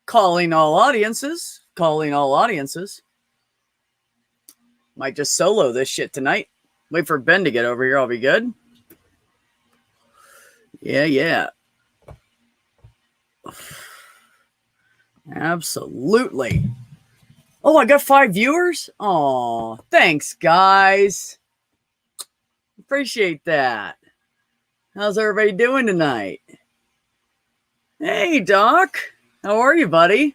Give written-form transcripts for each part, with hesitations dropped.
Calling all audiences. Calling all audiences. Might just solo this shit tonight. Wait for Ben to get over here. I'll be good. Yeah. Absolutely. Oh, I got 5 viewers? Oh, thanks, guys. Appreciate that. How's everybody doing tonight? Hey, Doc. How are you, buddy?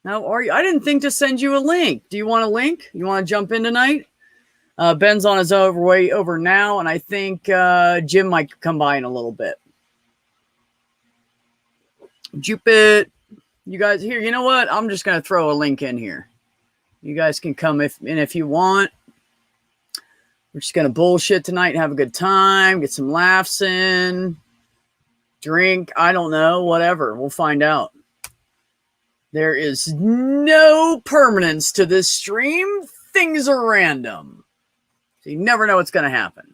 How are you? I didn't think to send you a link. Do you want a link? You want to jump in tonight? Ben's on his way over now, and I think Jim might come by in a little bit. Jupit, you guys here. You know what? I'm just going to throw a link in here. You guys can come if you want. We're just going to bullshit tonight and have a good time, get some laughs in, drink, I don't know, whatever. We'll find out. There is no permanence to this stream. Things are random. So you never know what's going to happen.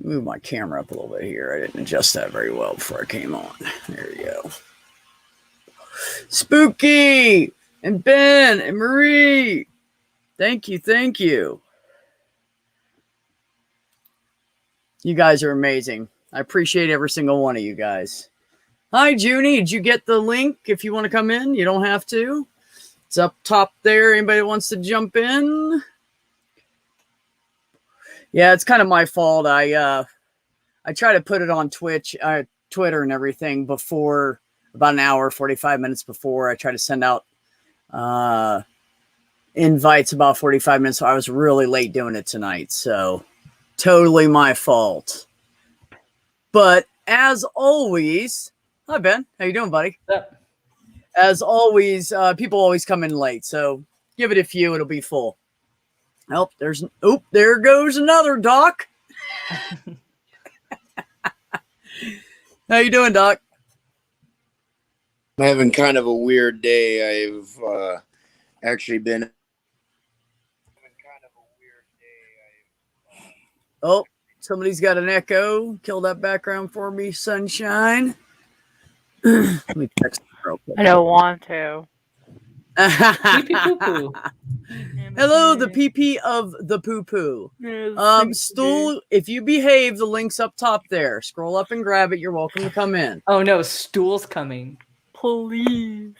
Move my camera up a little bit here. I didn't adjust that very well before I came on. There you go. Spooky and Ben and Marie. Thank you. You guys are amazing. I appreciate every single one of you guys. Hi, Junie. Did you get the link? If you want to come in, you don't have to. It's up top there. Anybody that wants to jump in? Yeah, it's kind of my fault. I try to put it on Twitch, Twitter and everything before about an hour, 45 minutes before. I try to send out invites about 45 minutes. So I was really late doing it tonight. So totally my fault. But as always, hi, Ben. How you doing, buddy? Yep. As always, people always come in late. So give it a few. It'll be full. Oh, there goes another Doc. How you doing, Doc? I'm having kind of a weird day. I've actually been. Oh, somebody's got an echo. Kill that background for me, sunshine. Let me text real quick. I don't want to. Pee-pee-poo-poo. Hello, the PP of the poo-poo. Stool, if you behave, the link's up top there. Scroll up and grab it. You're welcome to come in. Oh no, Stool's coming. Please.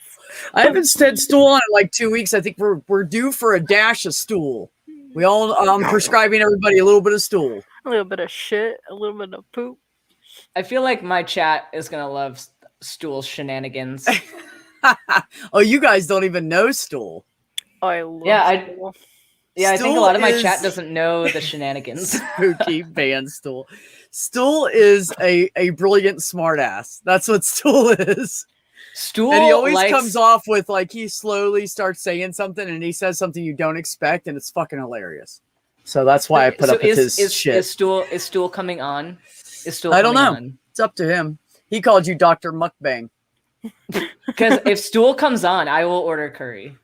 I haven't said stool on in like 2 weeks. I think we're due for a dash of stool. We all prescribing everybody a little bit of stool. A little bit of shit, a little bit of poop. I feel like my chat is gonna love Stool's shenanigans. Oh, you guys don't even know stool. Oh, I love Yeah, stool. Yeah, I think a lot of my chat is- doesn't know the shenanigans. Spooky band stool. Stool is a brilliant smartass. That's what stool is. Stool And he always likes- comes off with like he slowly starts saying something and he says something you don't expect and it's fucking hilarious. So that's why I put up with his shit. Is Stool coming on? Is Stool I don't coming know. on? It's up to him. He called you Dr. Mukbang. Because if Stool comes on, I will order curry.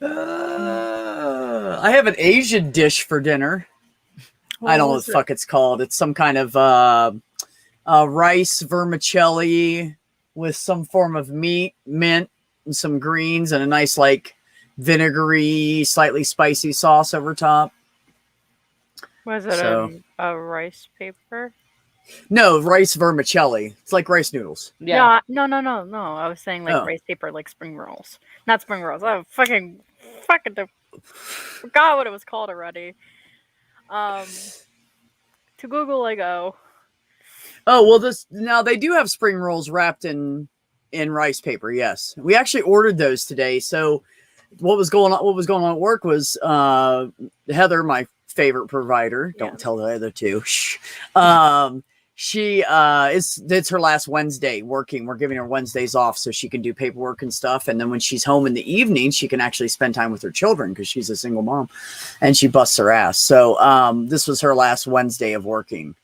I have an Asian dish for dinner. I don't know what the fuck it's called. It's some kind of rice vermicelli with some form of meat, mint, and some greens, and a nice like vinegary, slightly spicy sauce over top. Was it a rice paper? No, rice vermicelli. It's like rice noodles. Yeah. No. I was saying like rice paper, like spring rolls. Not spring rolls. I fucking forgot what it was called already. To Google I go. Oh, well, now they do have spring rolls wrapped in rice paper. Yes, we actually ordered those today. So what was going on at work was Heather, my favorite provider. Don't tell the other two. Shh. It's her last Wednesday working. We're giving her Wednesdays off so she can do paperwork and stuff. And then when she's home in the evening, she can actually spend time with her children because she's a single mom and she busts her ass. So this was her last Wednesday of working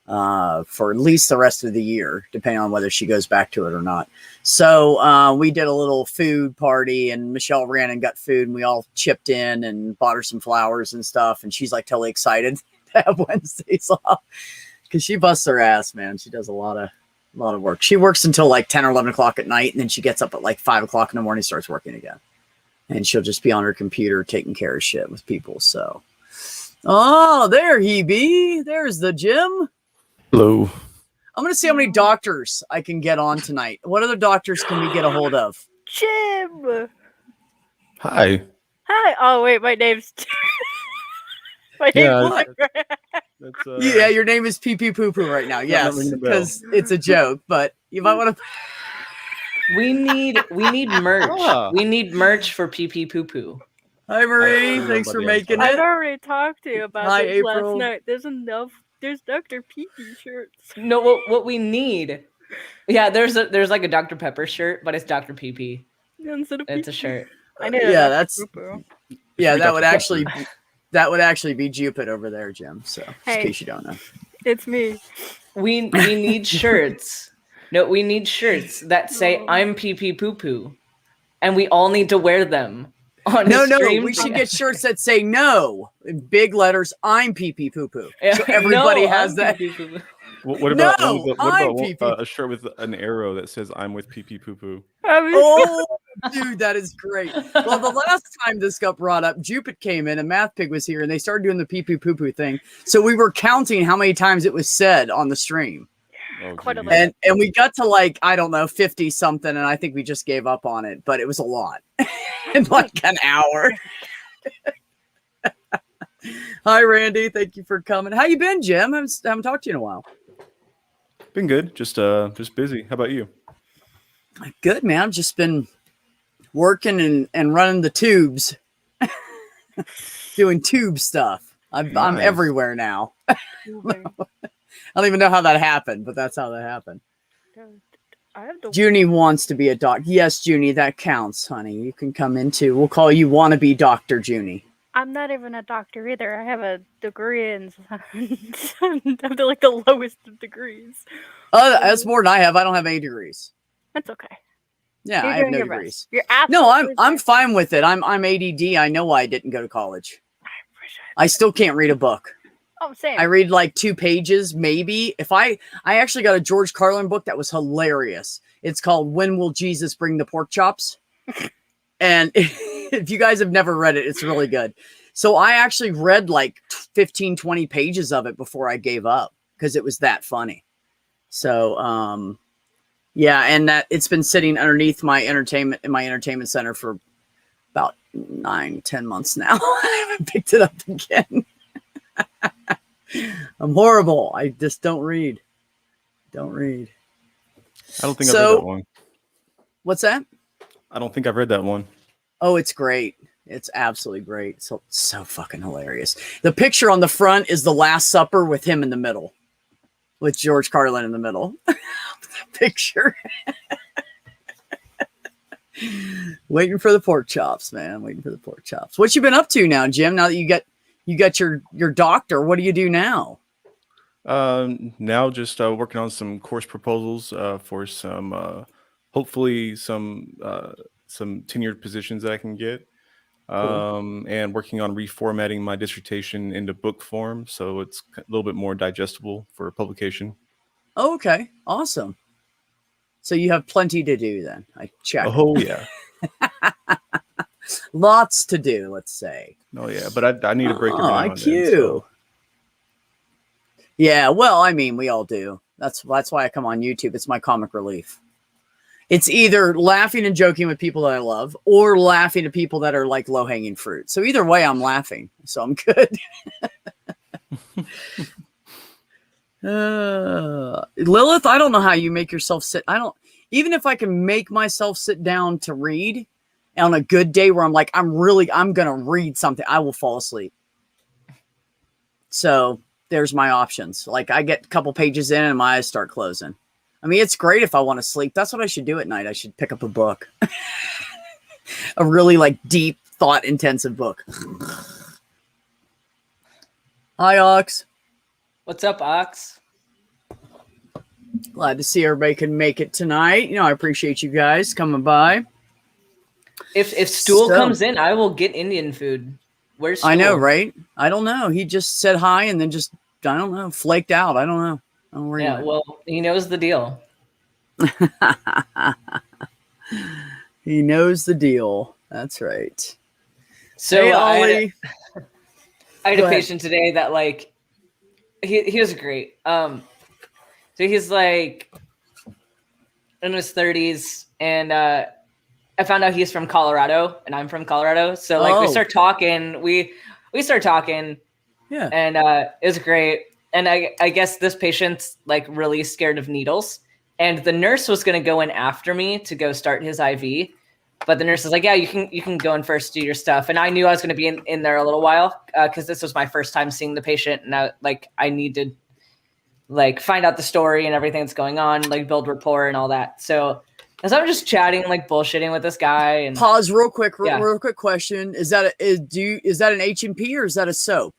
for at least the rest of the year, depending on whether she goes back to it or not. So we did a little food party and Michelle ran and got food and we all chipped in and bought her some flowers and stuff. And she's like totally excited to have Wednesdays off. because she busts her ass, man. She does a lot of work. She works until like 10 or 11 o'clock at night, and then she gets up at like 5 o'clock in the morning and starts working again. And she'll just be on her computer taking care of shit with people. So, oh, there he be. There's the Jim. Hello. I'm going to see how many doctors I can get on tonight. What other doctors can we get a hold of? Jim. Hi. Hi. Oh wait, my name's. my Yeah, name's. That's, Yeah, your name is Pee Pee Poo Poo right now. Yes, ringing the bell. because it's a joke, but you might want to. We need merch. Ah. We need merch for Pee Pee Poo Poo. Hi, Marie. Oh, Thanks for nobody making I've it. already talked to you about Hi, this April. last night. There's enough. There's Dr. Pee-Pee shirts. No, what we need. Yeah, there's like a Dr. Pepper shirt, but it's Dr. Pee Pee. Instead of It's a Pee-Pee. shirt. I know. Yeah, that's Poo-poo. yeah. Free That would Dr. actually be Jupit over there, Jim. So, just Hey. in case you don't know. It's me. We need shirts. No, we need shirts that say "I'm Pee Pee Poo Poo," and we all need to wear them. On No, the stream. we should get shirts that say no in big letters. I'm Pee Pee Poo Poo. Yeah, So everybody no, has I'm that. Pee Pee Poo Poo. what about, No, what I'm about pee-pee. a shirt with an arrow that says "I'm with pee pee poo poo"? I was Oh, dude, that is great. Well, the last time this got brought up, Jupit came in and Math Pig was here, and they started doing the pee pee poo poo thing. So we were counting how many times it was said on the stream, Oh, Quite a geez. lot. and we got to like I don't know 50 something, and I think we just gave up on it. But it was a lot in like an hour. Hi, Randy. Thank you for coming. How you been, Jim? I haven't talked to you in a while. Been good. Just busy. How about you? Good, man. I've just been working and running the tubes, doing tube stuff. I'm Nice. everywhere now. I don't even know how that happened, but that's how that happened. I have to. Junie wants to be a doc. Yes, Junie, that counts, honey. You can come in too. We'll call you wannabe Dr. Junie. I'm not even a doctor either. I have a degree in. I'm like the lowest of degrees. That's more than I have. I don't have any degrees. That's okay. Yeah, You're I have doing no your degrees. best. You're No, absolutely I'm right. fine with it. I'm ADD. I know why I didn't go to college. I wish I- I still can't read a book. Oh, same. I read like 2 pages, maybe. If I actually got a George Carlin book that was hilarious. It's called When Will Jesus Bring the Pork Chops? And if you guys have never read it, it's really good. So I actually read like 15, 20 pages of it before I gave up because it was that funny. So, yeah, and that it's been sitting underneath my entertainment center for about 9-10 months now. I haven't picked it up again. I'm horrible. I just don't read. Don't read. I don't think I've So- read that one. What's that? I don't think I've read that one. Oh, it's great. It's absolutely great. So fucking hilarious. The picture on the front is the Last Supper with him in the middle, with George Carlin in the middle. The picture. Waiting for the pork chops, man. Waiting for the pork chops. What you been up to now, Jim? Now that you got your doctor, what do you do now? Now just working on some course proposals for some hopefully some tenured positions that I can get. And working on reformatting my dissertation into book form so it's a little bit more digestible for publication. Oh, okay. Awesome. So you have plenty to do then. I checked. Oh yeah. Lots to do, let's say. Oh yeah, but I need a break every now and then, IQ. so- Yeah, well, I mean, we all do. That's why I come on YouTube. It's my comic relief. It's either laughing and joking with people that I love or laughing at people that are like low-hanging fruit. So either way, I'm laughing. So I'm good. Lilith, I don't know how you make yourself sit. Even if I can make myself sit down to read on a good day where I'm like, I'm going to read something, I will fall asleep. So there's my options. Like I get a couple pages in and my eyes start closing. I mean, it's great if I want to sleep. That's what I should do at night. I should pick up a book, a really like deep thought intensive book. Hi, Ox. What's up, Ox? Glad to see everybody can make it tonight. You know, I appreciate you guys coming by. If Stool So- comes in, I will get Indian food. Where's Stool? I know, right? I don't know. He just said hi and then just, I don't know, flaked out. I don't know. Don't worry Yeah, about well, he knows the deal. it. He knows the deal. That's right. So Hey, I Ollie. had Go a ahead. patient today that like he was great. So he's like in his 30s, and I found out he's from Colorado, and I'm from Colorado. So like we Oh. start talking, we start talking, Yeah. and it was great. And I guess this patient's like really scared of needles, and the nurse was going to go in after me to go start his IV. But the nurse is like, yeah, you can go in first, do your stuff. And I knew I was going to be in there a little while because this was my first time seeing the patient. And I need to like find out the story and everything that's going on, like build rapport and all that. So as I'm just chatting, like bullshitting with this guy. And Pause real quick. Yeah. Real quick question. Is that an H&P or is that a soap?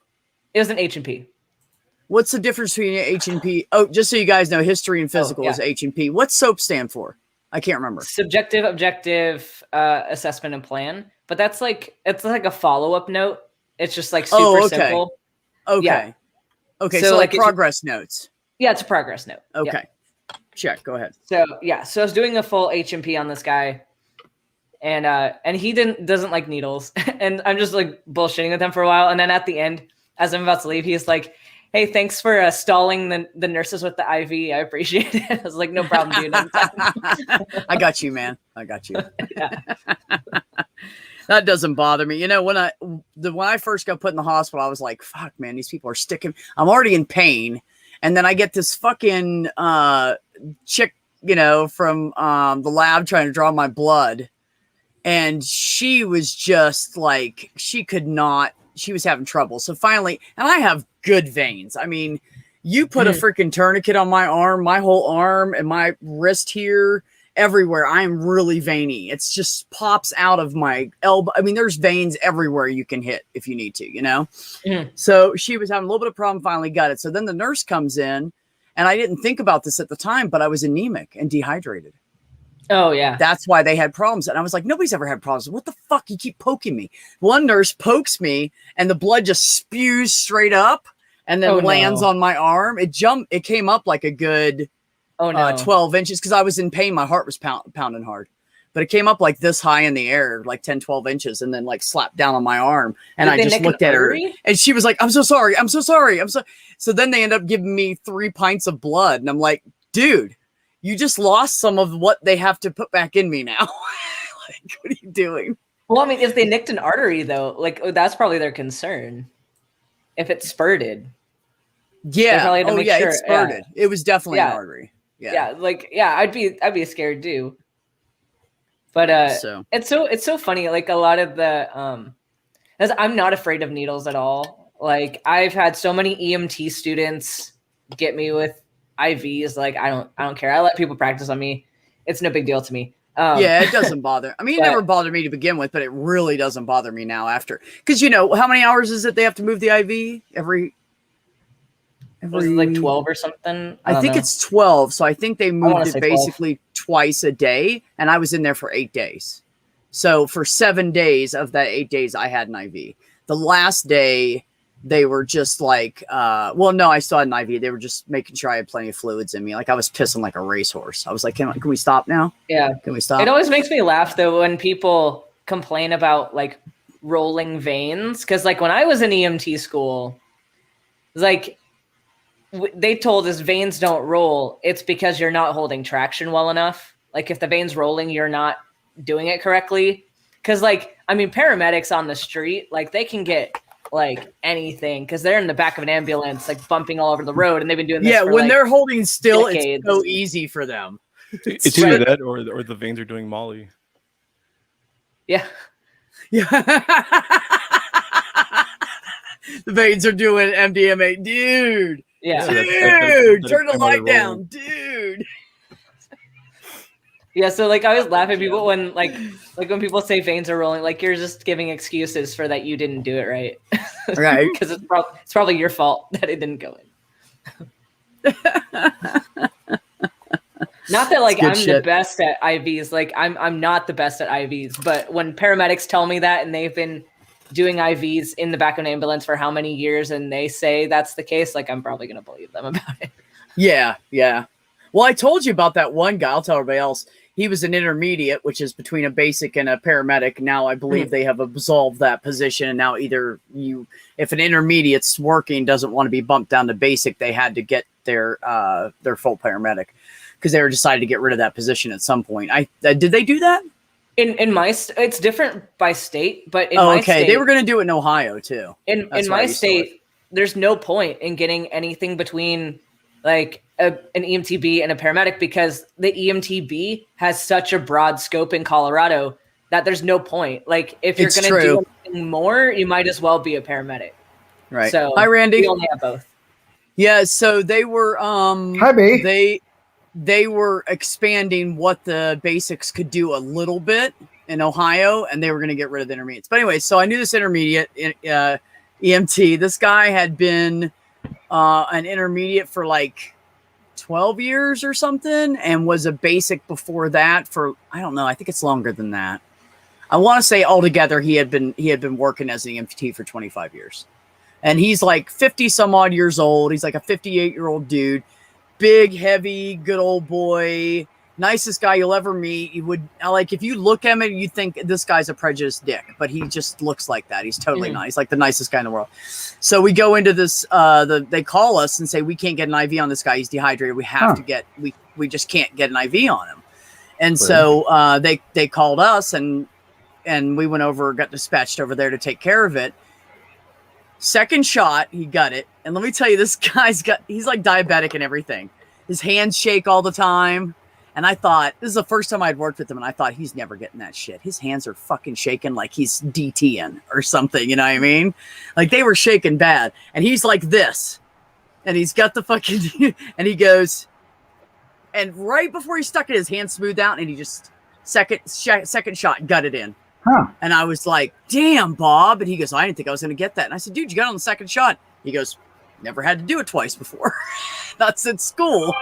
it was an H&P. What's the difference between an H&P? Oh, just so you guys know, history and physical yeah. is H&P. What's SOAP stand for? I can't remember. Subjective, objective assessment and plan. But it's like a follow-up note. It's just like super okay. simple. Okay. Yeah. Okay. So, So, like, like progress notes. Yeah, it's a progress note. Okay. Yeah. Check. Go ahead. So I was doing a full H&P on this guy, and he doesn't like needles, and I'm just like bullshitting with him for a while, and then at the end, as I'm about to leave, he's like, "Hey, thanks for stalling the nurses with the IV. I appreciate it." I was like, "No problem, dude. Anytime." I got you, man. I got you. Yeah. That doesn't bother me. You know, when I first got put in the hospital, I was like, fuck, man, these people are sticking. I'm already in pain. And then I get this fucking chick, you know, from the lab trying to draw my blood. And she was just like, she was having trouble. So finally, and I have good veins. I mean, you put a freaking tourniquet on my arm, my whole arm and my wrist here, everywhere. I am really veiny. It's just pops out of my elbow. I mean, there's veins everywhere you can hit if you need to, you know? So she was having a little bit of problem, finally got it. So then the nurse comes in, and I didn't think about this at the time, but I was anemic and dehydrated. Oh, yeah. That's why they had problems. And I was like, nobody's ever had problems. What the fuck? You keep poking me. One nurse pokes me and the blood just spews straight up and then lands on my arm. It came up like a good 12 inches because I was in pain. My heart was pounding hard. But it came up like this high in the air, like 10, 12 inches, and then like slapped down on my arm. And I just looked at her and she was like, I'm so sorry. I'm so sorry. So then they end up giving me 3 pints of blood. And I'm like, dude, you just lost some of what they have to put back in me now. Like, what are you doing? Well, I mean, if they nicked an artery, though, like that's probably their concern. If it spurted. Yeah. Oh, yeah, sure. it spurted. Yeah. It was definitely an artery. Yeah. I'd be scared too. But it's so funny. Like a lot of the as I'm not afraid of needles at all. Like I've had so many EMT students get me with IVs. Like I don't care. I let people practice on me. It's no big deal to me. Yeah, it doesn't bother. I mean, it never bothered me to begin with, but it really doesn't bother me now after. Because you know, how many hours is it they have to move the IV every was it like 12 or something? I think it's 12. So I think they moved it basically twice a day. And I was in there for 8 days. So for 7 days of that 8 days, I had an IV. The last day, they were just like, well, no, I still had an IV. They were just making sure I had plenty of fluids in me. Like I was pissing like a racehorse. I was like, can we stop now? Yeah. Can we stop? It always makes me laugh though when people complain about like rolling veins. Cause like when I was in EMT school, like they told us veins don't roll. It's because you're not holding traction well enough. Like if the vein's rolling, you're not doing it correctly. Cause like, I mean, paramedics on the street, like they can get like anything because they're in the back of an ambulance, like bumping all over the road, and they've been doing this. Yeah, for, when like, they're holding still, decades. It's so easy for them. It's either that or the veins are doing Molly. Yeah. Yeah. The veins are doing MDMA, dude. Yeah. Dude, turn the light down, dude. Yeah, so like I always laugh at people when like when people say veins are rolling, like you're just giving excuses for that you didn't do it right. Right. Because it's probably your fault that it didn't go in. Not that like I'm the best at IVs. Like I'm not the best at IVs, but when paramedics tell me that and they've been doing IVs in the back of an ambulance for how many years and they say that's the case, like I'm probably gonna believe them about it. Yeah, yeah. Well, I told you about that one guy. I'll tell everybody else. He was an intermediate, which is between a basic and a paramedic. Now I believe they have absolved that position. And now either if an intermediate's working, doesn't want to be bumped down to basic, they had to get their full paramedic because they were decided to get rid of that position at some point. Did they do that? In my it's different by state, but in my state, they were going to do it in Ohio too. In my state, there's no point in getting anything between like an EMTB and a paramedic because the EMTB has such a broad scope in Colorado that there's no point. Like if you're going to do anything more, you might as well be a paramedic. Right. So hi, Randy. We only have both. Yeah. So they were. Hi, B. They were expanding what the basics could do a little bit in Ohio, and they were going to get rid of the intermediates. But anyway, so I knew this intermediate EMT. This guy had been an intermediate for like 12 years or something, and was a basic before that for, I don't know, I think it's longer than that. I want to say altogether he had been working as an EMT for 25 years. And he's like 50 some odd years old. He's like a 58-year-old dude. Big, heavy, good old boy, nicest guy you'll ever meet. You would like if you look at him, you think this guy's a prejudiced dick, but he just looks like that. He's totally nice, like the nicest guy in the world. So we go into this. They call us and say we can't get an IV on this guy. He's dehydrated. We have to get. We just can't get an IV on him. And so they called us and we went over, got dispatched over there to take care of it. Second shot, he got it. And let me tell you, this guy's he's like diabetic and everything. His hands shake all the time. And I thought, this is the first time I'd worked with him. And I thought, he's never getting that shit. His hands are fucking shaking like he's DTing or something. You know what I mean? Like they were shaking bad. And he's like this. And he's got the fucking, and he goes, and right before he stuck it, his hand smoothed out and he just second shot, gutted in. Huh. And I was like, damn, Bob. And he goes, I didn't think I was going to get that. And I said, dude, you got it on the second shot. He goes, never had to do it twice before. Not since school.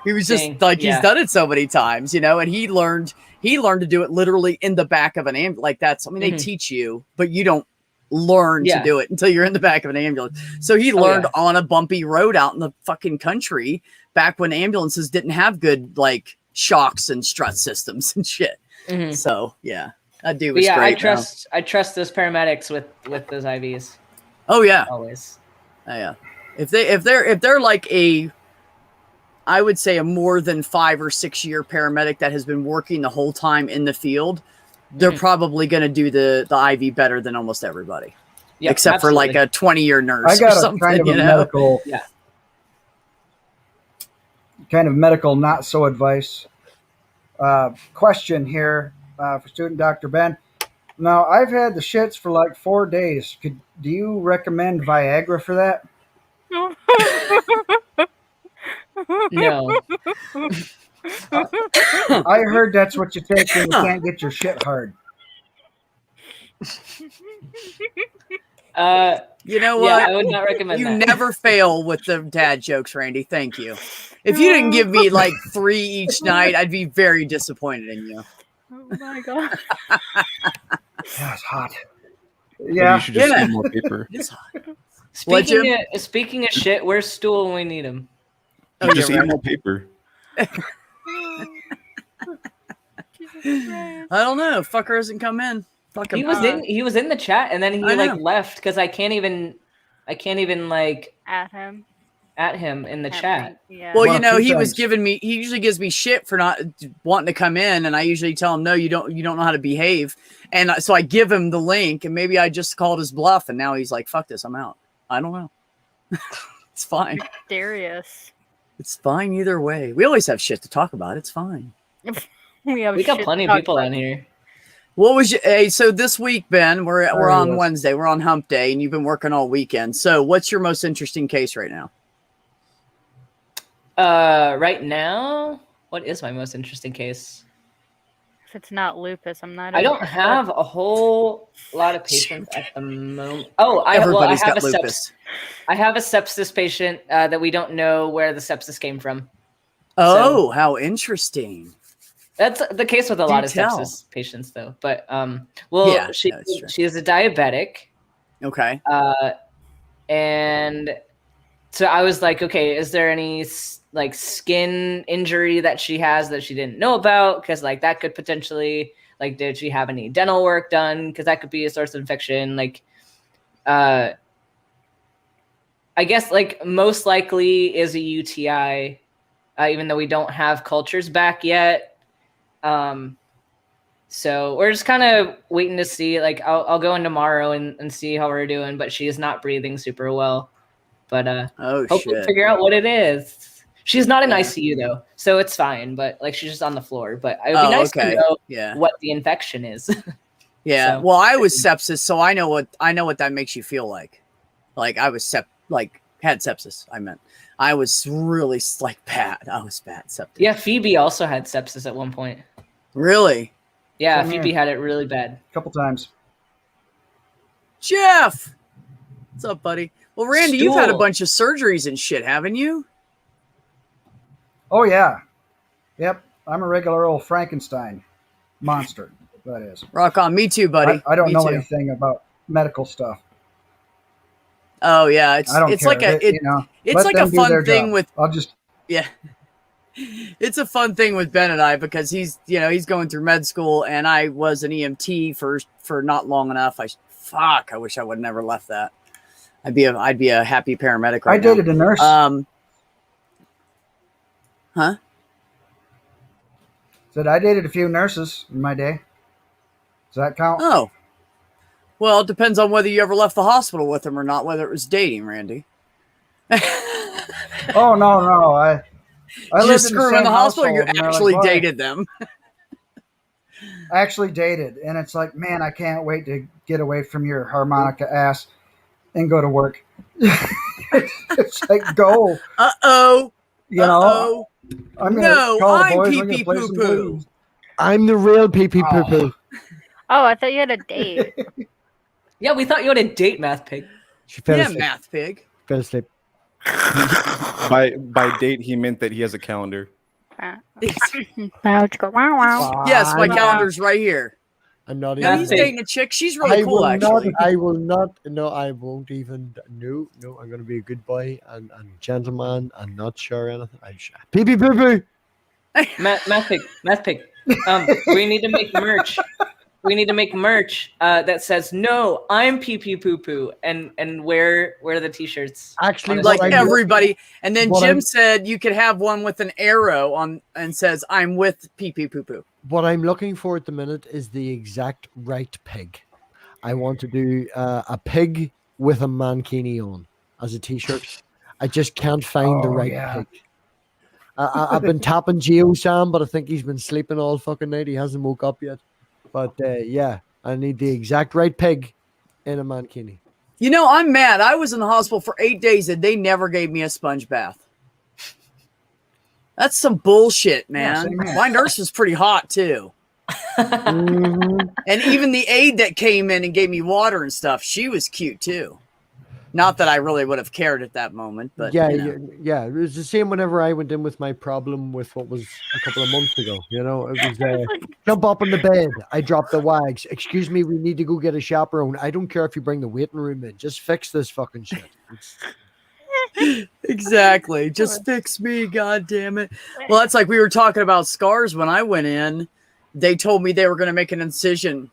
He was just he's done it so many times, you know, and he learned to do it literally in the back of an ambulance. Like that's, I mean, they teach you, but you don't learn to do it until you're in the back of an ambulance. So he learned on a bumpy road out in the fucking country back when ambulances didn't have good like shocks and strut systems and shit. So yeah. That dude was great. I trust those paramedics with those IVs. Oh yeah, always. Oh, yeah. If they're like I would say a more than 5 or 6 year paramedic that has been working the whole time in the field, they're probably going to do the IV better than almost everybody, except for like a 20-year nurse. I got or something, kind of a medical, kind of medical not so advice. Question here. For student Dr. Ben. Now, I've had the shits for like 4 days. Do you recommend Viagra for that? No. I heard that's what you take when you can't get your shit hard. You know what? I would not recommend you that. You never fail with the dad jokes, Randy. Thank you. If you didn't give me like 3 each night, I'd be very disappointed in you. Oh my god. That's hot. Yeah. You should just eat more paper. It's hot. Speaking of shit, where's Stool when we need him? You just eat more paper. I don't know. Fucker hasn't come in. He was in the chat and then he like left because I can't even like at him in the chat. Yeah. Well, you know, he usually gives me shit for not wanting to come in, and I usually tell him, no, you don't know how to behave. And so I give him the link, and maybe I just called his bluff, and now he's like, fuck this, I'm out. I don't know. It's fine. Darius. It's fine either way. We always have shit to talk about. It's fine. We got plenty of people on here. What was so this week, Ben, we're on Wednesday, we're on hump day, and you've been working all weekend. So what's your most interesting case right now? Right now, what is my most interesting case? If it's not lupus, I'm not. I don't have a whole lot of patients at the moment. Oh, I have lupus. I have a sepsis patient that we don't know where the sepsis came from. Oh, how interesting. That's the case with a lot of sepsis patients, though. But she is a diabetic. Okay. And so I was like, okay, is there any like skin injury that she has that she didn't know about? Because like that could potentially, like, did she have any dental work done? Because that could be a source of infection. Like, I guess like most likely is a UTI, even though we don't have cultures back yet. So we're just kind of waiting to see. Like, I'll go in tomorrow and see how we're doing. But she is not breathing super well. But Oh hopefully shit. figure out what it is. She's not in Yeah. ICU though, so it's fine. But like, she's just on the floor. But it would be Oh, nice okay. to know Yeah. what the infection is. Yeah. So- Well, I was sepsis, so I know what that makes you feel like. Like I was had sepsis. I meant I was really like bad. I was bad septic. Yeah, Phoebe also had sepsis at one point. Really? Yeah, Same Phoebe here. had it really bad. A couple times. Jeff. What's up, buddy? Well, Randy, you've had a Stool. bunch of surgeries and shit, haven't you? Oh yeah. Yep. I'm a regular old Frankenstein monster. That is. Rock on. Me too, buddy. I don't Me know too. anything about medical stuff. Oh yeah, I don't it's care. like a They- you know, it's let like a them do fun their thing job. with I'll just yeah. It's a fun thing with Ben and I because he's going through med school and I was an EMT for not long enough. I wish I would have never left that. I'd be a happy paramedic right I dated a nurse. now. Huh? Said I dated a few nurses in my day. Does that count? Oh. Well, it depends on whether you ever left the hospital with them or not, whether it was dating, Randy. Oh no. I Did lived you in screw the in the same hospital or you household, and they're like, actually "Why?" dated them? Actually dated, and it's like, man, I can't wait to get away from your harmonica ass and go to work. It's like, go, Uh-oh. you know. Uh-oh. I'm gonna No, call the I'm boys. I'm gonna pee-pee play some poo-poo. blues. I'm the real pee pee poo poo. Oh, I thought you had a date. Yeah, we thought you had a date, Math Pig. She fell Yeah, asleep. math pig. Fell asleep. By date, he meant that he has a calendar. Now it's go wow wow. Yes, my I'm- calendar's right here. I'm not No, even. he's Math pig. dating a chick. She's really I cool, will actually. not. I will not. No, I won't even. No. I'm going to be a good boy and gentleman and not share anything. Pee pee poo poo. Math Pig. We need to make merch. We need to make merch that says "No, I'm pee pee poo poo" and wear the t-shirts. Actually, Like Like what I'm- everybody. And then what Jim I'm- said you could have one with an arrow on and says, I'm with pee pee poo poo. What I'm looking for at the minute is the exact right pig. I want to do a pig with a mankini on as a t-shirt. I just can't find the Oh, right yeah. pig. I've been tapping Geo Sam, but I think he's been sleeping all fucking night. He hasn't woke up yet. But yeah, I need the exact right pig in a mankini. You know, I'm mad. I was in the hospital for 8 days and they never gave me a sponge bath. That's some bullshit, Yeah, man. same here. My nurse was pretty hot too. Mhm. And even the aide that came in and gave me water and stuff, she was cute too. Not that I really would have cared at that moment, but yeah, you know. yeah. It was the same whenever I went in with my problem with what was a couple of months ago. You know, it was jump up in the bed. I dropped the wags. Excuse me, we need to go get a chaperone. I don't care if you bring the waiting room in. Just fix this fucking shit. Exactly. Just fix me, god damn it. Well, that's like we were talking about scars when I went in. They told me they were going to make an incision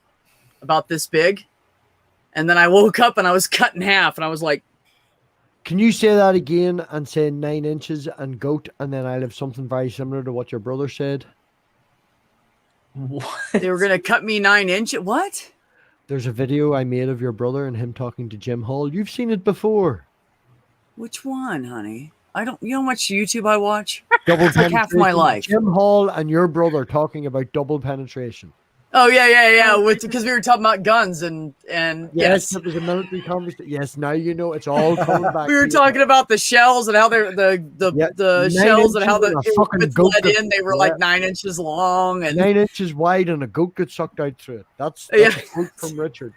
about this big. And then I woke up and I was cut in half and I was like, Can you say that again and say 9 inches and goat, and then I'll have something very similar to what your brother said? What? they were going to cut me 9 inches. What? There's a video I made of your brother and him talking to Jim Hall. You've seen it before. Which one, honey? I don't, you know how much YouTube I watch? Double It's like half my penetration. life. Jim Hall and your brother talking about double penetration. Oh, yeah. Because we were talking about guns and yes. It was a military conversation. Yes, now you know it's all coming back. We were to you. talking about the shells and how they're the Yeah, 9 shells and how inches the and a fucking it goat let that- in. They were yeah. like 9 inches long and 9 inches wide and a goat gets sucked out through it. That's Yeah. a quote from Richard.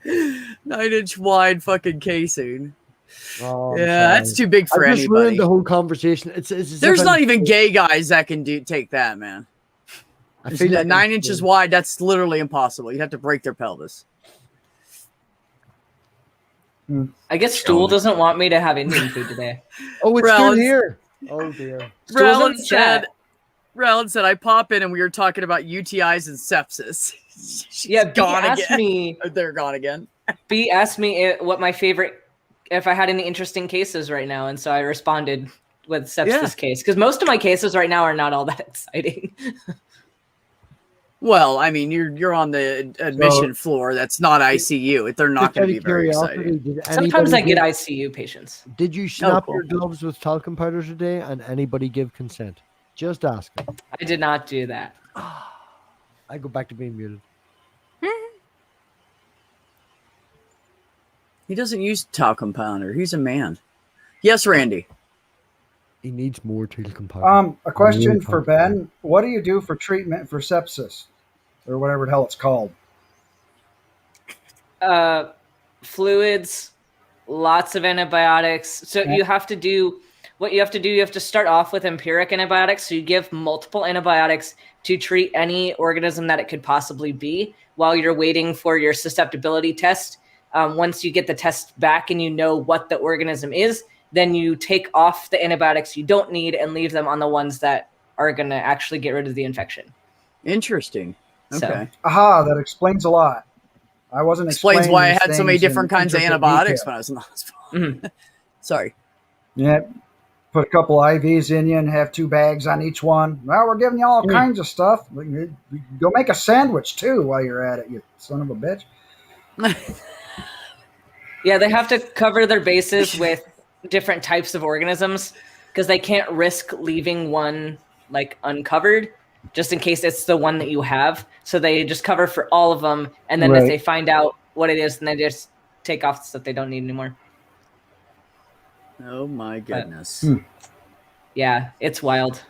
9-inch wide fucking casing. Oh, I'm Yeah, sorry. that's too big for I just anybody. ruined the whole conversation. It's as There's if not I'm- even gay guys that can take that, man. I It's feel like 9 I'm- inches wide. That's literally impossible. You'd have to break their pelvis. I guess Stool doesn't want me to have Indian food today. Oh, it's still Rollins. here. Oh dear. Stool's in Rowland the said, chat. Rowland said, I pop in and we were talking about UTIs and sepsis. She's Yeah, B gone asked again. me. They're gone again. B asked me what my favorite, if I had any interesting cases right now, and so I responded with sepsis case because most of my cases right now are not all that exciting. Well, I mean, you're on the admission floor. That's not ICU. They're not Just going out to be of very curiosity, exciting. did Sometimes I anybody get give- ICU patients. Did you snap cool. your gloves with talcum powder today, and anybody give consent? Just asking. I did not do that. I go back to being muted. He doesn't use talcum powder. He's a man. Yes, Randy. He needs more talcum powder. A question More for talcum powder. Ben. What do you do for treatment for sepsis? Or whatever the hell it's called. Fluids, lots of antibiotics. So you have to do what you have to do. You have to start off with empiric antibiotics. So you give multiple antibiotics to treat any organism that it could possibly be while you're waiting for your susceptibility test. Once you get the test back and you know what the organism is, then you take off the antibiotics you don't need and leave them on the ones that are going to actually get rid of the infection. Interesting. So- Okay. Aha, that explains a lot. I wasn't Explains explaining why I these had so many things in different kinds of intricate antibiotics detail. when I was in the hospital. Mhm. Sorry. Yeah, put a couple IVs in you and have 2 bags on each one. Well, we're giving you all kinds of stuff. Go make a sandwich too while you're at it, you son of a bitch. Yeah, they have to cover their bases with different types of organisms because they can't risk leaving one like uncovered just in case it's the one that you have. So they just cover for all of them, and then if Right. they find out what it is, then they just take off the stuff they don't need anymore. Oh my goodness. Yeah, it's wild.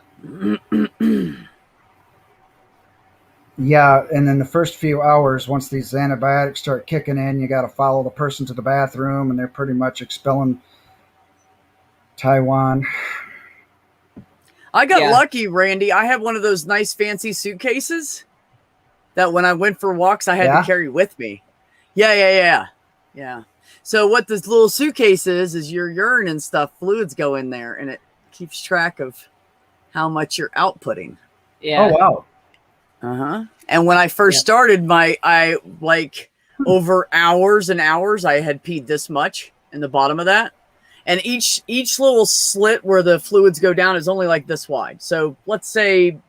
Yeah, and then the first few hours, once these antibiotics start kicking in, you got to follow the person to the bathroom, and they're pretty much expelling Taiwan. I got Yeah. lucky, Randy. I have one of those nice fancy suitcases that when I went for walks, I had Yeah? to carry with me. Yeah. So what this little suitcase is your urine and stuff, fluids go in there, and it keeps track of how much you're outputting. Yeah. Oh wow! And when I first Yeah. started I like over hours and hours, I had peed this much in the bottom of that. And each little slit where the fluids go down is only like this wide. So let's say 1.5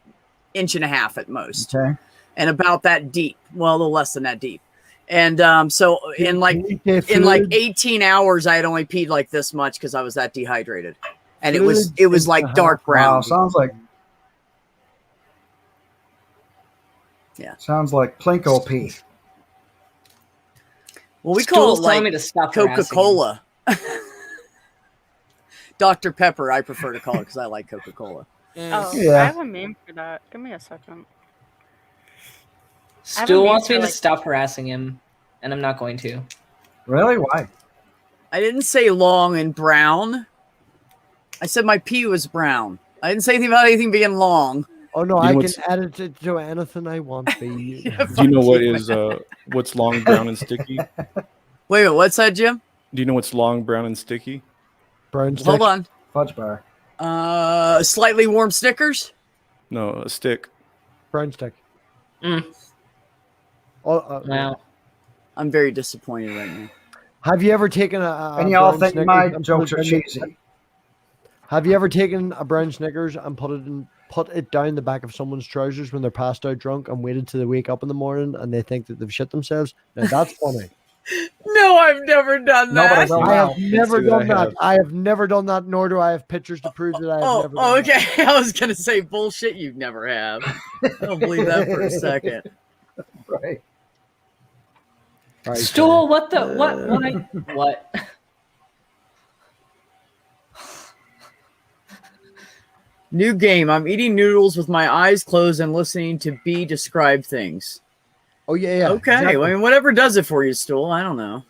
inches at most. Okay, And about that deep. Well, a little less than that deep. And so in like Okay, in like fluid. 18 hours, I had only peed like this much because I was that dehydrated. And it was Fluids like and dark brown. wow, sounds like Plinko pee. Well, we call Stool's it telling me like to stop harassing him. Coca-Cola. Dr. Pepper, I prefer to call it because I like Coca-Cola. Oh, Yeah. I have a meme for that. Give me a second. I have a Stool meme wants me for, to like- stop harassing him, and I'm not going to. Really? Why? I didn't say long and brown. I said my pee was brown. I didn't say anything about anything being long. Oh no, You know I can what's- edit it to anything I want. Baby. Yeah, Do you know fuck what you, is man. what's long, brown, and sticky? Wait, what's that, Jim? Do you know what's long, brown, and sticky? Brown stick. Hold on. Fudge bar. Slightly warm Snickers. No, a stick. Brown stick. Mm. Oh, Wow. I'm very disappointed right now. have you ever taken a And y'all brown think Snickers my and put jokes it are in the- cheesy? Have you ever taken a brown Snickers and put it down the back of someone's trousers when they're passed out drunk and waited till they wake up in the morning and they think that they've shit themselves? Now that's funny. No, I've never done No, but I that. don't I have know. never say that done I that. have. I have never done that, nor do I have pictures to prove that I have Oh, never done that. okay. I was gonna say bullshit. You never have. I don't believe that for a second. Right. All right, Stool, what the what? New game. I'm eating noodles with my eyes closed and listening to B describe things. Oh yeah. Okay. exactly. Well, I mean, whatever does it for you, Stool. I don't know.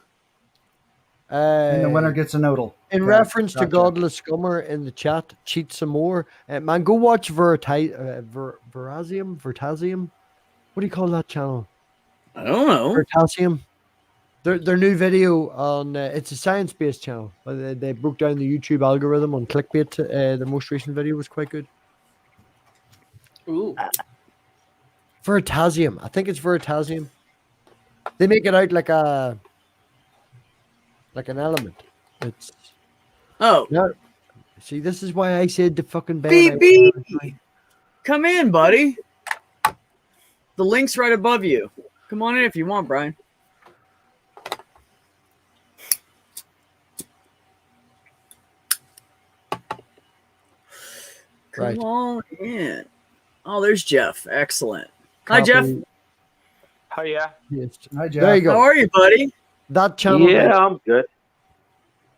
And the winner gets a noodle. In Okay, reference to gotcha. Godless Scummer in the chat, cheat some more. Man, go watch Vertasium. What do you call that channel? I don't know. Vertasium. Their new video on it's a science-based channel. They broke down the YouTube algorithm on clickbait. The most recent video was quite good. Ooh. Veritasium. I think it's Veritasium. They make it out like an element. It's Oh, no. See, this is why I said the fucking BB, come in, buddy. The link's right above you. Come on in if you want, Brian. Come Right. on in. Oh, there's Jeff. Excellent. Hi, Jeff. Oh yeah. Hi, Jeff. There you How go. are you, buddy? That channel. Yeah, I'm good.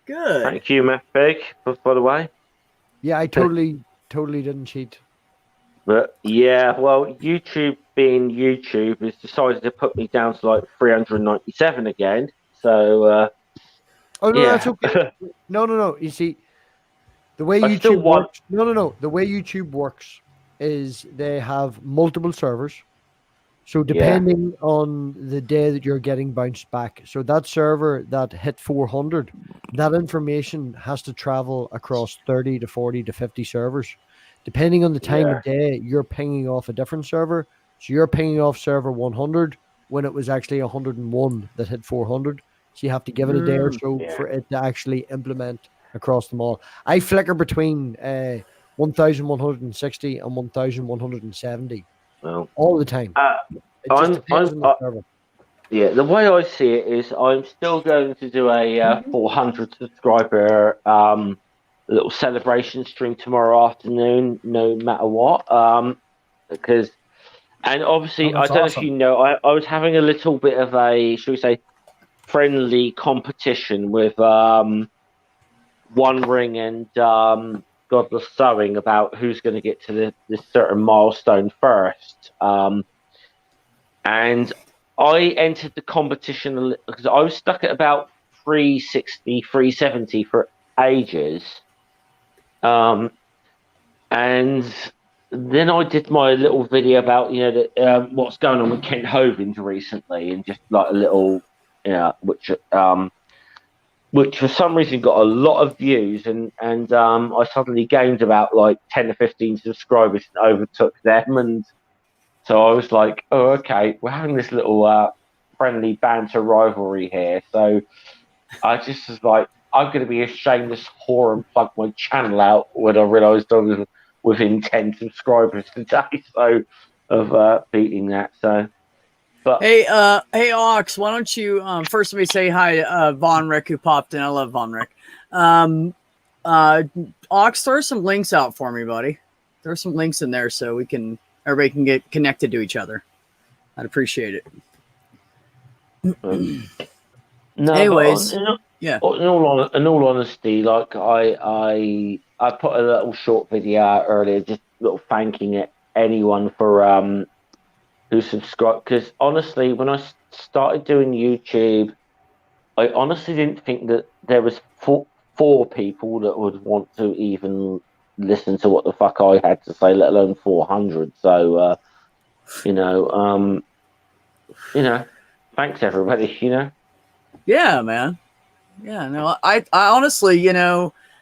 Good. Thank you, Matt Big, by the way. Yeah, I totally didn't cheat. But yeah, well, YouTube being YouTube has decided to put me down to like 397 again. So Oh no, yeah. that's okay. No. You see, the way I still YouTube want- works. No. The way YouTube works is they have multiple servers. So depending on the day that you're getting bounced back, so that server that hit 400, that information has to travel across 30 to 40 to 50 servers. Depending on the time of day, you're pinging off a different server. So you're pinging off server 100 when it was actually 101 that hit 400. So you have to give it a day or so for it to actually implement across them all. I flicker between 1,160 and 1,170 well, all the time. It just I'm- depends on the I'm- server. yeah, the way I see it is I'm still going to do a 400 subscriber little celebration stream tomorrow afternoon, no matter what. Because, and obviously, Oh, I that's don't know awesome. if you know, I was having a little bit of a, shall we say, friendly competition with One Ring and Godless Sewing about who's going to get to this certain milestone first. And I entered the competition because I was stuck at about 360, 370 for ages. And then I did my little video about, what's going on with Kent Hovins recently, and just like a little, which for some reason got a lot of views, and I suddenly gained about like 10 or 15 subscribers and overtook them. And so I was like, oh, okay, we're having this little friendly banter rivalry here. So I just was like, I'm going to be a shameless whore and plug my channel out when I realised I was within 10 subscribers today. So of beating that. So, but Hey, Ox, why don't you first let me say hi to Von Rick who popped in. I love Von Rick. Ox, throw some links out for me, buddy. Throw some links in there so everybody can get connected to each other. I'd appreciate it. no. Anyways, In all honesty, like I put a little short video out earlier, just little thanking anyone for who subscribed. Because honestly, when I started doing YouTube, I honestly didn't think that there was four people that would want to even listen to what the fuck I had to say, let alone 400. So thanks everybody. yeah, man. Yeah, no, I honestly,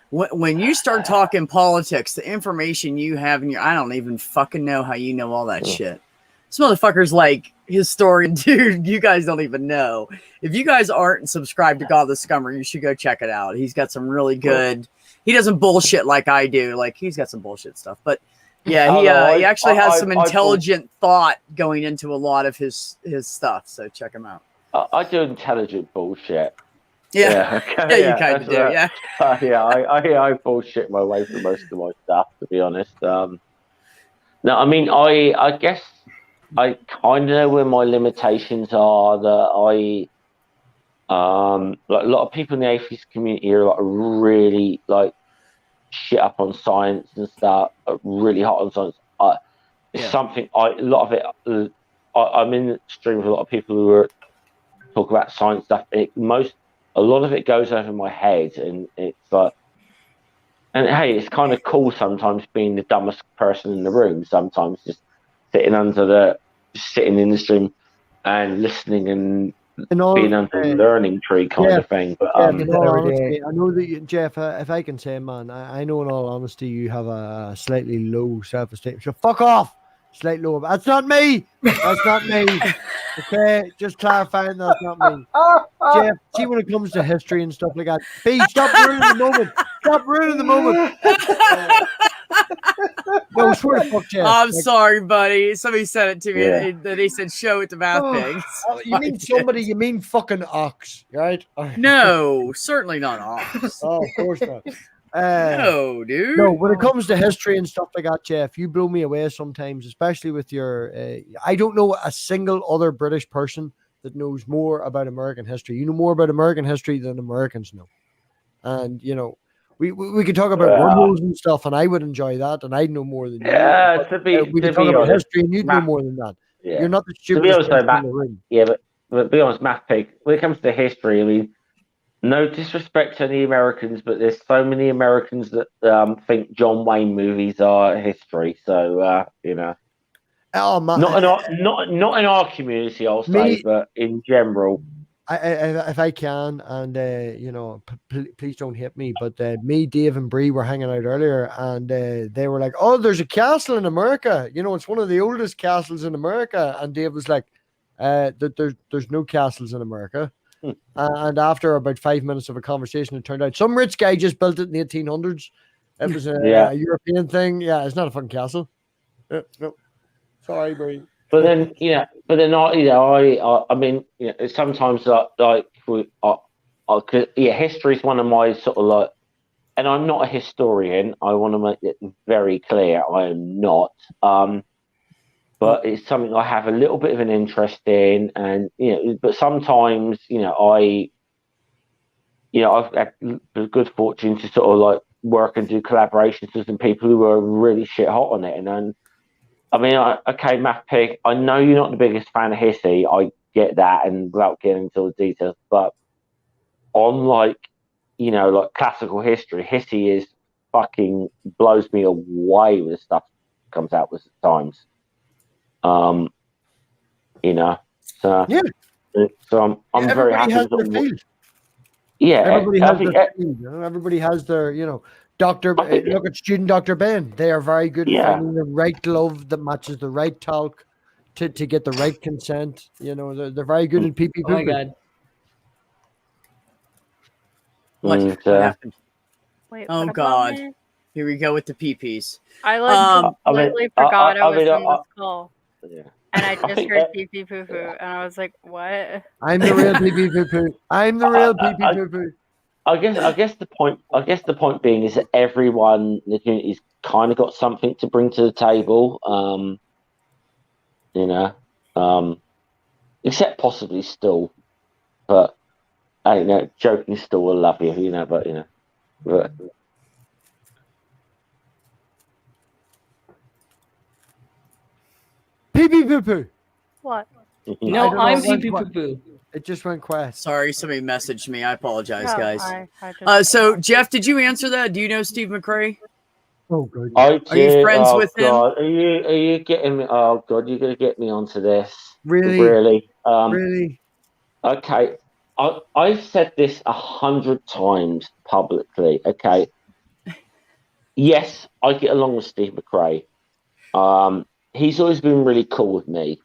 when you start talking politics, the information you have I don't even fucking know how you know all that shit. This motherfucker's like historian, dude. You guys don't even know. If you guys aren't subscribed to God the Scummer, you should go check it out. He's got some really good. He doesn't bullshit like I do. Like he's got some bullshit stuff, but yeah, he actually has some intelligent thought going into a lot of his stuff. So check him out. I do intelligent bullshit. Yeah, Yeah, you kind of do. Yeah. I bullshit my way through most of my stuff, to be honest. No, I mean, I guess I kind of know where my limitations are. That like a lot of people in the atheist community are like really like shit up on science and stuff. Really hot on science. It's something a lot of it. I'm in the stream with a lot of people who are talk about science stuff. A lot of it goes over my head, and it's like, and hey, it's kind of cool sometimes being the dumbest person in the room. Sometimes just sitting in the stream and listening and In all, being under the learning tree kind of thing. But in all every honesty, day. I know that Jeff, if I can say, man, I know in all honesty you have a slightly low self-esteem. So fuck off, slightly low. That's not me. That's not me. Okay, just clarifying that's not me. Jeff, see when it comes to history and stuff like that. B, stop ruining the moment. Stop ruining the moment. No, swear to fuck, Jeff. I'm sorry, buddy. Somebody said it to me. Yeah. They said show it to math pigs. You mean somebody? You mean fucking ox, right? No, certainly not ox. Oh, of course not. No, dude. No, when it comes to history and stuff like that, Jeff, you blow me away sometimes, especially with your. I don't know a single other British person that knows more about American history. You know more about American history than Americans know, and you know. We could talk about wormholes and stuff, and I would enjoy that, and I'd know more than you. Yeah, to be we could talk about history, and you'd know more than that. Yeah. You're not the To be stupidest honest, though, person in the room. Yeah, but be honest, Math Pig, when it comes to history, I mean, no disrespect to any Americans, but there's so many Americans that think John Wayne movies are history. So you know, Oh man, not in our community, I'll say, but in general. If I can, and you know, please don't hit me, but me, Dave, and Bree were hanging out earlier, and they were like, "Oh, there's a castle in America. You know, it's one of the oldest castles in America." And Dave was like, "There's no castles in America." And after about 5 minutes of a conversation, it turned out some rich guy just built it in the 1800s. It was a European thing. Yeah, it's not a fucking castle. No, sorry, Bree. But then, I mean, sometimes history is one of my sort of like, and I'm not a historian. I want to make it very clear I am not. But it's something I have a little bit of an interest in, and but sometimes, I've had the good fortune to sort of like work and do collaborations with some people who are really shit hot on it, and then. I mean, okay, Math Pig, I know you're not the biggest fan of Hissy. I get that, and without getting into the details, but on like classical history, Hissy is fucking blows me away with the stuff that comes out with at times. So I'm very happy with it. Yeah, everybody has their field, everybody has their, Look at student Dr. Ben. They are very good at finding the right glove that matches the right talc to get the right consent. They're very good at PP. Oh my god. What happened? Wait, oh god. Here we go with the PPs. I completely forgot I was on this call. Yeah. And I just heard PP poo poo, and I was like, "What?" I'm the real PP poo poo. I'm the real PP poo poo. I guess the point being is that everyone in the community's kind of got something to bring to the table. Except possibly Stool, but joking Stool will love you, but. PP poo poo. What? No, I'm PP poo poo. It just went quiet. Sorry, somebody messaged me. I apologize, guys. I so, Jeff, did you answer that? Do you know Steve McRae? Oh, good. Are you friends with him? Are you getting me? Oh, God, you're going to get me onto this. Really? Really? Really? Okay. I've said this 100 times publicly. Okay. Yes, I get along with Steve McRae. He's always been really cool with me.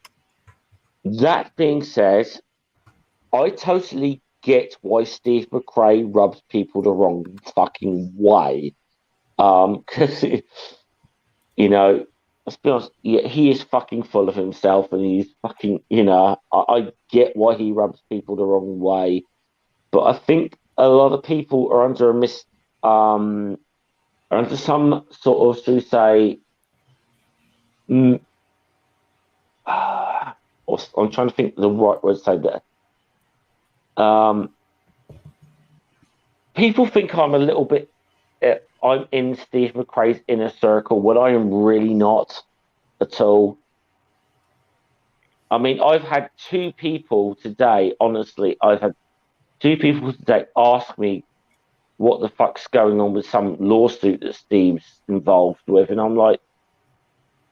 That being said, I totally get why Steve McRae rubs people the wrong fucking way. Because, let's be honest, he is fucking full of himself, and he's fucking, I get why he rubs people the wrong way. But I think a lot of people are under under some sort of, should we say, I'm trying to think of the right word to say that. People think I'm a little bit. I'm in Steve McRae's inner circle, when I am really not at all. I mean, I've had two people today. Honestly, I've had two people today ask me what the fuck's going on with some lawsuit that Steve's involved with, and I'm like,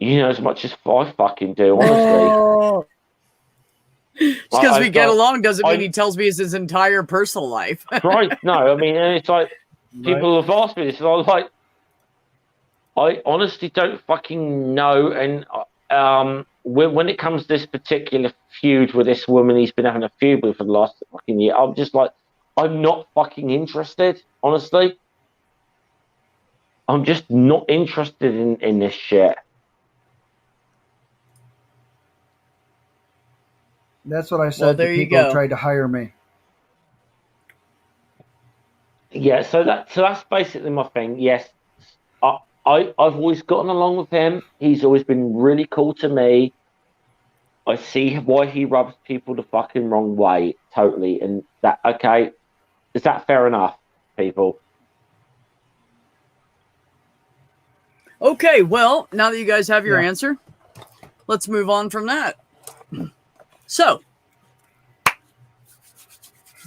as much as I fucking do, honestly. Just because we get thought- along doesn't mean I- he tells me his entire personal life. Right? No, I mean, and it's like people have asked me this, and I was like, I honestly don't fucking know. And when it comes to this particular feud with this woman he's been having a feud with for the last fucking year, I'm just like, I'm not fucking interested. Honestly, I'm just not interested in this shit. That's what I Well, said there to you people who go. tried to hire me. Yeah, so that's basically my thing. Yes, I've always gotten along with him. He's always been really cool to me. I see why he rubs people the fucking wrong way, totally. And that, okay, is that fair enough, people? Okay, well, now that you guys have your Yeah. answer, let's move on from that. So,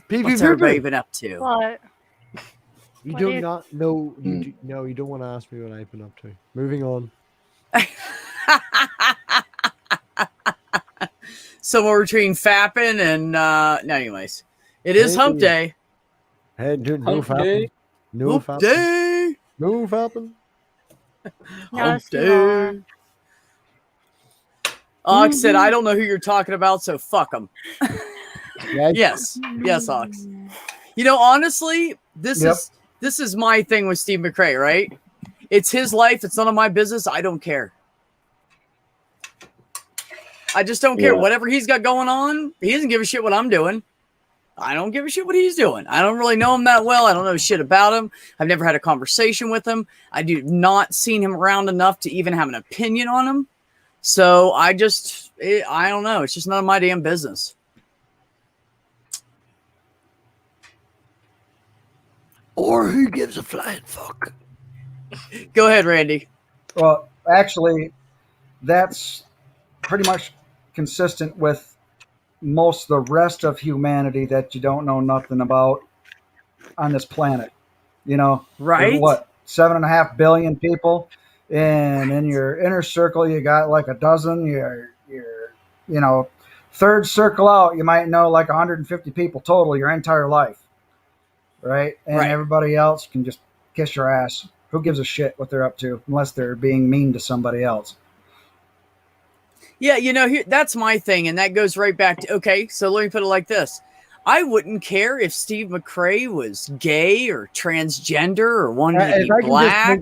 what's everybody been up to? What? You What do do you- not know. No, you don't want to ask me what I've been up to. Moving on. Somewhere between fapping and no, anyways, it is hump day. Hey, dude, no Hump day. fapping. No Hump fapping. day. No fapping. No, Hump it's too hard. day. Ox said, "I don't know who you're talking about, so fuck them." Yeah, Yes, yes, Ox. You know, honestly, this Yep. is my thing with Steve McRae, right? It's his life. It's none of my business. I don't care. I just don't care. Yeah. Whatever he's got going on, he doesn't give a shit what I'm doing. I don't give a shit what he's doing. I don't really know him that well. I don't know shit about him. I've never had a conversation with him. I do not seen him around enough to even have an opinion on him. So I don't know. It's just none of my damn business. Or who gives a flying fuck? Go ahead, Randy. Well, actually, that's pretty much consistent with most of the rest of humanity that you don't know nothing about on this planet. You know, Right? there's what, 7.5 billion people, and in your inner circle you got like a dozen. Your third circle out, you might know like 150 people total your entire life, right? And Right. everybody else can just kiss your ass. Who gives a shit what they're up to unless they're being mean to somebody else? Yeah, you know, that's my thing, and that goes right back to, okay, so let me put it like this. I wouldn't care if Steve McRae was gay or transgender or wanted to be black.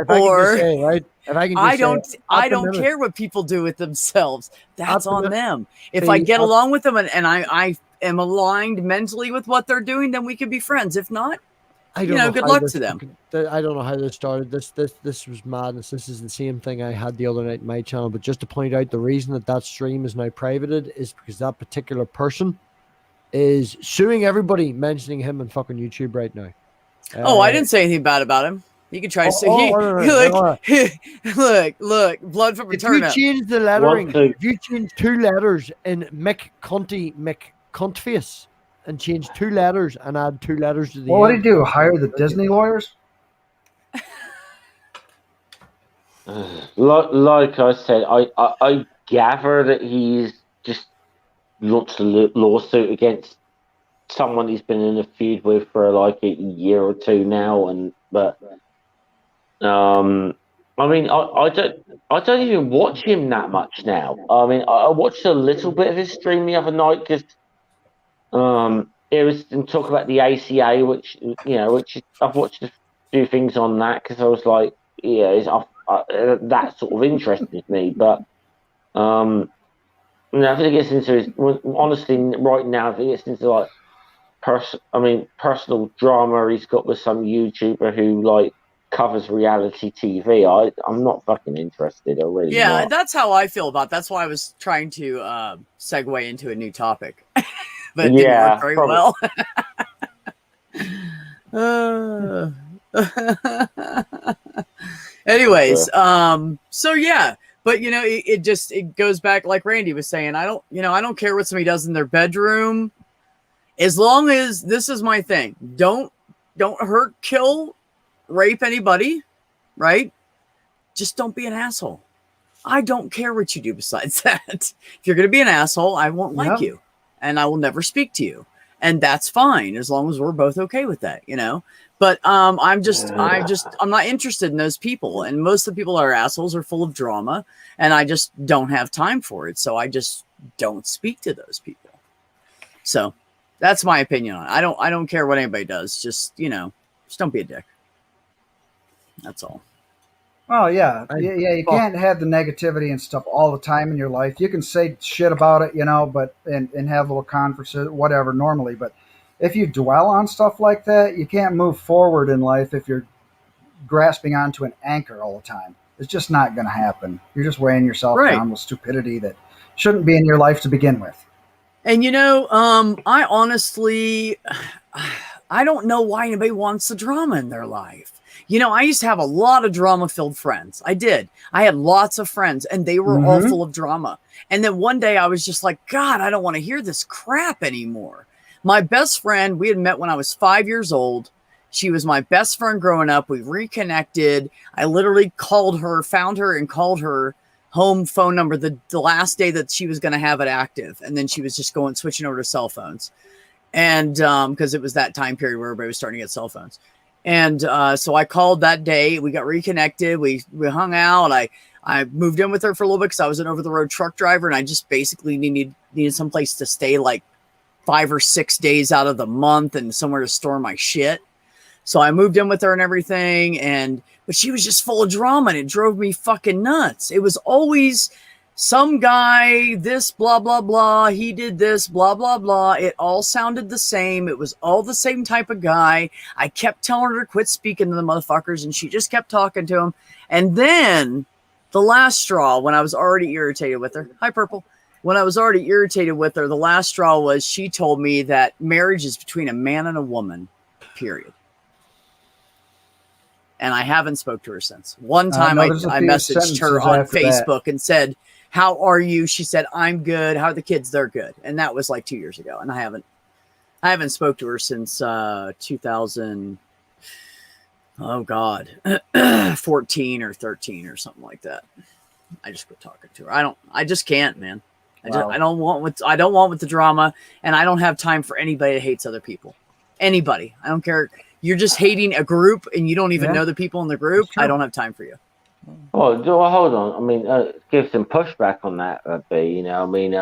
or- I don't care what people do with themselves. That's on them. If I get along with them and I am aligned mentally with what they're doing, then we can be friends. If not, I don't know, know good how luck this to them. I don't know how this started. This was madness. This is the same thing I had the other night in my channel. But just to point out, the reason that stream is now privated is because that particular person is suing everybody mentioning him on fucking YouTube right now. oh, I didn't say anything bad about him. You can try to say, look, blood from a If you turnip. change the lettering, One thing. if you change 2 letters in Mick Cuntface and change 2 letters and add 2 letters to the Well, what do end, you do? Hire the Disney lawyers? Like I said, I gather that he's just launched a lawsuit against someone he's been in a feud with for like a year or two now, but I mean, I don't even watch him that much now. I mean, I watched a little bit of his stream the other night because it was to talk about the ACA, which I've watched a few things on that because I was like, yeah, that sort of interested me, but I think it gets into honestly right now, if it gets into like personal drama he's got with some YouTuber who like covers reality TV, I'm not fucking interested. I really Yeah, not. that's how I feel about it. That's why I was trying to segue into a new topic. But it didn't work very well. Anyways, so yeah, but you know, it goes back like Randy was saying. I don't care what somebody does in their bedroom, as long as this is my thing. Don't hurt, kill, rape anybody, right? Just don't be an asshole. I don't care what you do besides that. If you're gonna be an asshole, I won't like you. and I will never speak to you. And that's fine as long as we're both okay with that, you know? But I'm not interested in those people. And most of the people that are assholes are full of drama, and I just don't have time for it. So I just don't speak to those people. So that's my opinion on it. I don't care what anybody does. Just, you know, just don't be a dick. That's all. Oh yeah, you can't have the negativity and stuff all the time in your life. You can say shit about it, you know, but and have little conferences, whatever, normally. But if you dwell on stuff like that, you can't move forward in life if you're grasping onto an anchor all the time. It's just not going to happen. You're just weighing yourself down with stupidity that shouldn't be in your life to begin with. And you know, I honestly, I don't know why anybody wants the drama in their life. You know, I used to have a lot of drama-filled friends. I did. I had lots of friends, and they were all full of drama. And then one day I was just like, God, I don't want to hear this crap anymore. My best friend, we had met when I was 5 years old. She was my best friend growing up. We reconnected. I literally found her and called her home phone number the last day that she was going to have it active. And then she was just switching over to cell phones. And because it was that time period where everybody was starting to get cell phones. And so I called that day. We got reconnected. We hung out. I moved in with her for a little bit because I was an over-the-road truck driver, and I just basically needed some place to stay like 5 or 6 days out of the month and somewhere to store my shit. So I moved in with her and everything, but she was just full of drama, and it drove me fucking nuts. It was always some guy, this, blah, blah, blah. He did this, blah, blah, blah. It all sounded the same. It was all the same type of guy. I kept telling her to quit speaking to the motherfuckers, and she just kept talking to him. And then the last straw, when I was already irritated with her, hi, Purple. When I was already irritated with her, the last straw was she told me that marriage is between a man and a woman, period. And I haven't spoke to her since. One time I messaged her on Facebook and said, how are you? She said, I'm good. How are the kids? They're good. And that was like 2 years ago. And I haven't spoke to her since 2000. Oh God, 14 or 13 or something like that. I just quit talking to her. I just can't, man. I don't want with the drama, and I don't have time for anybody that hates other people. Anybody. I don't care. You're just hating a group and you don't even know the people in the group. I don't have time for you. Well, hold on. I mean, give some pushback on that, B. You know, I mean,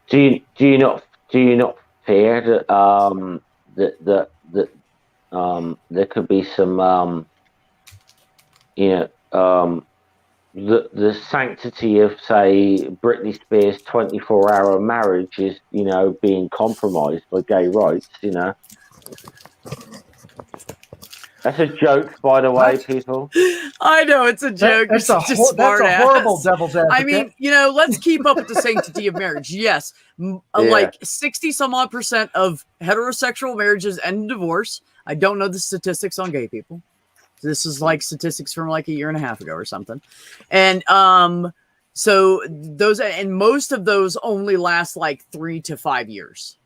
do you not fear that there could be some the sanctity of, say, Britney Spears' 24-hour marriage is, you know, being compromised by gay rights, you know? That's a joke, by the way, people. I know it's a joke. That's a horrible devil's advocate. I mean, you know, let's keep up with the sanctity of marriage. Yes, like 60 some odd % of heterosexual marriages end in divorce. I don't know the statistics on gay people. This is like statistics from like a year and a half ago or something. And so those, and most of those only last like 3 to 5 years.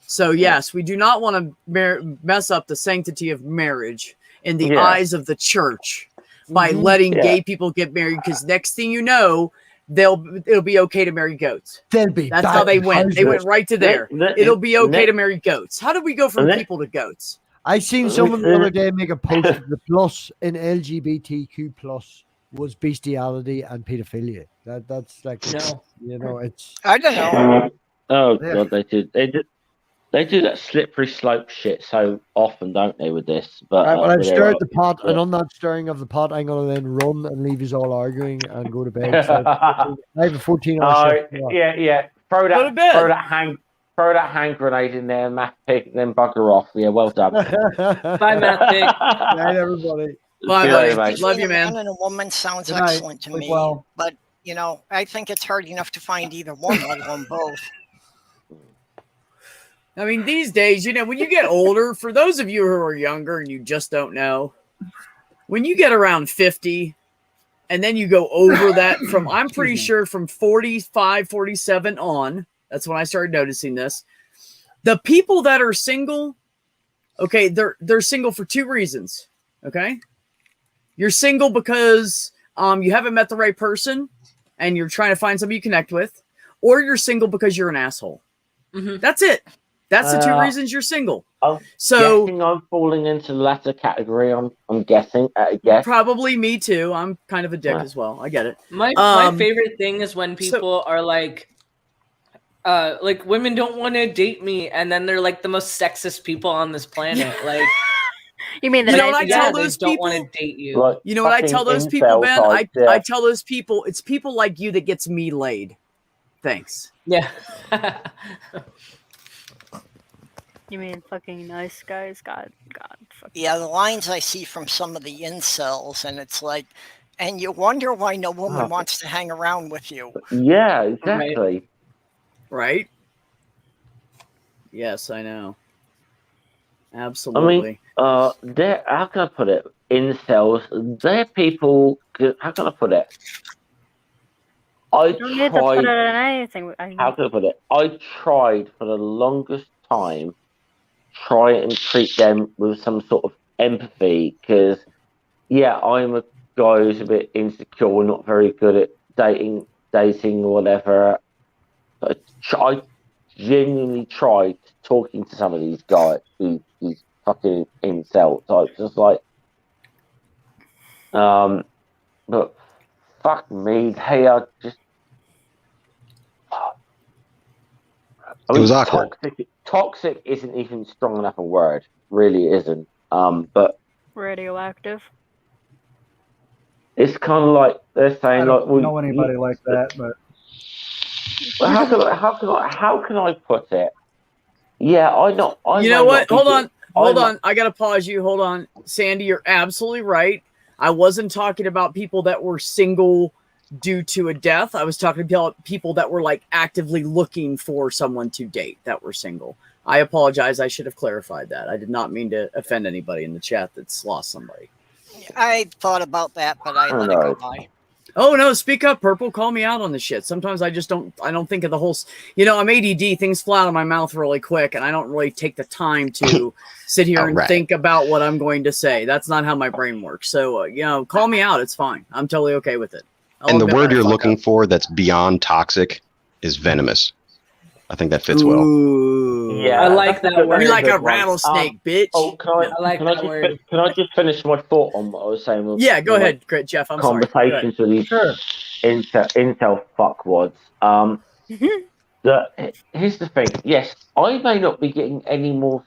So yes, we do not want to mess up the sanctity of marriage in the eyes of the church by letting gay people get married. Because next thing you know, it'll be okay to marry goats. That's how they went. They went right to there. It'll be okay to marry goats. How did we go from people to goats? I seen someone the other day make a post. The plus in LGBTQ plus was bestiality and pedophilia. That's like, you know, it's. I don't know. Oh God, they do that slippery slope shit so often, don't they? With this, but I've stirred the pot, and on that stirring of the pot, I'm gonna then run and leave you all arguing and go to bed. So I have a 14-hour shift. Yeah. Throw that hand grenade in there, Matt Pig, then bugger off. Yeah, well done. Bye, Matt Pig. Night, everybody. Bye, later, mate. Love you, man. A man and a woman sounds Good night. excellent to me, Well. but you know, I think it's hard enough to find either one, let alone both. I mean, these days, you know, when you get older, for those of you who are younger and you just don't know, when you get around 50 and then you go over that from, I'm pretty sure from 45, 47 on, that's when I started noticing this. The people that are single, okay, they're single for 2 reasons, okay? You're single because you haven't met the right person and you're trying to find somebody you connect with, or you're single because you're an asshole. That's it. That's the two Uh, reasons you're single. I'm So guessing I'm falling into the latter category. I'm guessing. Guess. probably me too. I'm kind of a dick Right. as well. I get it. My Um, favorite thing is when people are like women don't want to date me, and then they're like the most sexist people on this planet. Like, You mean the You know what I nice tell guy? they those don't want people? to date you. Like You know what I fucking tell those people, incel Ben? type, I tell those people, it's people like you that gets me laid. Thanks. Yeah. You mean fucking nice guys? God. Fuck. Yeah, the lines I see from some of the incels, and it's like, and you wonder why no woman Oh. wants to hang around with you. Yeah, exactly. Right? Yes, I know. Absolutely. They're, how can I put it? Incels, they're people. How can I put it? I You don't need to put it tried. in anything. How can I put it? I tried for the longest time, try and treat them with some sort of empathy, because yeah, I'm a guy who's a bit insecure, not very good at dating or whatever. I genuinely tried talking to some of these guys, these fucking incel types, just like, but fuck me, they are just. It was awkward. Toxic isn't even strong enough a word, really isn't. But Radioactive. it's kind of like they're I saying, don't like, know anybody like that, but how can I put it? Yeah, You know what? Hold on. I gotta pause you. Hold on, Sandy. You're absolutely right. I wasn't talking about people that were single due to a death. I was talking about people that were like actively looking for someone to date that were single. I apologize. I should have clarified that. I did not mean to offend anybody in the chat that's lost somebody. I thought about that, but I let it go by. Oh no, speak up, Purple. Call me out on the shit. Sometimes I don't think of the whole, I'm ADD, things fly out of my mouth really quick, and I don't really take the time to sit here and think about what I'm going to say. That's not how my brain works. So, call me out. It's fine. I'm totally okay with it. And the word you're looking for that's beyond toxic is venomous. I think that fits well. Ooh. Yeah, I like that word. You're like a Good one. rattlesnake, bitch. Oh, can I just finish my thought on what I was saying? With, Yeah, go ahead, Jeff. I'm sorry. Conversations with these incel fuckwads. Here's the thing. Yes, I may not be getting any more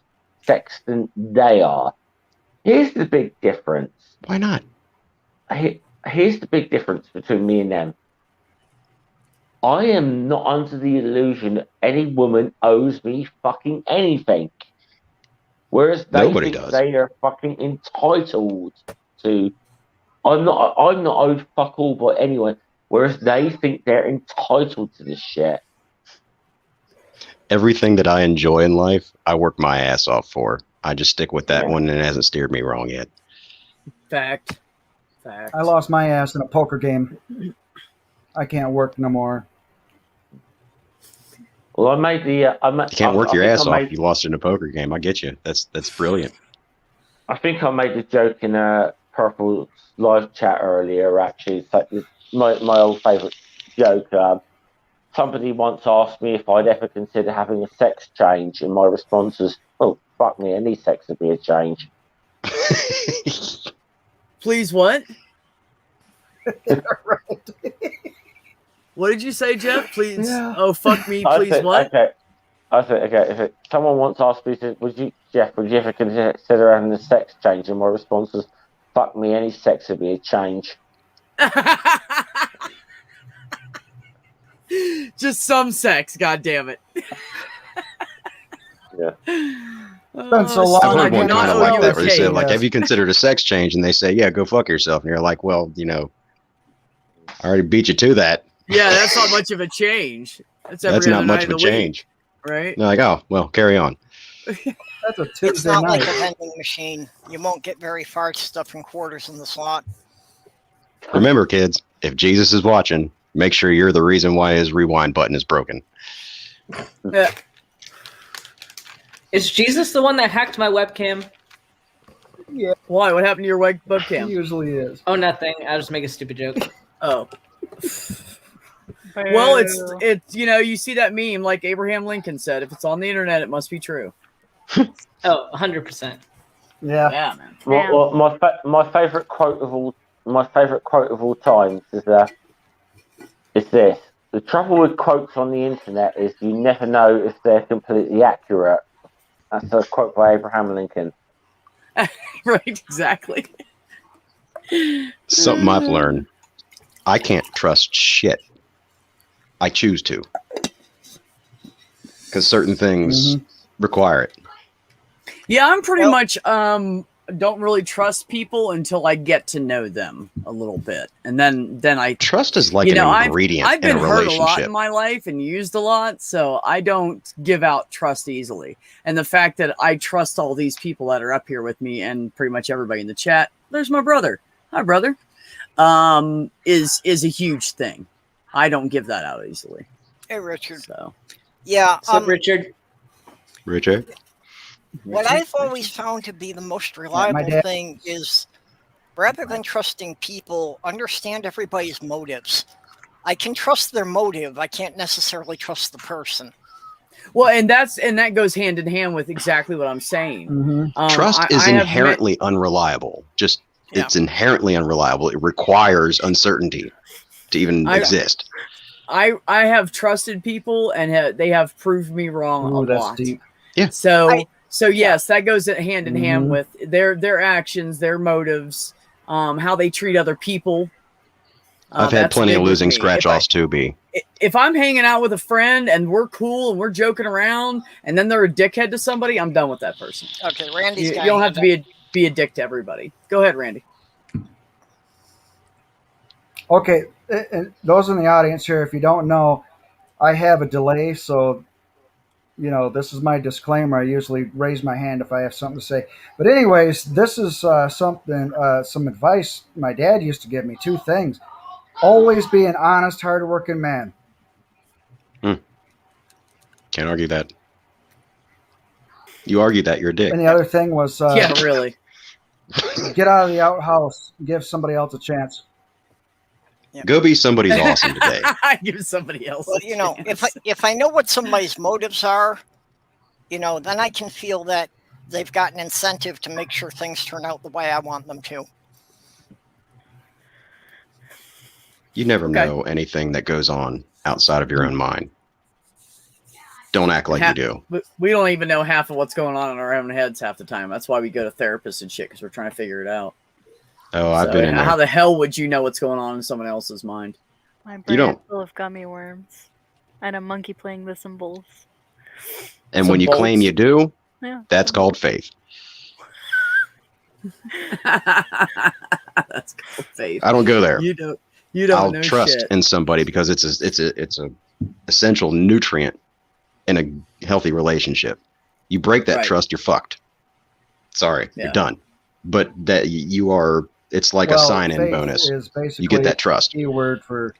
sex than they are. Here's the big difference. Why not? Here's the big difference between me and them. I am not under the illusion that any woman owes me fucking anything. Whereas Nobody does. They are fucking entitled to. I'm not owed fuck all by anyone. Whereas they think they're entitled to this shit. Everything that I enjoy in life, I work my ass off for. I just stick with that one, and it hasn't steered me wrong yet. Fact. I lost my ass in a poker game. I can't work no more. Well, I made the. You can't work your ass off. You lost in a poker game. I get you. That's brilliant. I think I made the joke in a Purple live chat earlier. Actually, it's like my old favourite joke. Somebody once asked me if I'd ever consider having a sex change, and my response was, "Oh, fuck me, any sex would be a change." Please, what? What did you say, Jeff? Please. Yeah. Oh, fuck me. Please, what? Okay. I said, okay. If someone once asked me, would you ever consider having a sex change? And my response was, fuck me, any sex would be a change. Just some sex, God damn it. Yeah. It's been so long. I've heard one kind of like that, where they say, yes. have you considered a sex change? And they say, yeah, go fuck yourself. And you're like, well, I already beat you to that. Yeah, that's not much of a change. That's not much of a change. Week, right? They're like, oh, well, carry on. That's a Tuesday It's not night. like a vending machine. You won't get very far stuffing quarters in the slot. Remember, kids, if Jesus is watching, make sure you're the reason why his rewind button is broken. Yeah. Is Jesus the one that hacked my webcam? Yeah. Why? What happened to your webcam? He usually is. Oh, nothing. I was just making a stupid joke. Oh. Well, it's you see that meme like Abraham Lincoln said, if it's on the internet, it must be true. Oh, 100%. Yeah. Yeah, man. Well, my favorite quote of all time is this: the trouble with quotes on the internet is you never know if they're completely accurate. That's a quote by Abraham Lincoln. Right, exactly. Something I've learned. I can't trust shit. I choose to. Because certain things require it. Yeah, I'm pretty much don't really trust people until I get to know them a little bit, and then I trust is like an ingredient I've been in a hurt a lot relationship. in my life and used a lot, so I don't give out trust easily. And the fact that I trust all these people that are up here with me and pretty much everybody in the chat, there's my brother. Hi, brother. Is a huge thing. I don't give that out easily. Hey, Richard. So yeah, What's up, Richard? Richard? What I've always found to be the most reliable thing is, rather than trusting people, understand everybody's motives. I can trust their motive. I can't necessarily trust the person. Well, and that goes hand in hand with exactly what I'm saying. Trust is inherently unreliable. It's inherently unreliable. It requires uncertainty to even exist. I have trusted people, and they have proved me wrong a lot. Deep. Yeah. So yes, that goes hand in hand with their actions, their motives, how they treat other people. I've had plenty of losing scratch-offs too, B. If I'm hanging out with a friend and we're cool and we're joking around, and then they're a dickhead to somebody, I'm done with that person. Okay, Randy's you don't have to be a dick to everybody. Go ahead, Randy. Okay, those in the audience here, if you don't know, I have a delay, so this is my disclaimer. I usually raise my hand if I have something to say. But anyways, this is some advice my dad used to give me. 2 things. Always be an honest, hardworking man. Can't argue that. You argue that, you're a dick. And the other thing was... yeah, really. Get out of the outhouse. Give somebody else a chance. Yeah. Go be somebody's awesome today. Give somebody else. Well, if I know what somebody's motives are, then I can feel that they've got an incentive to make sure things turn out the way I want them to. You never know anything that goes on outside of your own mind. Don't act like you do. But we don't even know half of what's going on in our own heads half the time. That's why we go to therapists and shit, because we're trying to figure it out. Oh, I've been in there. How the hell would you know what's going on in someone else's mind? My brain is full of gummy worms and a monkey playing the cymbals. And when you claim you do, that's called faith. That's called faith. I don't go there. You don't I'll know trust shit. in somebody because it's a essential nutrient in a healthy relationship. You break that trust, you're fucked. Sorry, you're done. But that it's like a sign-in bonus. Is basically you get that trust. A word for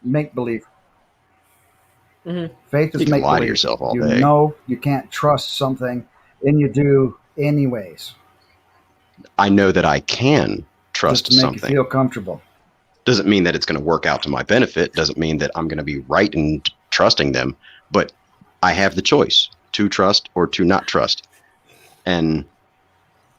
make-believe. Mm-hmm. Faith is you can lie to make-believe. yourself all you day. know you can't trust something, and you do anyways. I know that I can trust just to make something. You feel comfortable. Doesn't mean that it's going to work out to my benefit. Doesn't mean that I'm going to be right in trusting them. But I have the choice to trust or to not trust. And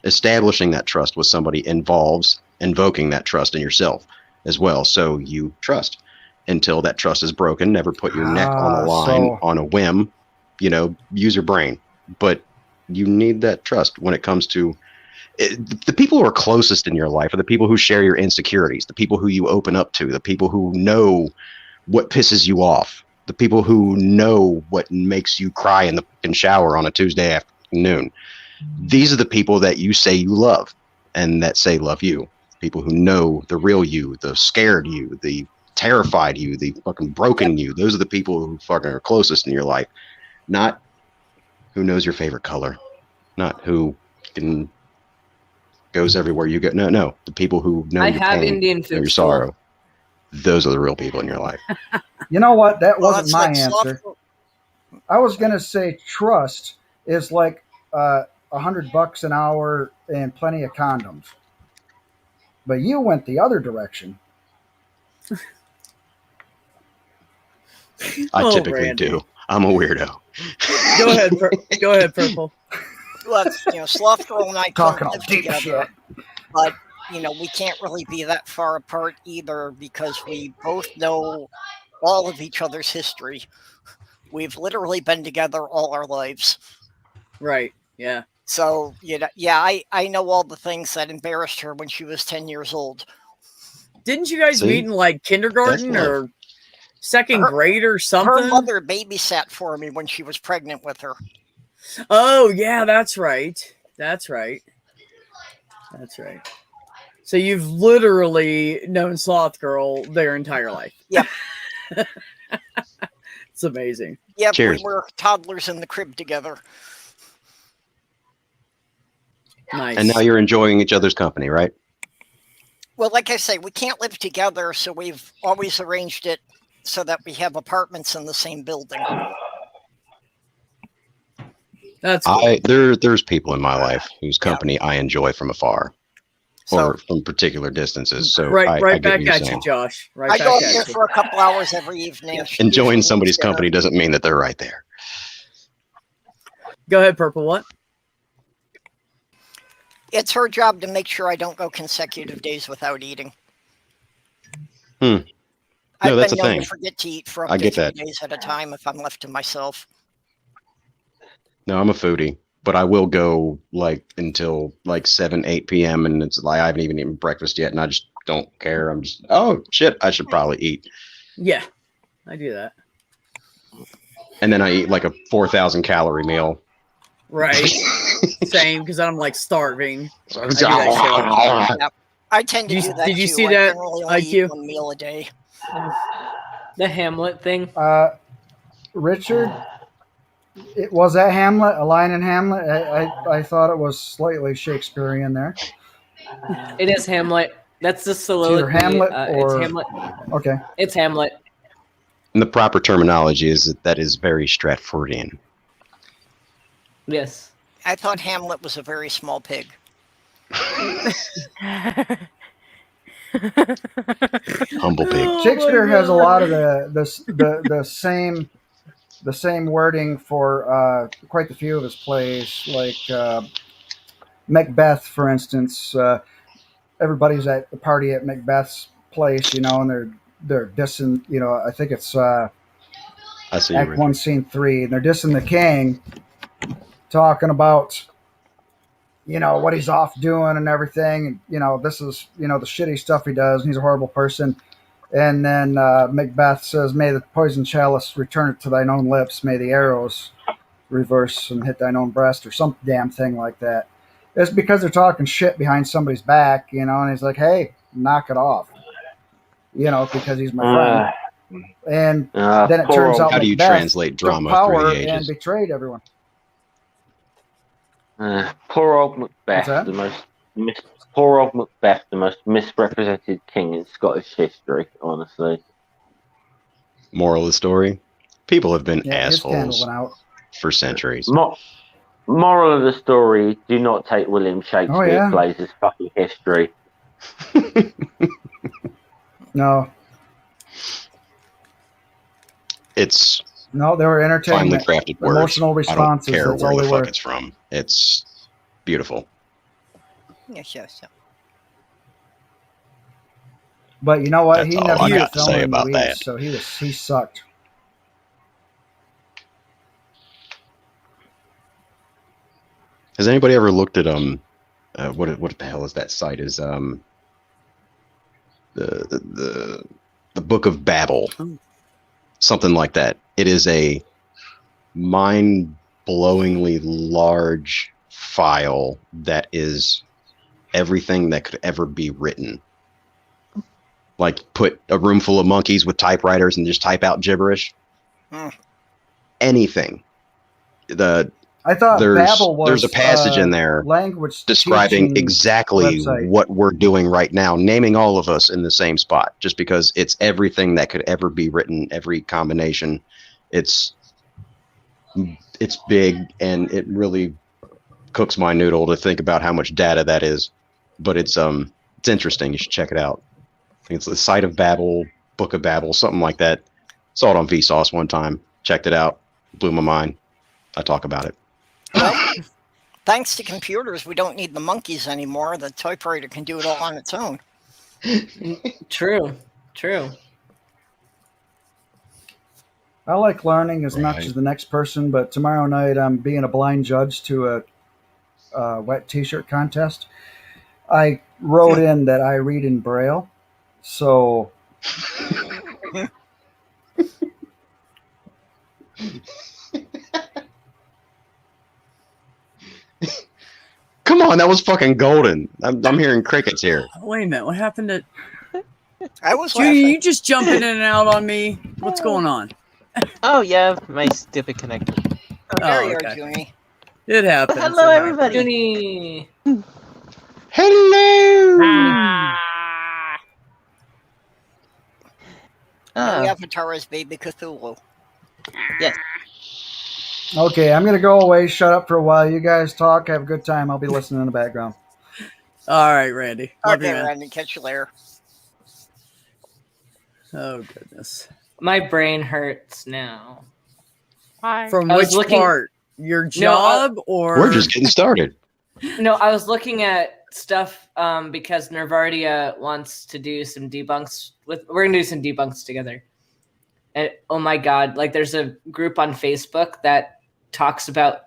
establishing that trust with somebody involves invoking that trust in yourself as well. So you trust until that trust is broken. Never put your neck on the line on a whim. Use your brain. But you need that trust when it comes to the people who are closest in your life are the people who share your insecurities, the people who you open up to, the people who know what pisses you off, the people who know what makes you cry in the fucking shower on a Tuesday afternoon. These are the people that you say you love and that say love you. People who know the real you, the scared you, the terrified you, the fucking broken you. Those are the people who fucking are closest in your life. Not who knows your favorite color. Not who can goes everywhere you go. No. The people who know your pain, Indian know your sorrow. Those are the real people in your life. You know what? That wasn't my like answer. I was going to say trust is like $100 an hour and plenty of condoms. But you went the other direction. I Oh, typically Randy. do. I'm a weirdo. Go ahead. Go ahead, Purple. Look, Sloth Girl and I Talking couldn't all live deep together, shit. but we can't really be that far apart either because we both know all of each other's history. We've literally been together all our lives. Right. Yeah. So, I know all the things that embarrassed her when she was 10 years old. Didn't you guys See? meet in like kindergarten That's love. or second grade or Her something? mother babysat for me when she was pregnant with her. Oh, yeah, that's right. That's right. That's right. So you've literally known Sloth Girl their entire life. Yep. It's amazing. Yep, Cheers. we were toddlers in the crib together. Nice. And now you're enjoying each other's company, right? Well, like I say, we can't live together, so we've always arranged it so that we have apartments in the same building. That's cool. There's people in my life whose company I enjoy from afar or from particular distances. So right I get back what you're at you, saying. Josh. Right I back go up at there you. for a couple hours every evening. She Enjoying usually somebody's eats dinner. company doesn't mean that they're right there. Go ahead, Purple. What? It's her job to make sure I don't go consecutive days without eating. No, I've that's been a known thing. to forget to eat for up I to get 3 that. days at a time if I'm left to myself. No, I'm a foodie, but I will go like until like 7, 8 p.m. and it's like I haven't even eaten breakfast yet, and I just don't care. I'm just, oh shit, I should probably eat. Yeah, I do that. And then I eat like a 4,000 calorie meal. Right. Same, because I'm like starving. I do that shit. Yeah, I tend to Did you- do that did you too. see I that, generally only IQ? eat 1 meal a day. The Hamlet thing. Richard, was that Hamlet? A line in Hamlet? I thought it was slightly Shakespearean there. It is Hamlet. That's the soliloquy. Hamlet It's or- Hamlet. Okay. It's Hamlet. And the proper terminology is that is very Stratfordian. Yes. I thought Hamlet was a very small pig. Humble pig. Shakespeare has a lot of the same wording for quite a few of his plays, like Macbeth, for instance. Everybody's at the party at Macbeth's place, and they're dissing. I think it's I see. Act Richard. 1, Scene 3, and they're dissing the king, talking about what he's off doing and everything. And this is the shitty stuff he does, and he's a horrible person. And then Macbeth says, "May the poison chalice return it to thine own lips. May the arrows reverse and hit thine own breast," or some damn thing like that. It's because they're talking shit behind somebody's back, and he's like, "Hey, knock it off," because he's my friend. And then it turns out How do you Macbeth translate took drama power through the and ages? betrayed everyone. Poor old Macbeth, What's poor old Macbeth, the most misrepresented king in Scottish history. Honestly, Moral of the story: people have been Yeah, his candle assholes went out. for centuries. moral of the story: do not take William Shakespeare yeah. plays as fucking history. No, It's they were finely entertainment. crafted words. Emotional I don't responses. care That's where all the they fuck were. it's from. It's beautiful. Yes. But you know what? That's He all never I got got to thrown say in the about weeds, that. so he sucked. Has anybody ever looked at what the hell is that site? Is the Book of Babel, something like that. It is a mind-blowingly large file that is everything that could ever be written. Like put a room full of monkeys with typewriters and just type out gibberish. Anything. I thought Babel was there's a passage in there language describing teaching exactly website. what we're doing right now, naming all of us in the same spot, just because it's everything that could ever be written, every combination. It's big, and it really cooks my noodle to think about how much data that is. But it's interesting. You should check it out. I think it's the Site of Babel, Book of Babel, something like that. Saw it on Vsauce one time. Checked it out. Blew my mind. I talk about it. Well, thanks to computers, we don't need the monkeys anymore. The typewriter can do it all on its own. True. I like learning as much as the next person, but tomorrow night I'm being a blind judge to a wet t-shirt contest. I wrote in that I read in Braille, so Come on, that was fucking golden. I'm hearing crickets here. Wait a minute. What happened to I was Judy? laughing. You just jumping in and out on me? What's going on? Oh yeah, my stupid connector. Oh, there Oh, you okay. are, Junie. It happens. Hello, It everybody. Junie. Hello. Now we Oh, have Atara's baby Cthulhu. yes. okay, I'm gonna go away, shut up for a while. You guys talk, have a good time. I'll be listening in the background. All right, Randy. Love you, Okay, man. Randy, catch you later. Oh goodness. My brain hurts now. Why? From I was which looking- part? Your job or We're just getting started. No, I was looking at stuff because Nervardia wants to do some debunks we're gonna do some debunks together. And oh my god, like there's a group on Facebook that talks about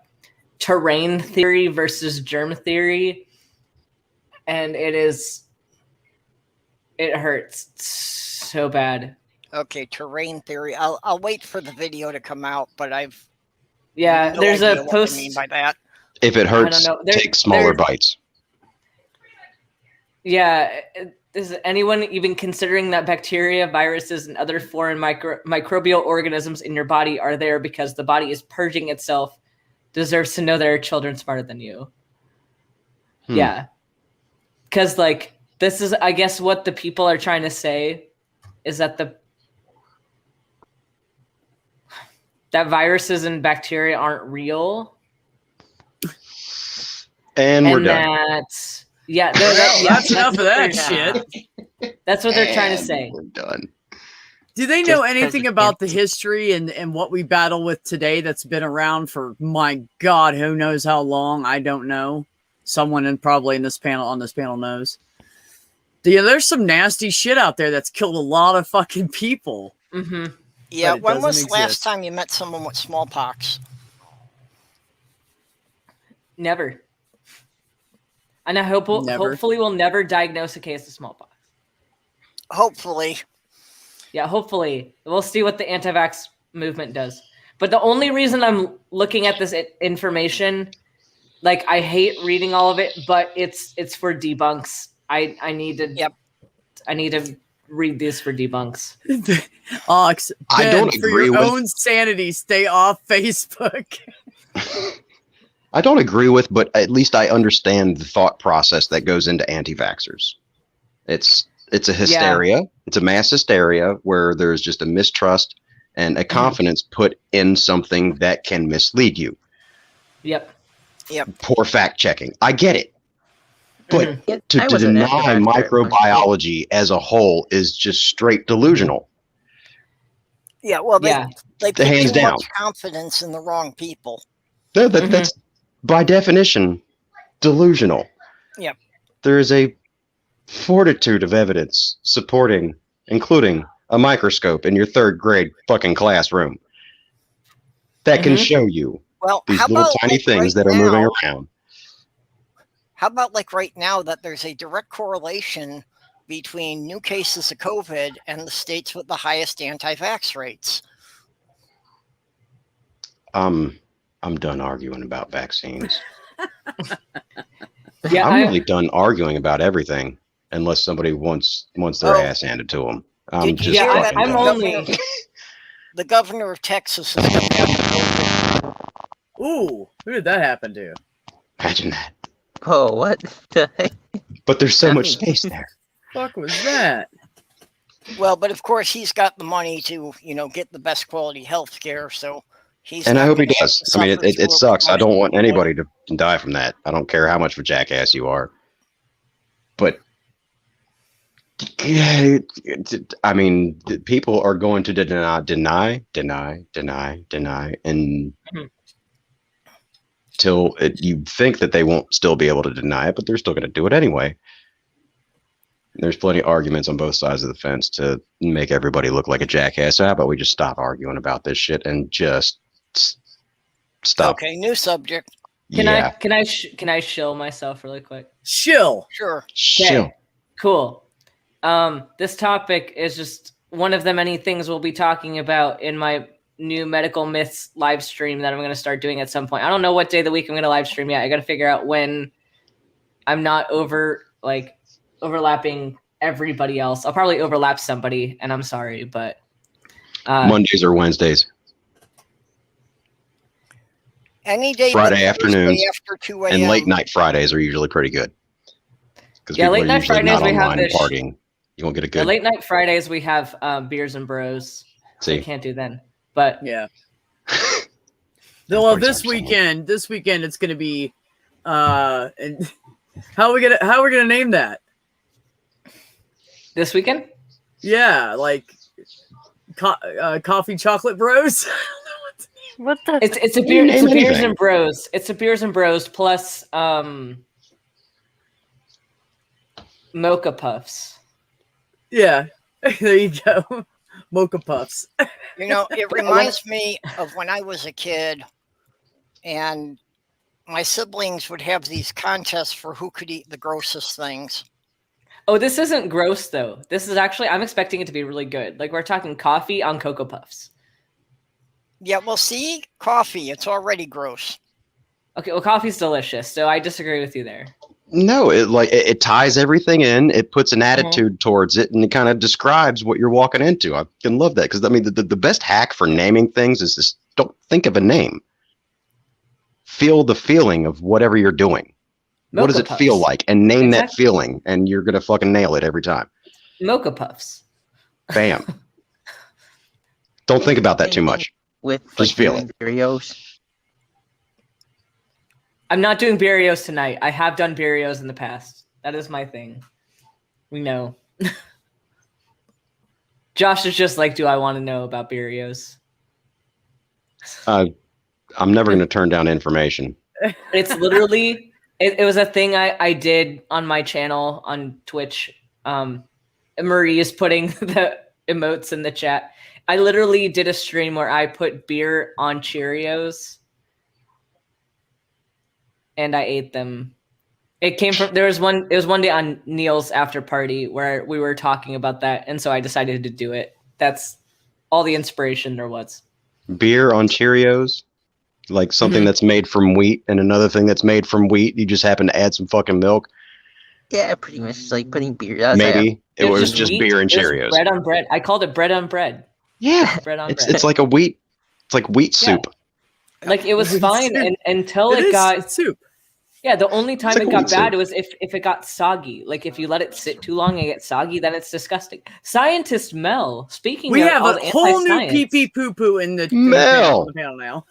terrain theory versus germ theory. And it hurts so bad. Okay, terrain theory. I'll wait for the video to come out, but I've Yeah, no there's idea a what post. they mean by that. If it hurts, know. There- take smaller there- bites. Yeah, is anyone even considering that bacteria, viruses, and other foreign microbial organisms in your body are there because the body is purging itself? Deserves to know there are children smarter than you. Yeah, because like this is, I guess, what the people are trying to say is that that viruses and bacteria aren't real, And we're done. that's yeah. Well, that's enough of that that's- shit. That's what they're trying to And say. We're done. Do they know Just anything about the history and what we battle with today that's been around for, my God, who knows how long? I don't know. Someone probably on this panel knows. Yeah, there's some nasty shit out there that's killed a lot of fucking people. Mm-hmm. Yeah, But it when was doesn't the last exist. time you met someone with smallpox? Never. And I hope Never. hopefully we'll never diagnose a case of smallpox. Hopefully. Yeah, hopefully. We'll see what the anti-vax movement does. But the only reason I'm looking at this information, like I hate reading all of it, but it's for debunks. I need to I need to read this for debunks. Ox, I Ben, don't for agree your with- own sanity, stay off Facebook. I don't agree with, but at least I understand the thought process that goes into anti-vaxxers. It's a hysteria. It's a mass hysteria where there's just a mistrust and a confidence put in something that can mislead you. Yep. Poor fact checking. I get it. But to I wasn't deny anti-vaxxer at one microbiology as a whole is just straight delusional. Yeah, well, they put Hands too down. much confidence in the wrong people. That's by definition delusional. Yep. There is a fortitude of evidence supporting, including a microscope in your third grade fucking classroom that can show you Well, these how little about tiny like things right that are moving now- around. How about like right now that there's a direct correlation between new cases of COVID and the states with the highest anti-vax rates? I'm done arguing about vaccines. Yeah, I'm really done arguing about everything unless somebody wants their ass handed to them. I'm Did you just hear that fucking the done. governor- the governor of Texas is coming down. Ooh, who did that happen to? Imagine that. Oh, what the heck? But there's so much space there. Fuck was that? Well, but of course he's got the money to, get the best quality health care, so he's And I not hope he gonna have does. to I mean, suffer through it a sucks. I don't want much- anybody to die from that. I don't care how much of a jackass you are. But I mean, people are going to deny, and till you think that they won't still be able to deny it, but they're still going to do it anyway. There's plenty of arguments on both sides of the fence to make everybody look like a jackass. So how about we just stop arguing about this shit and just stop? Okay, new subject. Can I shill myself really quick? Shill. Sure. Shill. Cool. This topic is just one of the many things we'll be talking about in my new medical myths live stream that I'm going to start doing at some point. I don't know what day of the week I'm going to live stream yet. I got to figure out when I'm not overlapping everybody else. I'll probably overlap somebody, and I'm sorry, but Mondays or Wednesdays. Any day Friday but afternoons Thursday after 2 a.m. and late night Fridays are usually pretty good. Because Yeah, people late are night usually Fridays not we have online this- partying. You won't get a the good. late night Fridays we have beers and bros. So I See, can't do then. But Yeah. Well, this 47%. weekend it's gonna be and how are we gonna name that? this weekend? Yeah, like coffee chocolate bros. What the? It's a You beer. It's name a beers anything. and bros. It's a beers and bros plus mocha puffs. Yeah, there you go. Mocha puffs. You know, it reminds me of when I was a kid and my siblings would have these contests for who could eat the grossest things. Oh, this isn't gross though. This is actually I'm expecting it to be really good. Like we're talking coffee on Cocoa Puffs. Yeah, well, see, coffee, it's already gross. Okay, well coffee's delicious, so I disagree with you there. no, it ties everything in. It puts an Mm-hmm. attitude towards it, and it kind of describes what you're walking into. I can love that because I mean, the best hack for naming things is just don't think of a name. Feel the feeling of whatever you're doing. What does Mocha it feel Puffs. like? And name that Exactly. feeling, and you're gonna fucking nail it every time. Mocha Puffs. Bam. Don't think about that too much. With Just feel it. Cheerios. I'm not doing Barrios tonight. I have done Barrios in the past. That is my thing. We know. Josh is just like, do I want to know about Barrios? I'm never gonna turn down information. It's literally it was a thing I did on my channel on Twitch. Marie is putting the emotes in the chat. I literally did a stream where I put beer on Cheerios and I ate them. It came from it was one day on Neil's after party where we were talking about that, and so I decided to do it. That's all the inspiration there was. Beer on Cheerios, like something Mhm. that's made from wheat, and another thing that's made from wheat. You just happen to add some fucking milk. Yeah, pretty much it's like putting beer. That's Maybe it was just wheat. beer and It was Cheerios. bread on bread. I called it bread on bread. Yeah, Bread on it's bread. it's like a wheat. It's like wheat Yeah. soup. Like it was Wheat fine soup. until It it is, got it's soup. yeah. The only time like it a got wheat bad soup. was if it got soggy. Like if you let it sit too long and get soggy, then it's disgusting. Scientist Mel, speaking We of have all a the whole new anti-science, pee pee poo poo in the Mel. panel now.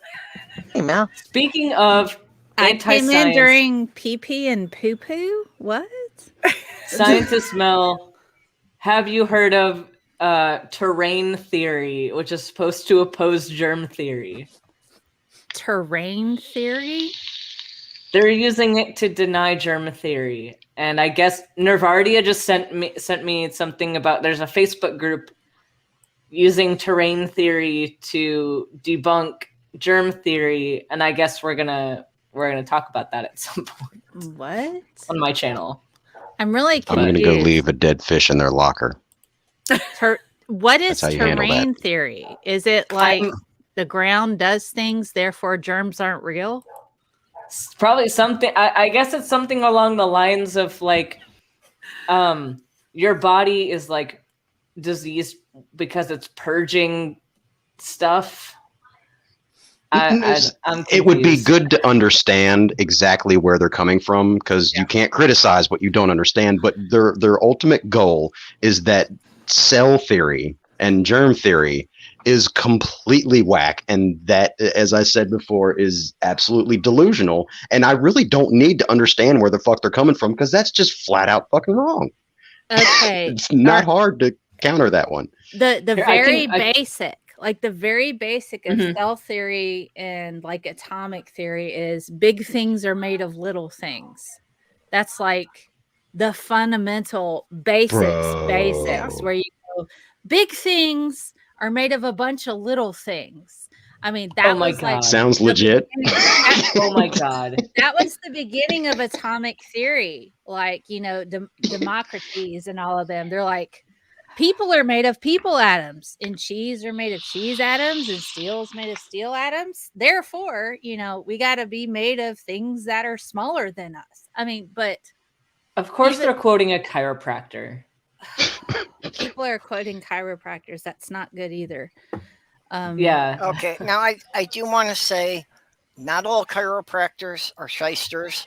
Hey, Mal. speaking of I came in anti-science, during pee pee and poo poo. What? Scientist Mel, have you heard of terrain theory, which is supposed to oppose germ theory? Terrain theory? They're using it to deny germ theory, and I guess Nervardia just sent me something about. There's a Facebook group using terrain theory to debunk germ theory, and I guess we're gonna talk about that at some point What? on my channel. I'm really I'm confused. gonna go leave a dead fish in their locker. What is That's how you handle terrain theory? Is it like I'm- the ground does things, therefore germs aren't real? It's probably something. I guess it's something along the lines of like, your body is like diseased because it's purging stuff. I'm It would be confused. good to understand exactly where they're coming from because you can't criticize what you don't understand. But their ultimate goal is that cell theory and germ theory is completely whack, and that, as I said before, is absolutely delusional. And I really don't need to understand where the fuck they're coming from because that's just flat out fucking wrong. Okay. It's not hard to counter that one. The Here, very I- basic, like the very basic of Mhm. cell theory and like atomic theory is big things are made of little things. That's like the fundamental basics, Bro. where you go, big things are made of a bunch of little things. I mean, that Oh my was like God. Sounds the legit. Oh my God. that was the beginning of atomic theory. Like, you know, Democritus and all of them. They're like, people are made of people atoms, and cheese are made of cheese atoms, and steel is made of steel atoms. Therefore, you know, we got to be made of things that are smaller than us. I mean, but Of course, even- they're quoting a chiropractor. people are quoting chiropractors. That's not good either. Yeah. Okay, now I do want to say, not all chiropractors are shysters.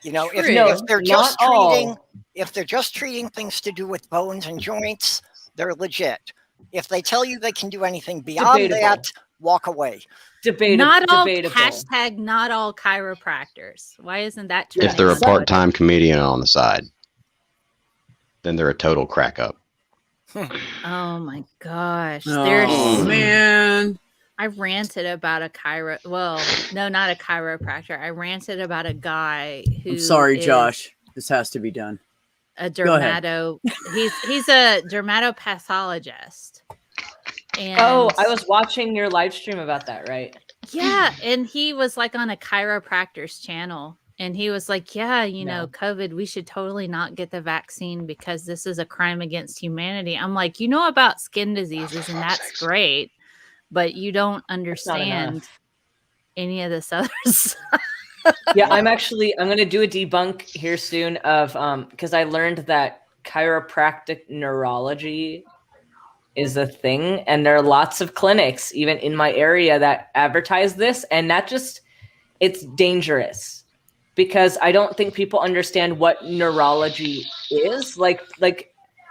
You know, if, True. if they're Not just treating, all. if they're just treating things to do with bones and joints, they're legit. If they tell you they can do anything beyond Debatable. that, walk away. Not all Debatable. hashtag not all chiropractors. Why isn't that true? If they're a Exactly. part-time comedian on the side, then they're a total crack up. Oh my gosh. Oh There's man. I ranted about a well, no, not a chiropractor. I ranted about a guy who I'm sorry, is Josh. This has to be done. a Go ahead. he's a dermatopathologist. And Oh, I was watching your live stream about that, right? yeah, and he was like on a chiropractor's channel. And he was like, yeah, you know, COVID, we should totally not get the vaccine because this is a crime against humanity. I'm like, you know about skin diseases, and that's great, but you don't not understand enough. any of this other stuff. Yeah, I'm going to do a debunk here soon of because I learned that chiropractic neurology is a thing, and there are lots of clinics even in my area that advertise this, and that just it's dangerous because I don't think people understand what neurology is. Like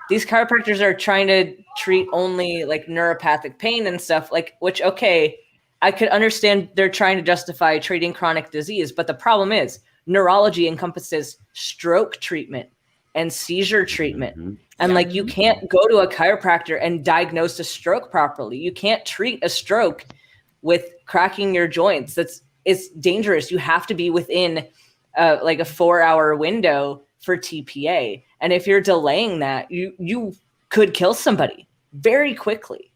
these chiropractors are trying to treat only like neuropathic pain and stuff, like, which, okay, I could understand they're trying to justify treating chronic disease, but the problem is neurology encompasses stroke treatment and seizure treatment. And like, you can't go to a chiropractor and diagnose a stroke properly. You can't treat a stroke with cracking your joints. It's dangerous. You have to be within like a 4-hour window for TPA. And if you're delaying that, you could kill somebody very quickly.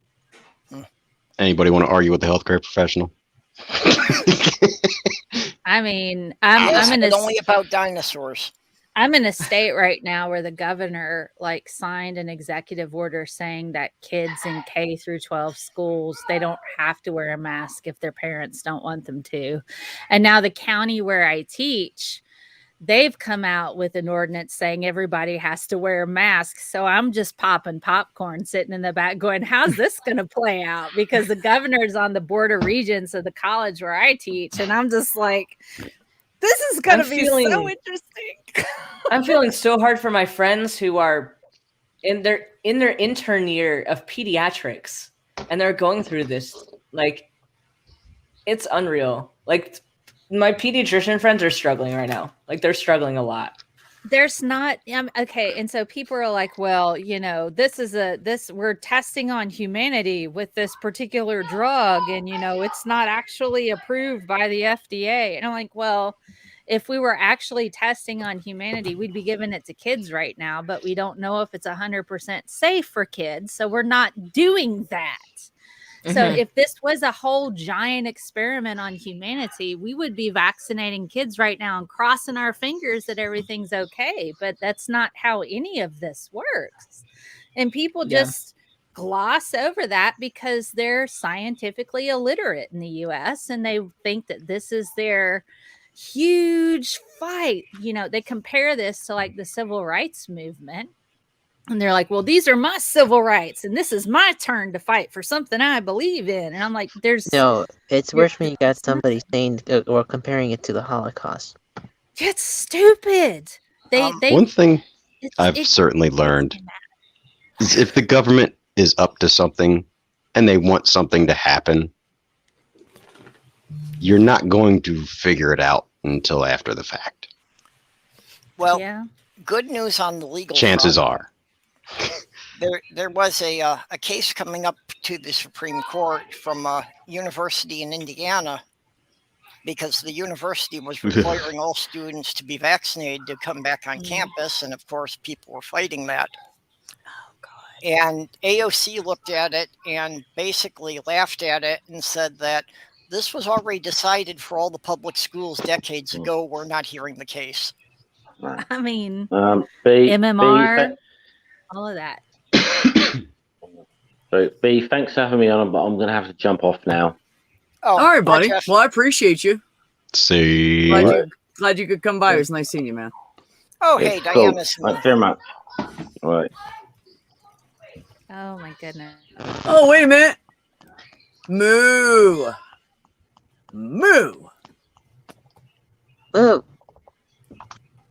Anybody want to argue with the healthcare professional? I mean, Yes, I'm in but a only about dinosaurs. I'm in a state right now where the governor like signed an executive order saying that kids in K through 12 schools, they don't have to wear a mask if their parents don't want them to. And now the county where I teach, they've come out with an ordinance saying everybody has to wear a mask. So I'm just popping popcorn sitting in the back going, how's this going to play out? Because the governor's on the board of regents of the college where I teach. And I'm just like, this is going to be so interesting. I'm feeling so hard for my friends who are in their intern year of pediatrics, and they're going through this. Like, it's unreal. Like, my pediatrician friends are struggling right now. Like, they're struggling a lot. There's not okay, and so people are like, well, you know, we're testing on humanity with this particular drug, and you know, it's not actually approved by the FDA. And I'm like, well, if we were actually testing on humanity, we'd be giving it to kids right now, but we don't know if it's 100% safe for kids, so we're not doing that. So if this was a whole giant experiment on humanity, we would be vaccinating kids right now and crossing our fingers that everything's okay. But that's not how any of this works. And people just gloss over that because they're scientifically illiterate in the US and they think that this is their huge fight. You know, they compare this to like the civil rights movement. And they're like, well, these are my civil rights, and this is my turn to fight for something I believe in. And I'm like, No, it's worse when you got somebody saying or comparing it to the Holocaust. It's stupid. One thing I've it's certainly learned is if the government is up to something and they want something to happen, you're not going to figure it out until after the fact. Well, Yeah. good news on the legal Chances front. are. There was a case coming up to the Supreme Court from a university in Indiana because the university was requiring all students to be vaccinated to come back on campus, and of course people were fighting that. And AOC looked at it and basically laughed at it and said that this was already decided for all the public schools decades ago. We're not hearing the case. I mean, B, MMR, all of that. So, B, thanks for having me on, but I'm going to have to jump off now. Oh, All right, buddy. Jeff. Well, I appreciate you. See. Glad you could come by. It was nice seeing you, man. Oh, hey, Cool. Diana's Thanks very much. All right. Oh my goodness. Oh, wait a minute. Moo. Moo. Ooh.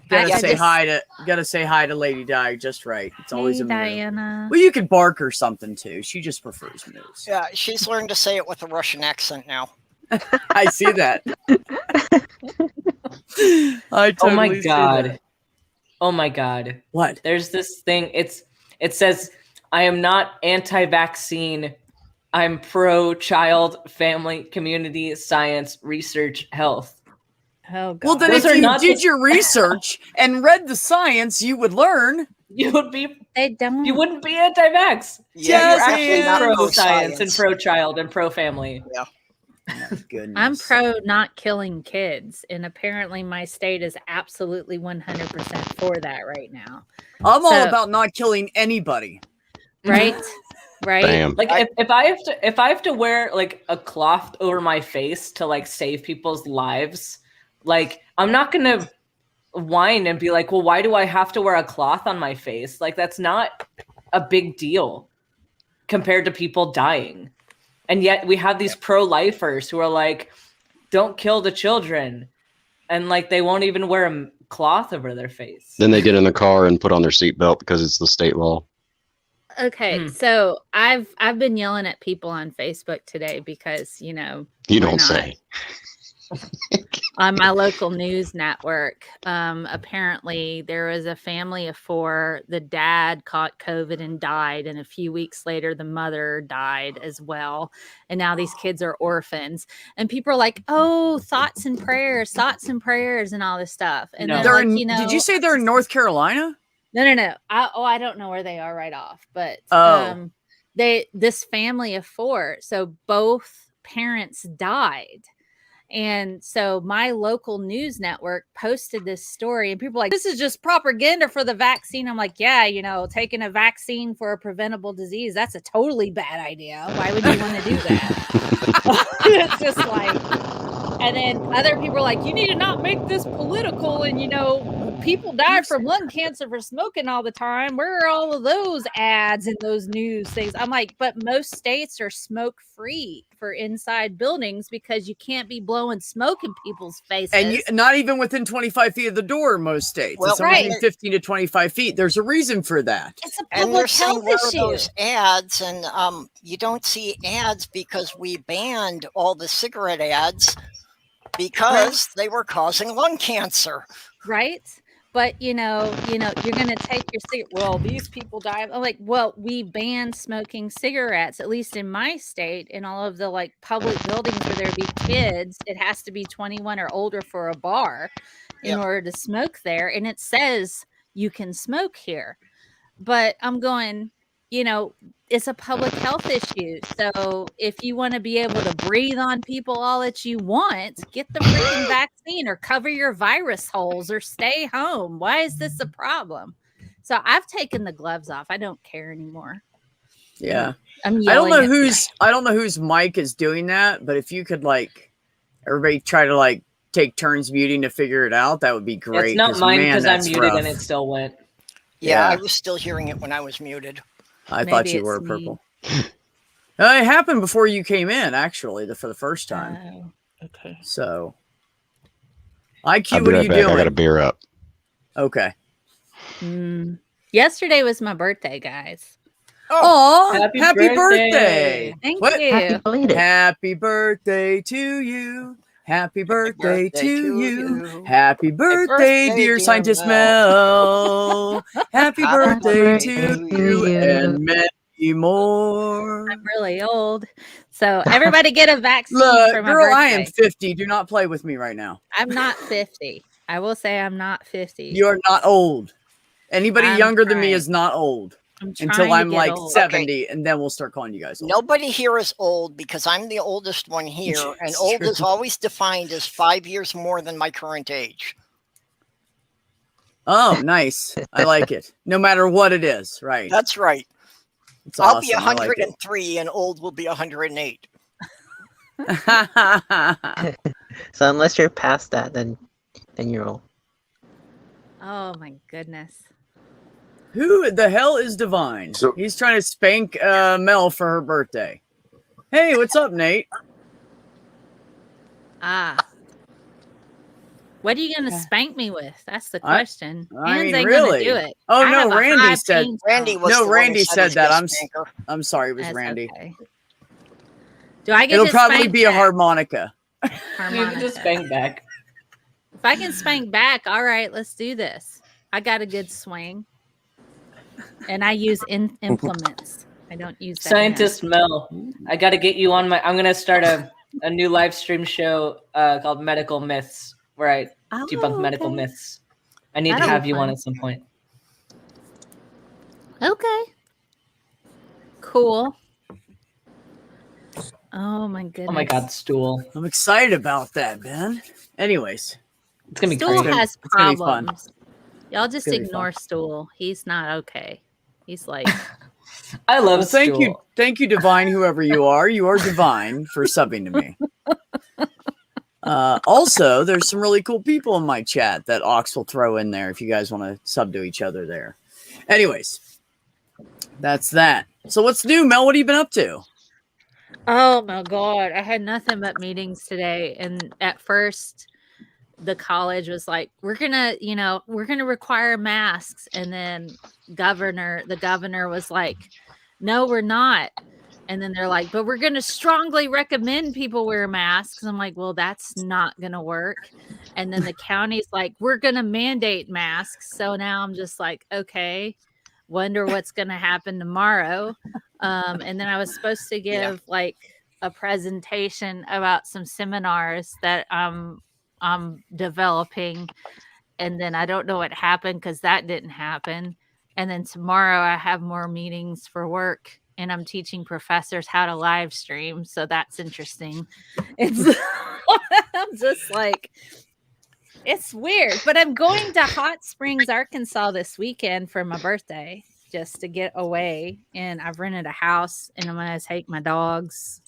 Gotta say hi to Lady Di just right. It's always Hey, a moo. Diana. Well, you could bark or something too. She just prefers moos. Yeah, she's learned to say it with a Russian accent now. I see that. I totally Oh my see god. that. Oh my god. What? There's this thing. It says, I am not anti-vaccine. I'm pro-child, family, community, science, research, health. Oh god. Well, then Those if are you not did the- your research and read the science, you would learn. You would be. They don't. You wouldn't be anti-vax. Yeah, Yes, you're actually not pro-science and pro-science. pro-child and pro-family. Yeah. Goodness. I'm pro not killing kids, and apparently my state is absolutely 100% for that right now. I'm all So- about not killing anybody. Right? Right? Damn. Like if I have to wear like a cloth over my face to like save people's lives, like I'm not gonna whine and be like, well, why do I have to wear a cloth on my face? Like that's not a big deal compared to people dying. And yet we have these pro-lifers who are like, don't kill the children. And like they won't even wear a cloth over their face. Then they get in the car and put on their seatbelt because it's the state law. Okay, so I've been yelling at people on Facebook today because, you know, You why don't not? say. On my local news network, apparently there was a family of 4. The dad caught COVID and died, and a few weeks later the mother died as well. And now these kids are orphans, and people are like, "Oh, thoughts and prayers, and all this stuff." And then, They're like, in, you know, did you say they're in North Carolina? No. I don't know where they are right off, but Oh. this family of 4, so both parents died. And so my local news network posted this story, and people are like, this is just propaganda for the vaccine. I'm like, yeah, you know, taking a vaccine for a preventable disease, that's a totally bad idea. Why would you want to do that? It's just like, and then other people are like, you need to not make this political. And, you know, people died from lung cancer for smoking all the time. Where are all of those ads and those news things? I'm like, but most states are smoke free for inside buildings because you can't be blowing smoke in people's faces. And you, not even within 25 feet of the door in most states. Well, It's only right. within 15 to 25 feet. There's a reason for that. It's a And they're public saying health where are issue. those ads, and you don't see ads because we banned all the cigarette ads because they were causing lung cancer. Right? But you know, you're gonna take your cigarette. Well, these people die. I'm like, well, we banned smoking cigarettes, at least in my state, in all of the like public buildings where there be kids. It has to be 21 or older for a bar in Yep. order to smoke there, and it says you can smoke here. But I'm going, you know, it's a public health issue. So if you want to be able to breathe on people all that you want, get the freaking vaccine or cover your virus holes or stay home. Why is this a problem? So I've taken the gloves off. I don't care anymore. Yeah. I'm I don't yelling know at I don't know whose mic is doing that, but if you could like everybody try to like take turns muting to figure it out, that would be great. It's not mine man, because I'm that's muted rough. and it still went. Yeah, Yeah. I was still hearing it when I was muted. I thought Maybe you were it's me. purple. It happened before you came in, actually, for the first time. Oh, okay. So, I'll IQ, be what are right you back. I got a doing? beer up. Okay. Yesterday was my birthday, guys. Oh, Happy happy birthday. birthday! Thank What? you. Happy belated. Happy birthday to you. Happy birthday birthday to to you. you. Happy birthday, dear dear scientist Mel. Mel. Happy Happy birthday birthday to you and many more. I'm really old. So everybody get a vaccine Look, for my girl, birthday. I am 50. Do not play with me right now. I'm not 50. I will say I'm not 50. You are not old. Anybody I'm younger than me trying. is not old. I'm Until trying to I'm get like old. 70, and then we'll start calling you guys old. Nobody here is old because I'm the oldest one here, and It's old true. is always defined as 5 years more than my current age. Oh, nice. I like it. No matter what it is, right? That's right. It's I'll be awesome. I like it. 103 and old will be 108. So unless you're past that, then you're old. Oh my goodness. Who the hell is Divine? So- He's trying to spank Mel for her birthday. Hey, what's up, Nate? Ah. What are you going to spank me with? That's the I- question. I Hands mean, ain't really? going to do it. Oh, I no, have a Randy high said- pain Randy tolerance. was No, the one Randy who said his that. guest spanker. I'm sorry, it was That's Randy. okay. Do I get It'll to probably spank be a back? harmonica. You can just spank back. If I can spank back, all right, let's do this. I got a good swing. And I use implements. I don't use that Scientist Mel, I got to get you on my. I'm gonna start a new live stream show called Medical Myths, where I debunk medical myths. I need to That'll have be you on fun. at some point. Okay. Cool. Oh my goodness. Oh my God, stool! I'm excited about that, man. Anyways, It's gonna be Stool crazy. has It's gonna be fun. problems. Y'all just gonna be ignore Stool. He's not okay. He's like, I love. Well, thank stool. you, Divine, whoever you are. You are divine for subbing to me. Also, there's some really cool people in my chat that Ox will throw in there if you guys want to sub to each other there. Anyways, that's that. So what's new, Mel? What have you been up to? oh my God, I had nothing but meetings today. And at first, the college was like, we're gonna require masks. And then the governor was like, no, we're not. And then they're like, but we're gonna strongly recommend people wear masks. I'm like, well, that's not gonna work. And then the county's like, we're gonna mandate masks. So now I'm just like, okay, wonder what's gonna happen tomorrow. And then I was supposed to give like a presentation about some seminars that I'm developing, and then I don't know what happened because that didn't happen. And then tomorrow I have more meetings for work, and I'm teaching professors how to live stream, so that's interesting. It's I'm just like, it's weird, but I'm going to Hot Springs, Arkansas this weekend for my birthday just to get away, and I've rented a house, and I'm going to take my dogs,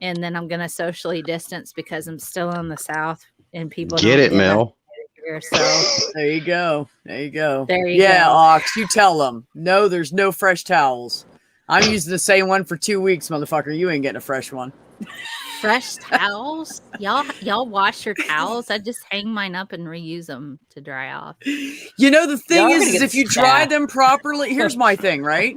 and then I'm going to socially distance because I'm still in the South and people Get don't it, Mel. here, so There you go. There you go. There you yeah, go. Ox, you tell them. No, there's no fresh towels. I'm using the same one for 2 weeks, motherfucker. You ain't getting a fresh one. fresh towels. Y'all wash your towels. I just hang mine up and reuse them to dry off. You know, the thing Y'all are is gonna get if you dry stabbed. them properly, here's my thing, right?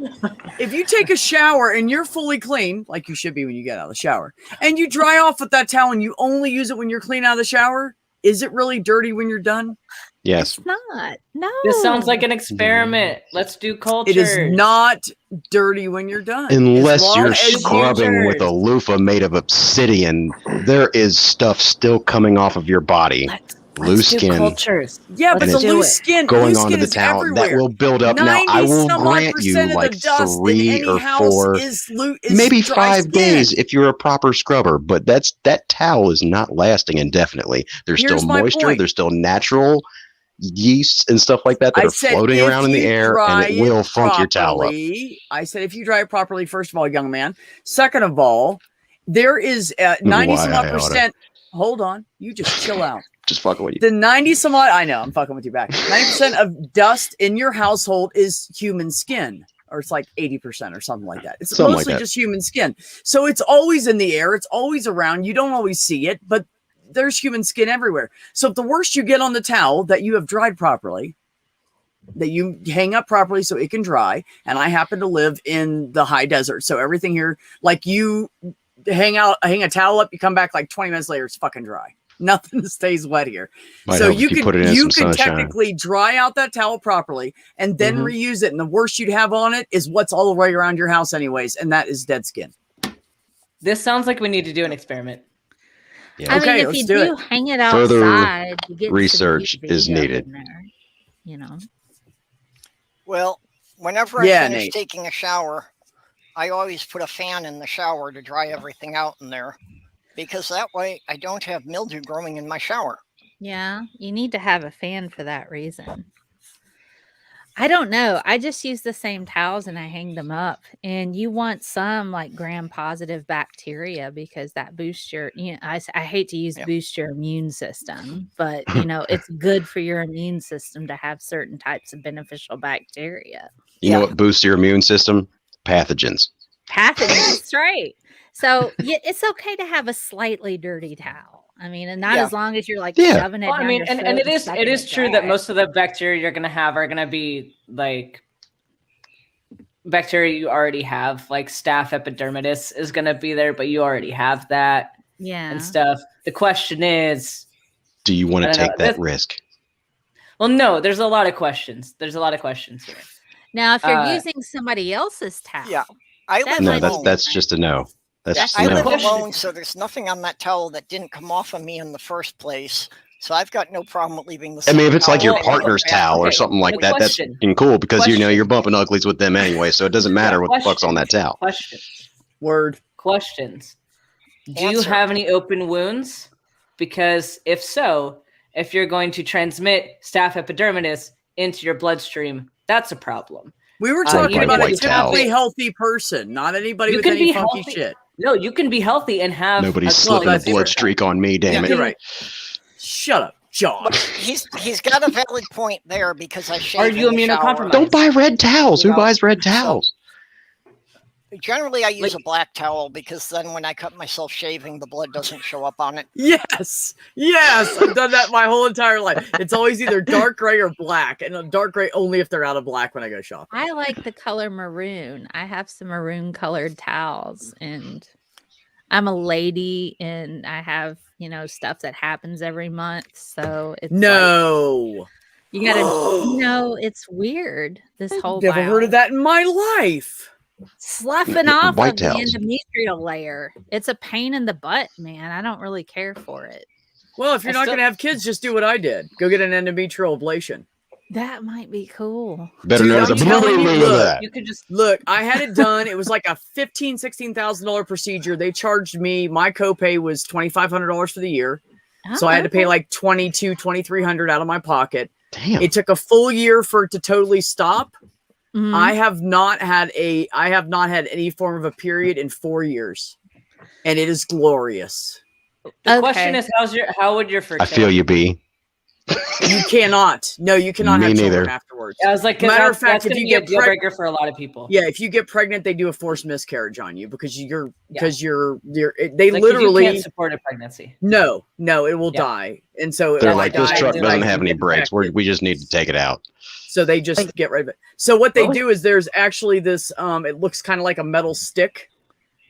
If you take a shower and you're fully clean, like you should be when you get out of the shower, and you dry off with that towel and you only use it when you're clean out of the shower, is it really dirty when you're done? Yes. It's not. No. This sounds like an experiment. Let's do culture. It is not dirty when you're done. Unless As long you're as you- scrubbing with a loofah made of obsidian, there is stuff still coming off of your body. Loose skin cultures. Yeah, but and the it's loose skin going loose onto skin the is towel. everywhere. That will build up. Now, I will 90-some odd grant you percent of like the dust in 3 any or house 4, is maybe dry 5 skin. days if you're a proper scrubber. But that towel is not lasting indefinitely. There's Here's still my moisture. point. There's still natural yeasts and stuff like that I are said floating if around in the you air, and dry it will it funk your towel up. properly- I said if you dry it properly, first of all, young man. Second of all, there is 90 some Why odd I oughta- percent. Hold on, you just chill out. Just fucking with you. The 90 some odd, I know, I'm fucking with you back. 90% of dust in your household is human skin, or it's like 80% or something like that. It's Something like mostly that. just human skin. So it's always in the air, it's always around. You don't always see it, but there's human skin everywhere. So if the worst you get on the towel that you have dried properly, that you hang up properly so it can dry, and I happen to live in the high desert, so everything here, like you hang a towel up, you come back like 20 minutes later, it's fucking dry. Nothing stays wet here. Might So help if you you can put it in you some can sunshine. technically dry out that towel properly and then Mhm. reuse it. And the worst you'd have on it is what's all the way around your house anyways, and that is dead skin. This sounds like we need to do an experiment. I Okay, mean, if let's you do do it. hang it Further outside, you get some research UV is up needed. in there, you know. Well, whenever I Yeah, finish Nate. taking a shower, I always put a fan in the shower to dry everything out in there, because that way I don't have mildew growing in my shower. Yeah, you need to have a fan for that reason. I don't know. I just use the same towels and I hang them up. And you want some like gram-positive bacteria because that boosts your, I hate to use boost your immune system, but it's good for your immune system to have certain types of beneficial bacteria. You know what boosts your immune system? Pathogens. Pathogens, that's right. So yeah, it's okay to have a slightly dirty towel. I mean, and not as long as you're like shoving it Well, I down mean, your and throat it is sucking true that dry. most of the bacteria you're gonna have are gonna be like bacteria you already have, like staph epidermidis is gonna be there, but you already have that, Yeah. and stuff. The question is, Do you want I to don't know, take that risk? well, no, there's a lot of questions. There's a lot of questions here. Now, if you're Uh, using somebody else's towel, I that live No, might that's be that's just a no. That's Yeah, just a I live no. alone, so there's nothing on that towel that didn't come off of me in the first place. So I've got no problem with leaving the I mean, same if it's like your towel in the partner's bathroom. towel or okay, something like the that, that's question- fucking cool because you know question. you're bumping uglies with them anyway, so it doesn't matter what the fuck's on that towel. Questions. Word. Questions. Do you Answer. have any open wounds? Because if so, if you're going to transmit staph epidermidis into your bloodstream, that's a problem. We were You talking can about a white towels. typically healthy person, not anybody You with can any be funky healthy. shit. No, you can be healthy and have Nobody's a slipping a that's blood different. streak on me, damn Yeah, it. you're right. Shut up, John. He's got a valid point there because I shave Are in you the shower. immunocompromised? Don't buy red towels. Who No. buys red towels? Generally, I use a black towel because then when I cut myself shaving, the blood doesn't show up on it. Yes, I've done that my whole entire life. It's always either dark gray or black, and a dark gray only if they're out of black when I go shopping. I like the color maroon. I have some maroon colored towels, and I'm a lady, and I have stuff that happens every month. So it's No, you gotta, it's weird. This whole never heard of that in my life. sloughing off White of the towels. endometrial layer. It's a pain in the butt, man. I don't really care for it. Well, if you're not going to have kids, just do what I did. Go get an endometrial ablation. That might be cool. Better Dude, known as a I'm telling you, look, You could just Look, I had it done. It was like a $16,000 procedure. They charged me. My copay was $2,500 for the year, so I had to pay like $2,200-$2,300 out of my pocket. Damn. It took a full year for it to totally stop. Mhm. I have not had any form of a period in 4 years, and it is glorious. the question is how would your I fertility? feel you, B. You cannot. No, you cannot Me have children neither. afterwards. I was like, 'cause matter of that's fact, if gonna you be a get deal pregnant, breaker for a lot of people. yeah, if you get pregnant, they do a forced miscarriage on you because they Like, 'cause literally you can't support a pregnancy. No, it will Yeah. die, and so They're if I like, this die, truck then doesn't I have can any get brakes. infected. We just need to take it out. So they just get rid of it. So what they do is there's actually this. It looks kind of like a metal stick,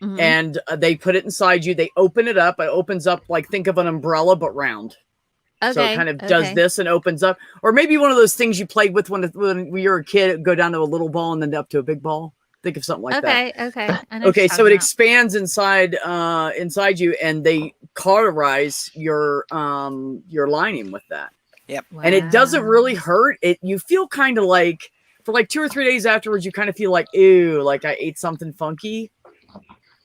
Mhm. and they put it inside you. They open it up. It opens up like think of an umbrella but round. So Okay, it kind of does okay. this and opens up, or maybe one of those things you played with when you were a kid. It'd go down to a little ball and then up to a big ball. Think of something like that. Okay. I know what Okay, you're so it talking about. expands inside you, and they cauterize your lining with that. Yep. And it doesn't really hurt. You feel kind of like for like 2 or 3 days afterwards, you kind of feel like ew, like I ate something funky,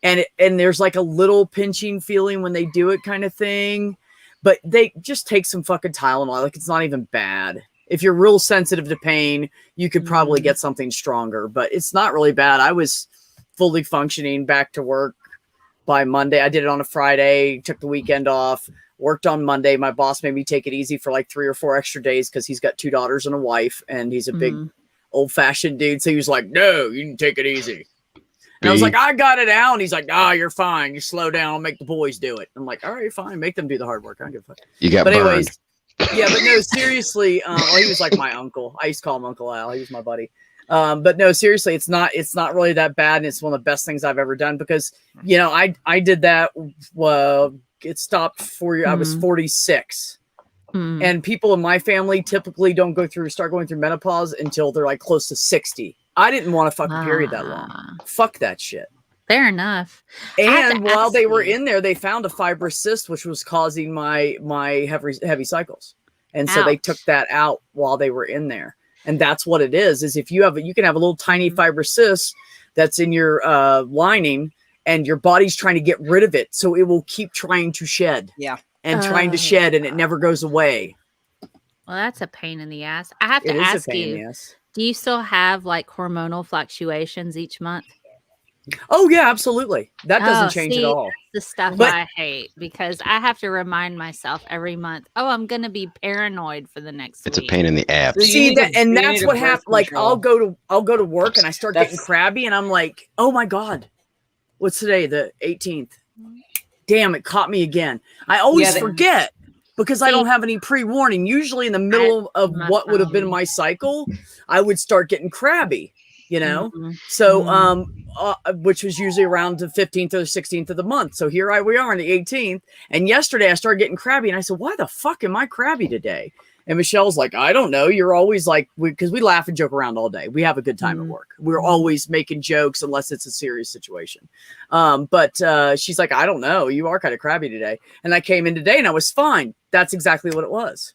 and there's like a little pinching feeling when they do it, kind of thing. But they just take some fucking Tylenol. Like it's not even bad. If you're real sensitive to pain, you could probably get something stronger, but it's not really bad. I was fully functioning back to work by Monday. I did it on a Friday, took the weekend off, worked on Monday. My boss made me take it easy for like 3 or 4 extra days because he's got 2 daughters and a wife, and he's a big old fashioned dude. So he was like, no, you can take it easy. And I was like, I got it out. And he's like, you're fine. You slow down. I'll make the boys do it. I'm like, all right, fine. Make them do the hard work. I don't give a fuck. You got But burned. anyways, yeah, but no, seriously. Well, he was like my uncle. I used to call him Uncle Al. He was my buddy. But no, seriously, it's not really that bad. And it's one of the best things I've ever done because, I did that it stopped for I was 46. Mm. And people in my family typically don't start going through menopause until they're like close to 60. I didn't want to fucking period that long. Fuck that shit. Fair enough. I have And to while ask they were you- in there, they found a fibrous cyst, which was causing my heavy cycles. And so they Ouch. took that out while they were in there. And that's what it is if you can have a little tiny fibrous cyst that's in your lining, and your body's trying to get rid of it. So it will keep trying to shed. Yeah. And trying to shed, and it never goes away. Well, that's a pain in the ass. I have to It is a ask pain in the you, ass. do you still have like hormonal fluctuations each month? Oh yeah, absolutely. That doesn't change see, at all. The stuff But- I hate, because I have to remind myself every month, oh, I'm going to be paranoid for the next It's a week. pain in the abs. See that, and that's what happened. Like I'll go to work, and I start getting That's- crabby, and I'm like, oh my god, what's today? The 18th. Damn, it caught me again. I always forget because I don't have any pre-warning. Usually in the middle of what would have been my cycle, I would start getting crabby, you know? So, which was usually around the 15th or the 16th of the month. So here we are on the 18th. And yesterday I started getting crabby, and I said, why the fuck am I crabby today? And Michelle's like, I don't know. You're always like, because we laugh and joke around all day. We have a good time at work. We're always making jokes unless it's a serious situation. But she's like, I don't know. You are kind of crabby today. And I came in today and I was fine. That's exactly what it was.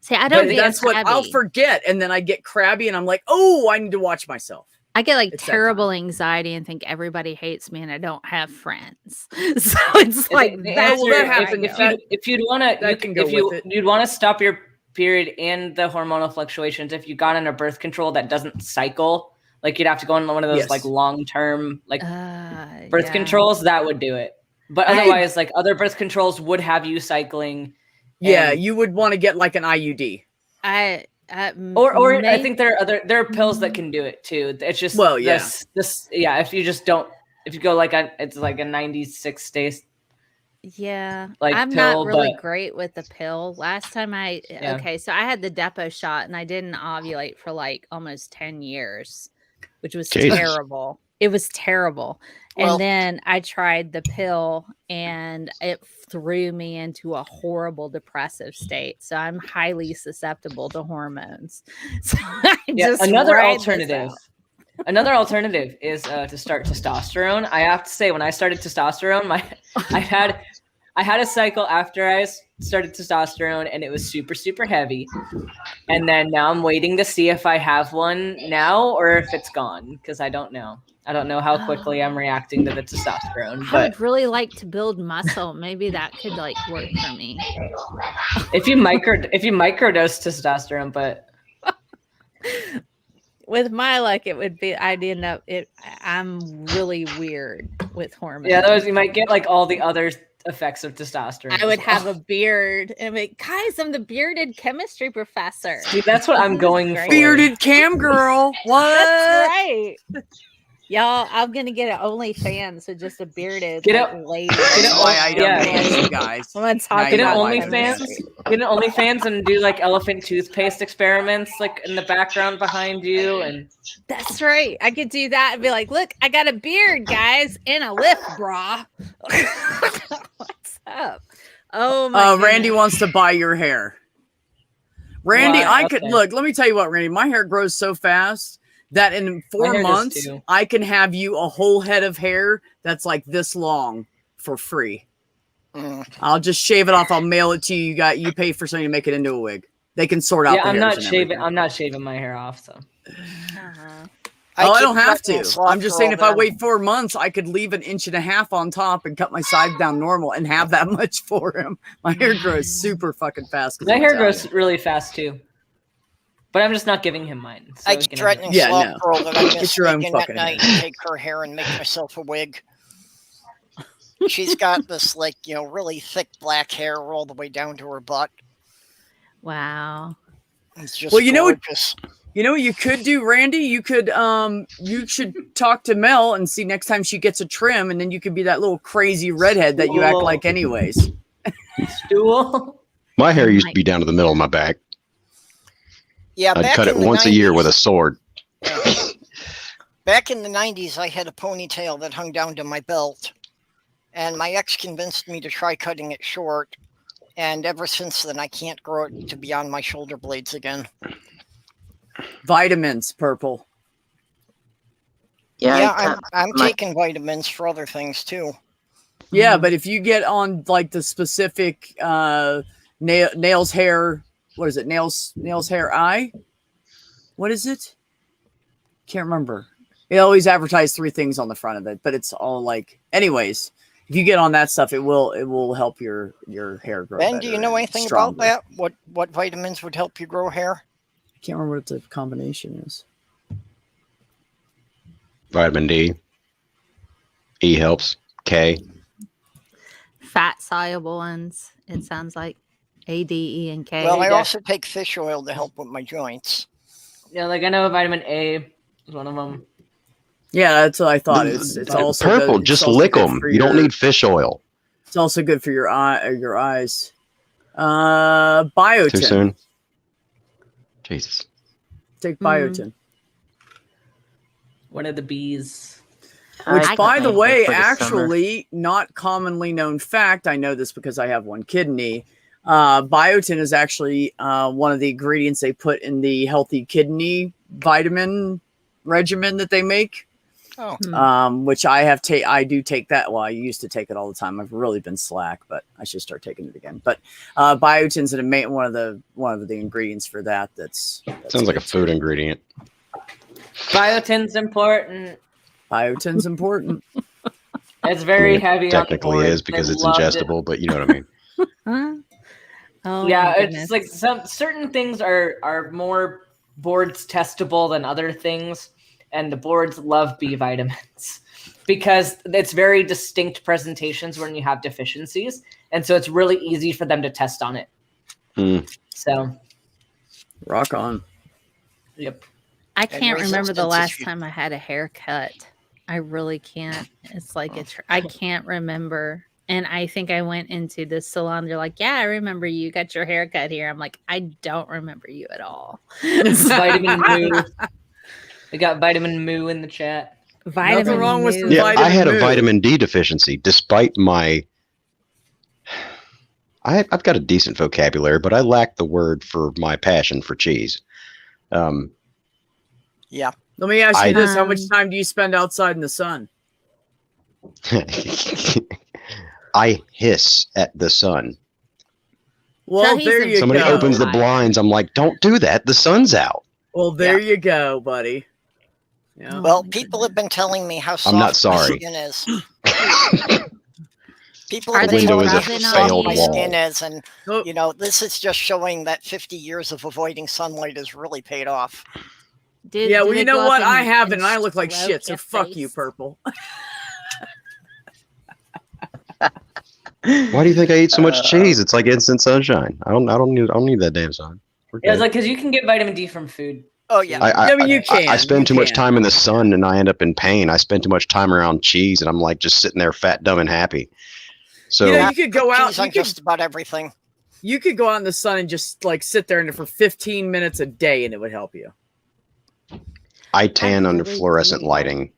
See, I don't But get that's what I'll crabby. forget. And then I get crabby and I'm like, oh, I need to watch myself. I get like It's that terrible anxiety and think everybody hates me and I don't have friends. So it's like The that's answer- well, that what I happens. know. if you'd want to, that can go with it. you'd want to stop your period and the hormonal fluctuations. If you got on a birth control that doesn't cycle, like you'd have to go on one of those Yes. like long-term like birth Yeah. controls, that would do it. But I- otherwise, like other birth controls would have you cycling. Yeah, and- you would want to get like an IUD. I or I may- think there are pills that can do it too. It's just Well, yeah. this if you just don't, if you go like it's like a 96 days. Yeah, like, I'm pill, not really but- great with the pill. Last time Yeah. okay, so I had the depot shot and I didn't ovulate for like almost 10 years, which was Jesus. terrible. It was terrible. Well- And then I tried the pill and it threw me into a horrible depressive state. So I'm highly susceptible to hormones. So I just Another ride this alternative. out. Another alternative is to start testosterone. I have to say, when I started testosterone, I had a cycle after I started testosterone, and it was super, super heavy. And then now I'm waiting to see if I have one now or if it's gone, because I don't know. I don't know how quickly I'm reacting to the testosterone. I But would really like to build muscle. Maybe that could like work for me. if you microdose testosterone, but With my luck, it would be I'd end up it. I'm really weird with hormones. yeah, otherwise you might get like all the other effects of testosterone. I would have a beard and be guys. I'm the bearded chemistry professor. See, that's what I'm This is going great. for. Bearded cam girl. What? That's right. Y'all, I'm gonna get an OnlyFans, so just a bearded Get like, it- lady. get it- That's why I don't yeah. dance, you guys. I'm gonna Now talk you Get an know about why I OnlyFans. dance. Get an OnlyFans and do like elephant toothpaste experiments, like in the background behind you, and That's right. I could do that and be like, look, I got a beard, guys, and a lift bra. What's up? Oh my Randy goodness. wants to buy your hair. Randy, Why? I could Okay. look. Let me tell you what, Randy. My hair grows so fast that in 4 hair does months too. I can have you a whole head of hair that's like this long for free. Mm. I'll just shave it off. I'll mail it to you. You pay for something to make it into a wig. They can sort out. yeah, the I'm hairs not and shaving. everything. I'm not shaving my hair off. So Uh-huh. I keep don't have cutting to. sloth I'm just saying, for if all I them. wait 4 months, I could leave 1.5 inches on top and cut my sides down normal and have that much for him. My hair grows super fucking fast. 'cause my I'm hair Italian. grows really fast too. But I'm just not giving him mine. So I he keep can have it. threatening Yeah, Sloth no. Girl that I Get miss your own sneaking at fucking night hair. and take her hair and make myself a wig. She's got this like, really thick black hair all the way down to her butt. Wow. It's just Well, you know what- gorgeous. You know what you could do, Randy? You should talk to Mel and see next time she gets a trim, and then you could be that little crazy redhead that you act Whoa. like anyways. Stool. My hair used to be down to the middle of my back. Yeah, I'd back cut in it the once a year 90s with a sword. Back in the 90s, I had a ponytail that hung down to my belt. and my ex convinced me to try cutting it short. And ever since then, I can't grow it to beyond my shoulder blades again. Vitamins, Purple. Yeah, I'm taking vitamins for other things too. Yeah, but if you get on like the specific nails, hair, what is it? Nails, hair, eye. What is it? Can't remember. They always advertise 3 things on the front of it, but it's all like, anyways. If you get on that stuff, it will help your hair grow. Ben, do you know anything about that? What vitamins would help you grow hair? I can't remember what the combination is. Vitamin D. E helps. K. Fat soluble ones. It sounds like A, D, E, and K. Well, I also take fish oil to help with my joints. Yeah, like I know vitamin A is one of them. Yeah, that's what I thought. It's also Purple. good. Just lick them. You don't need fish oil. It's also good for your eyes. Biotin. Too soon. Jesus. Take biotin. One of the B's. Which, by the way, actually not commonly known fact. I know this because I have one kidney. Biotin is actually one of the ingredients they put in the healthy kidney vitamin regimen that they make. Oh. Which I do take that. Well, I used to take it all the time. I've really been slack, but I should start taking it again. But biotin's one of the ingredients for that. That's sounds like a food ingredient. Biotin's important. Biotin's important. It's very heavy. Technically, on the board. is because They it's loved ingestible, but you know what I mean. Oh, yeah, my it's like some certain things are more boards testable than other things, and the boards love B vitamins because it's very distinct presentations when you have deficiencies, and so it's really easy for them to test on it. So, rock on. Yep. I can't And remember the resistance last issue. time I had a haircut. I really can't. It's like I can't remember. And I think I went into this salon. They're like, "Yeah, I remember you got your haircut here." I'm like, "I don't remember you at all." Vitamin Moo. We got Vitamin Moo in the chat. Vitamin Nothing wrong with Moo. some Yeah, vitamin I had a Moo. vitamin D deficiency despite my. I've got a decent vocabulary, but I lack the word for my passion for cheese. Yeah. Let me ask you this: how much Um, time do you spend outside in the sun? I hiss at the sun. Well, he's there in- you Somebody go. opens the blinds. I'm like, don't do that. The sun's out. Well, there you go, buddy. Yeah. Well, people have been telling me how soft I'm not my sorry. skin is. People Are have The been they window telling is me a how soft failed my wall. skin is, and Oh, you know, this is just showing that 50 years of avoiding sunlight has really paid off. yeah, well, did you it know go up what? and- I haven't, and and I look like stroke shit. So your fuck you, face? Purple. Why do you think I eat so much cheese? It's like instant sunshine. I don't need that damn sun. We're Yeah, it's good. like because you can get vitamin D from food. Oh yeah. I mean, you can. I spend you too much can. time in the sun and I end up in pain. I spend too much time around cheese and I'm like just sitting there fat, dumb, and happy. So You know, you could go out. Cheese on You could, just about everything. you could go out in the sun and just like sit there and for 15 minutes a day, and it would help you. I tan under really fluorescent do. lighting.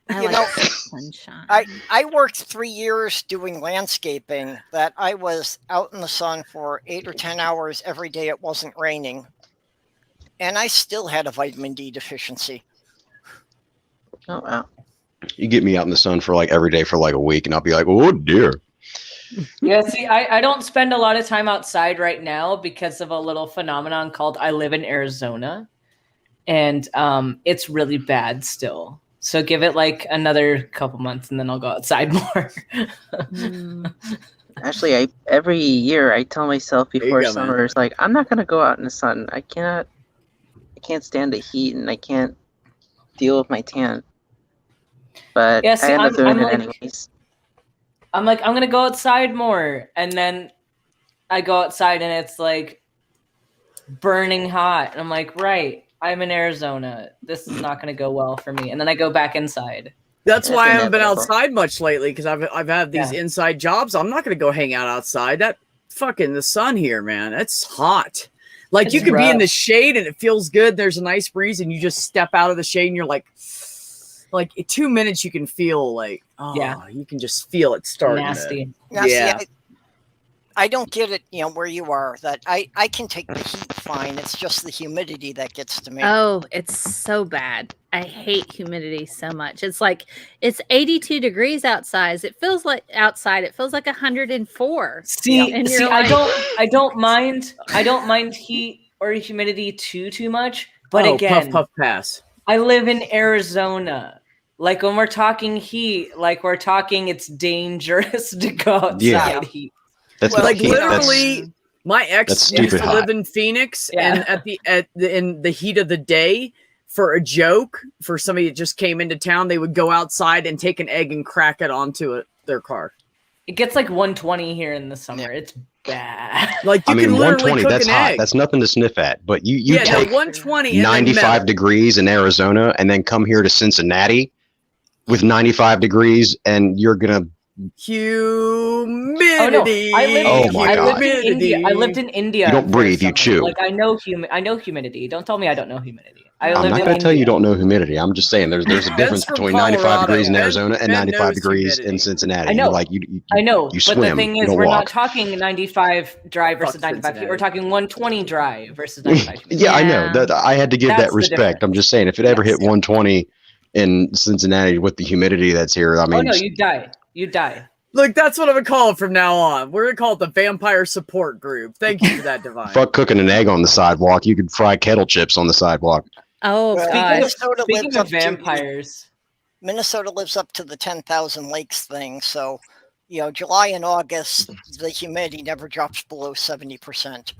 I You like know, sunshine. I worked 3 years doing landscaping that I was out in the sun for 8 or 10 hours every day it wasn't raining. And I still had a vitamin D deficiency. Oh wow. You get me out in the sun for like every day for like a week and I'll be like, oh dear. Yeah, see, I don't spend a lot of time outside right now because of a little phenomenon called I live in Arizona, and it's really bad still. So give it like another couple months, and then I'll go outside more. Mm. Actually, every year I tell myself you before go, man. summer is like, I'm not gonna go out in the sun. I can't stand the heat and I can't deal with my tan. But Yeah, see, I end up I'm doing it like- anyways. I'm like, I'm gonna go outside more, and then I go outside and it's like burning hot, and I'm like, right, I'm in Arizona. This is not gonna go well for me. And then I go back inside. That's Yeah, why I it's haven't been inevitable. outside much lately because I've had these inside jobs. I'm not going to go hang out outside. That fucking the sun here, man. It's hot. Like It's you could be in rough. the shade and it feels good. There's a nice breeze, and you just step out of the shade and you're like, like 2 minutes, you can feel like, you can just feel it starting. Nasty. Now, see, I don't get it, where you are. That I can take the heat fine. It's just the humidity that gets to me. Oh, it's so bad. I hate humidity so much. It's like it's 82 degrees outside. It feels like 104. See, and see, you're I don't mind heat or humidity too much. But again, puff pass. I live in Arizona. Like when we're talking heat, like we're talking, it's dangerous to go outside heat. That's well, not like heat. literally, my ex used to live in Phoenix, Yeah. and in the heat of the day, for a joke, for somebody that just came into town, they would go outside and take an egg and crack it onto their car. It gets like 120 here in the summer. It's bad. Like you I mean, can literally 120, cook that's an hot. egg. That's nothing to sniff at. But you take 120 and 95 degrees in Arizona and then come here to Cincinnati with 95 degrees and you're going to humidity. Oh no! I lived in India. I lived in India. You don't for breathe, you summer. chew. Like I know humidity. Don't tell me I don't know humidity. I'm not going to tell you you don't know humidity. I'm just saying there's a difference from between 95 Colorado. degrees in Arizona and Ben 95 knows degrees humidity. in Cincinnati. I know. You're like you I know, you but swim, the thing you is, don't we're walk. not talking 95 dry versus Fuck 95 heat. Cincinnati. We're talking 120 dry versus 95 heat. Yeah, I know. That I had to give That's that the respect. I'm just saying, if it ever hit 120 in Cincinnati with the humidity that's here, I mean, Oh no, you die. You die. Look, that's what I'm gonna call it from now on. We're gonna call it the Vampire Support Group. Thank you for that, Divine. fuck cooking an egg on the sidewalk. You could fry kettle chips on the sidewalk. Oh, Minnesota Speaking lives of up to vampires, Minnesota lives up to the 10,000 lakes thing. So, July and August, the humidity never drops below 70%.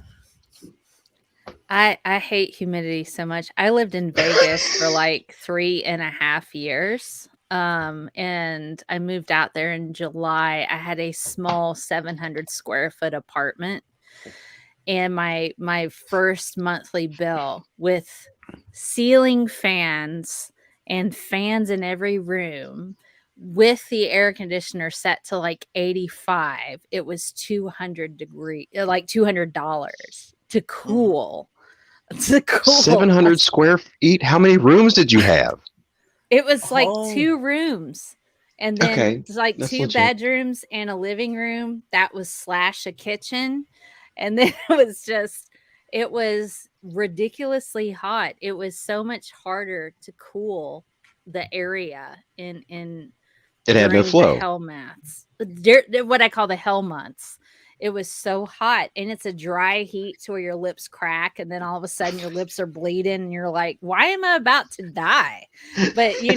I hate humidity so much. I lived in Vegas for like 3.5 years. And I moved out there in July. I had a small 700 square foot apartment. And my first monthly bill with ceiling fans and fans in every room with the air conditioner set to like 85, it was $200 to cool. 700 square feet. How many rooms did you have? It was like 2 rooms, and then Okay, it's like that's 2 legit. bedrooms and a living room that was / a kitchen. And then it was ridiculously hot. It was so much harder to cool the area in It had no during flow. the hell months. What I call the hell months. It was so hot, and it's a dry heat to where your lips crack, and then all of a sudden your lips are bleeding, and you're like, "Why am I about to die?" But you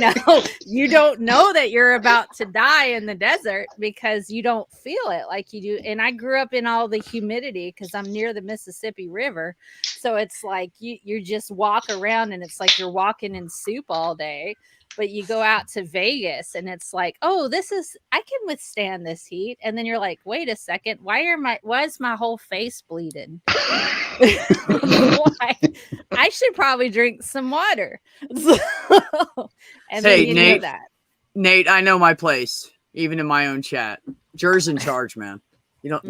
don't know that you're about to die in the desert because you don't feel it like you do. And I grew up in all the humidity because I'm near the Mississippi River, so it's like you just walk around, and it's like you're walking in soup all day. But you go out to Vegas and it's like, oh, I can withstand this heat. And then you're like, wait a second, why is my whole face bleeding? Why? I should probably drink some water. And then you know that. Nate, I know my place, even in my own chat. Jer's in charge, man.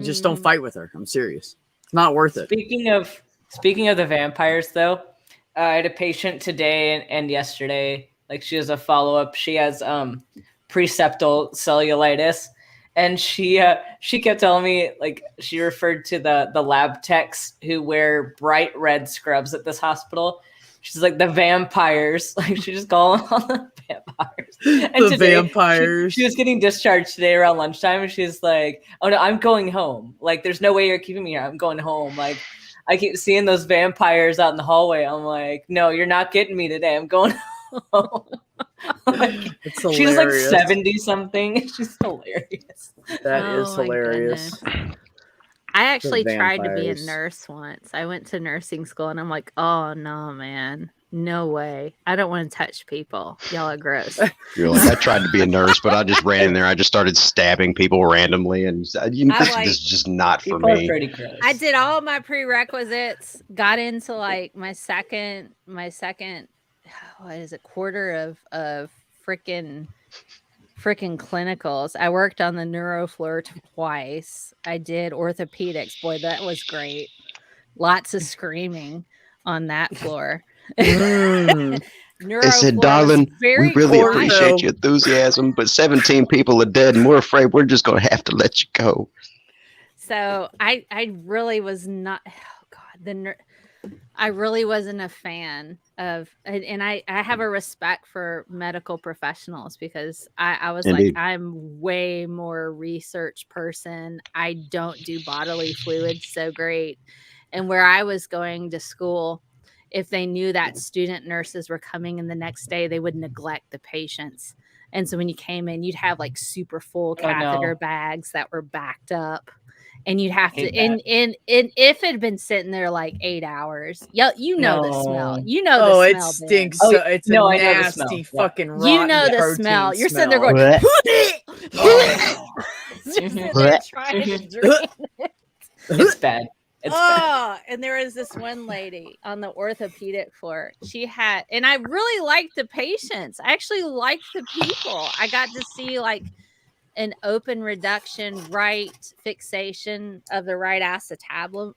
Just don't fight with her. I'm serious. It's not worth it. Speaking of the vampires, though, I had a patient today and yesterday. Like she has a follow-up. She has preseptal cellulitis, and she kept telling me, like, she referred to the lab techs who wear bright red scrubs at this hospital. She's like, the vampires. Like, she just called them all the vampires. And The vampires. She was getting discharged today around lunchtime, and she's like, oh no, I'm going home. Like, there's no way you're keeping me here. I'm going home. Like, I keep seeing those vampires out in the hallway. I'm like, no, you're not getting me today. I'm going home. Like, she was like 70 something. She's hilarious. That is hilarious. I actually The tried to be a vampires. nurse once. I went to nursing school and I'm like, oh no, man. No way. I don't want to touch people. Y'all are gross. You're like, I tried to be a nurse, but I just ran in there. I just started stabbing people randomly, and this is just not for me. I did all my prerequisites, got into like my second what is it, quarter of freaking clinicals. I worked on the neuro floor twice. I did orthopedics. Boy, that was great. Lots of screaming on that floor. They said, NeuroFlow is darling, we very really quiet. appreciate your enthusiasm, but 17 people are dead and we're afraid we're just going to have to let you go. So I really was not. Oh God, I really wasn't a fan of, and I have a respect for medical professionals because I was Indeed. like, I'm way more research person. I don't do bodily fluids so great. And where I was going to school, if they knew that student nurses were coming in the next day, they would neglect the patients. And so when you came in, you'd have like super full catheter bags that were backed up. And you'd have to, and if it had been sitting there like 8 hours, you know the smell. You know the it smell. stinks. Ben. So it's no, a I know the smell. nasty Yeah. fucking rotten You know the protein smell. You're sitting smell. there going, Blech. Just sitting there trying to drain it. It's bad. It's bad. Oh, and there was this one lady on the orthopedic floor. She had, and I really liked the patients. I actually liked the people. I got to see like an open reduction right fixation of the right acetabulum.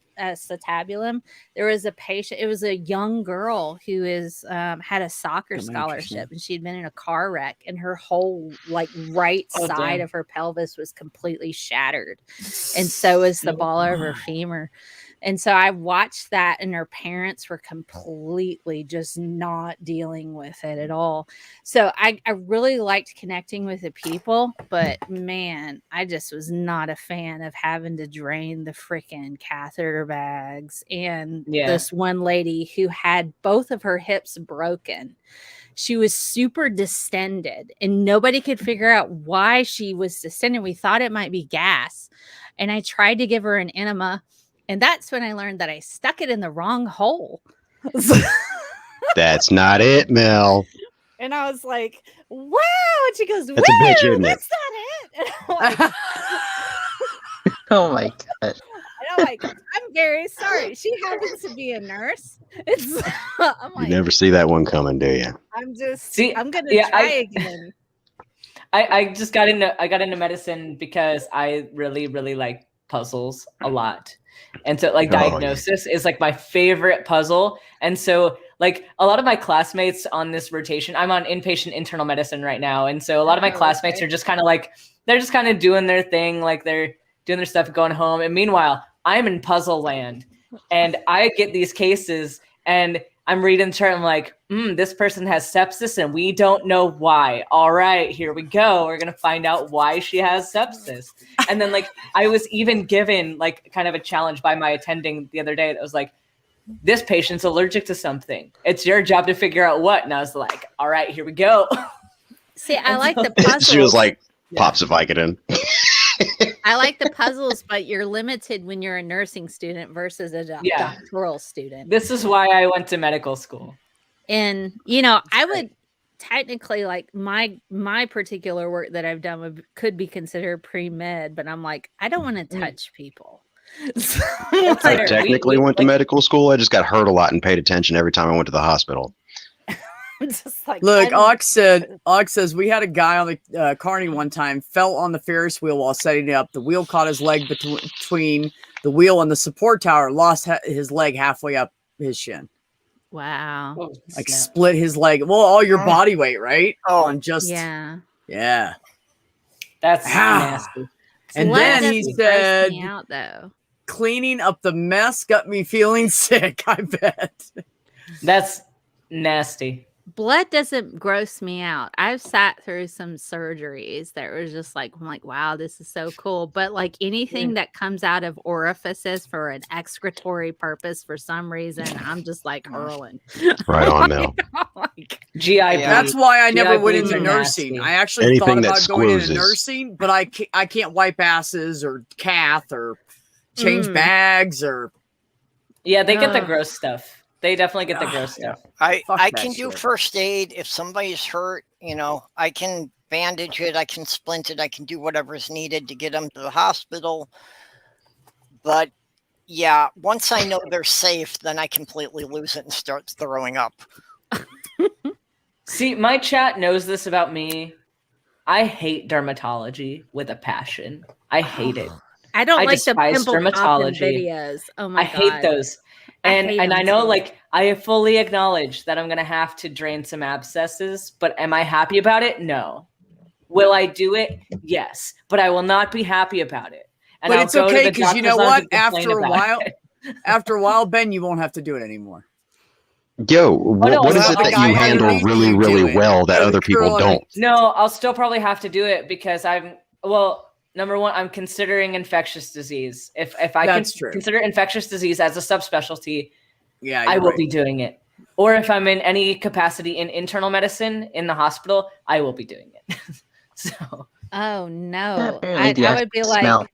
There was a patient, it was a young girl who is had a soccer scholarship, and she'd been in a car wreck, and her whole like right side of her pelvis was completely shattered, and so is the ball of her femur. And so I watched that, and her parents were completely just not dealing with it at all. So I really liked connecting with the people, but man, I just was not a fan of having to drain the freaking catheter bags. And this one lady who had both of her hips broken, she was super distended, and nobody could figure out why she was distended. We thought it might be gas. And I tried to give her an enema. And that's when I learned that I stuck it in the wrong hole. That's not it, Mel. And I was like, wow. And she goes, That's a bitch, isn't it? That's not it. And I'm like, Oh my god. and I'm like, I'm very sorry. She happens to be a nurse. It's I'm You like, never see that one coming, do you? I'm just See, I'm gonna yeah, try again. I just got into medicine because I really, really like puzzles a lot. And so like diagnosis is like my favorite puzzle. And so like a lot of my classmates on this rotation, I'm on inpatient internal medicine right now. And so a lot of my classmates are just kind of like, they're just kind of doing their thing. Like they're doing their stuff, going home. And meanwhile, I'm in puzzle land, and I get these cases, and I'm reading the chart. I'm like, this person has sepsis and we don't know why. All right, here we go. We're going to find out why she has sepsis. And then like, I was even given like kind of a challenge by my attending the other day that was like, this patient's allergic to something. It's your job to figure out what. And I was like, all right, here we go. See, I like the puzzles. She was like, pops a Vicodin. I like the puzzles, but you're limited when you're a nursing student versus a doctoral student. This is why I went to medical school. And you know, I would technically like my particular work that I've done could be considered pre-med, but I'm like, I don't want to touch people. So, I technically went to medical school. I just got hurt a lot and paid attention every time I went to the hospital. just like, look, Ox says we had a guy on the carny one time, fell on the Ferris wheel while setting it up. The wheel caught his leg between the wheel and the support tower, lost his leg halfway up his shin. Wow. Like split his leg. Well, all your body weight, right? On just yeah. That's nasty. And then he said, me out, though. Cleaning up the mess got me feeling sick, I bet. That's nasty. Blood doesn't gross me out. I've sat through some surgeries that was just like, I'm like, wow, this is so cool. But like anything that comes out of orifices for an excretory purpose, for some reason, I'm just like hurling. Right on now. GI. That's why I never went into nasty. nursing. I actually Anything thought that about going into squoozes. nursing, but I can't wipe asses or cath or change bags or. Yeah, they get the gross stuff. They definitely get the gross stuff. I that can do shit. first aid if somebody's hurt. You know, I can bandage it, I can splint it, I can do whatever's needed to get them to the hospital. But yeah, once I know they're safe, then I completely lose it and start throwing up. See, my chat knows this about me. I hate dermatology with a passion. I hate it. I don't like the despise pimple popping videos. Oh my god. I hate those. And hate I 'em know, too. like, I fully acknowledge that I'm gonna have to drain some abscesses, but am I happy about it? No. Will I do it? Yes, but I will not be happy about it. And But I'll it's go to okay the because you know doctor's office what? and complain After a about while, it. Ben, you won't have to do it anymore. Yo, no, what is I'll- it I'll that still you have to handle make really, you really do it. well that Out of other the people curl don't? No, I'll still probably have to do it because number one, I'm considering infectious disease. If I can That's true. consider infectious disease as a subspecialty, Yeah, I you're will right. be doing it. Or if I'm in any capacity in internal medicine in the hospital, I will be doing it. So Oh no. Apparently the I would be like, smell.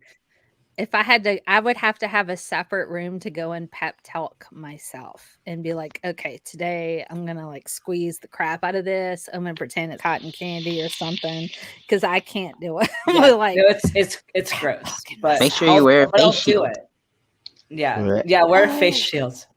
if I had to, I would have to have a separate room to go and pep talk myself and be like, okay, today I'm gonna like squeeze the crap out of this. I'm gonna pretend it's cotton candy or something because I can't do it. yeah, Like, no, it's gross. But Make sure you wear a I'll face do shield. it. Yeah, wear face shields.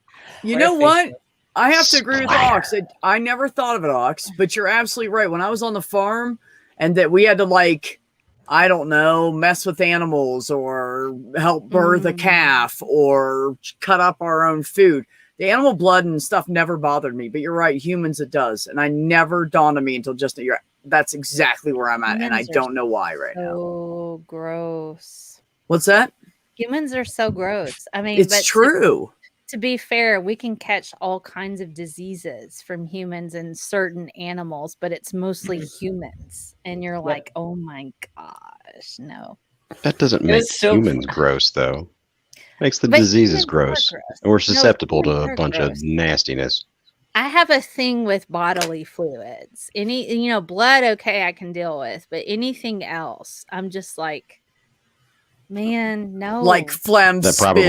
You Wear know face what? shield. I have to agree with Ox. I never thought of it, Ox, but you're absolutely right. When I was on the farm and that we had to, like, I don't know, mess with animals or help birth a calf or cut up our own food, the animal blood and stuff never bothered me. But you're right, humans it does. And I never dawned on me until just that's exactly where I'm at. And I Humans are don't know why right now. so gross. What's that? Humans are so gross. I mean, It's true. To be fair, we can catch all kinds of diseases from humans and certain animals, but it's mostly humans. And you're like, oh my gosh, no. That doesn't It make was so humans gross, though. Makes the But diseases humans are gross. gross. And we're No, susceptible to humans a are bunch of gross. nastiness. I have a thing with bodily fluids. Blood, okay, I can deal with, but anything else, I'm just like, man, no. Like phlegm, That probably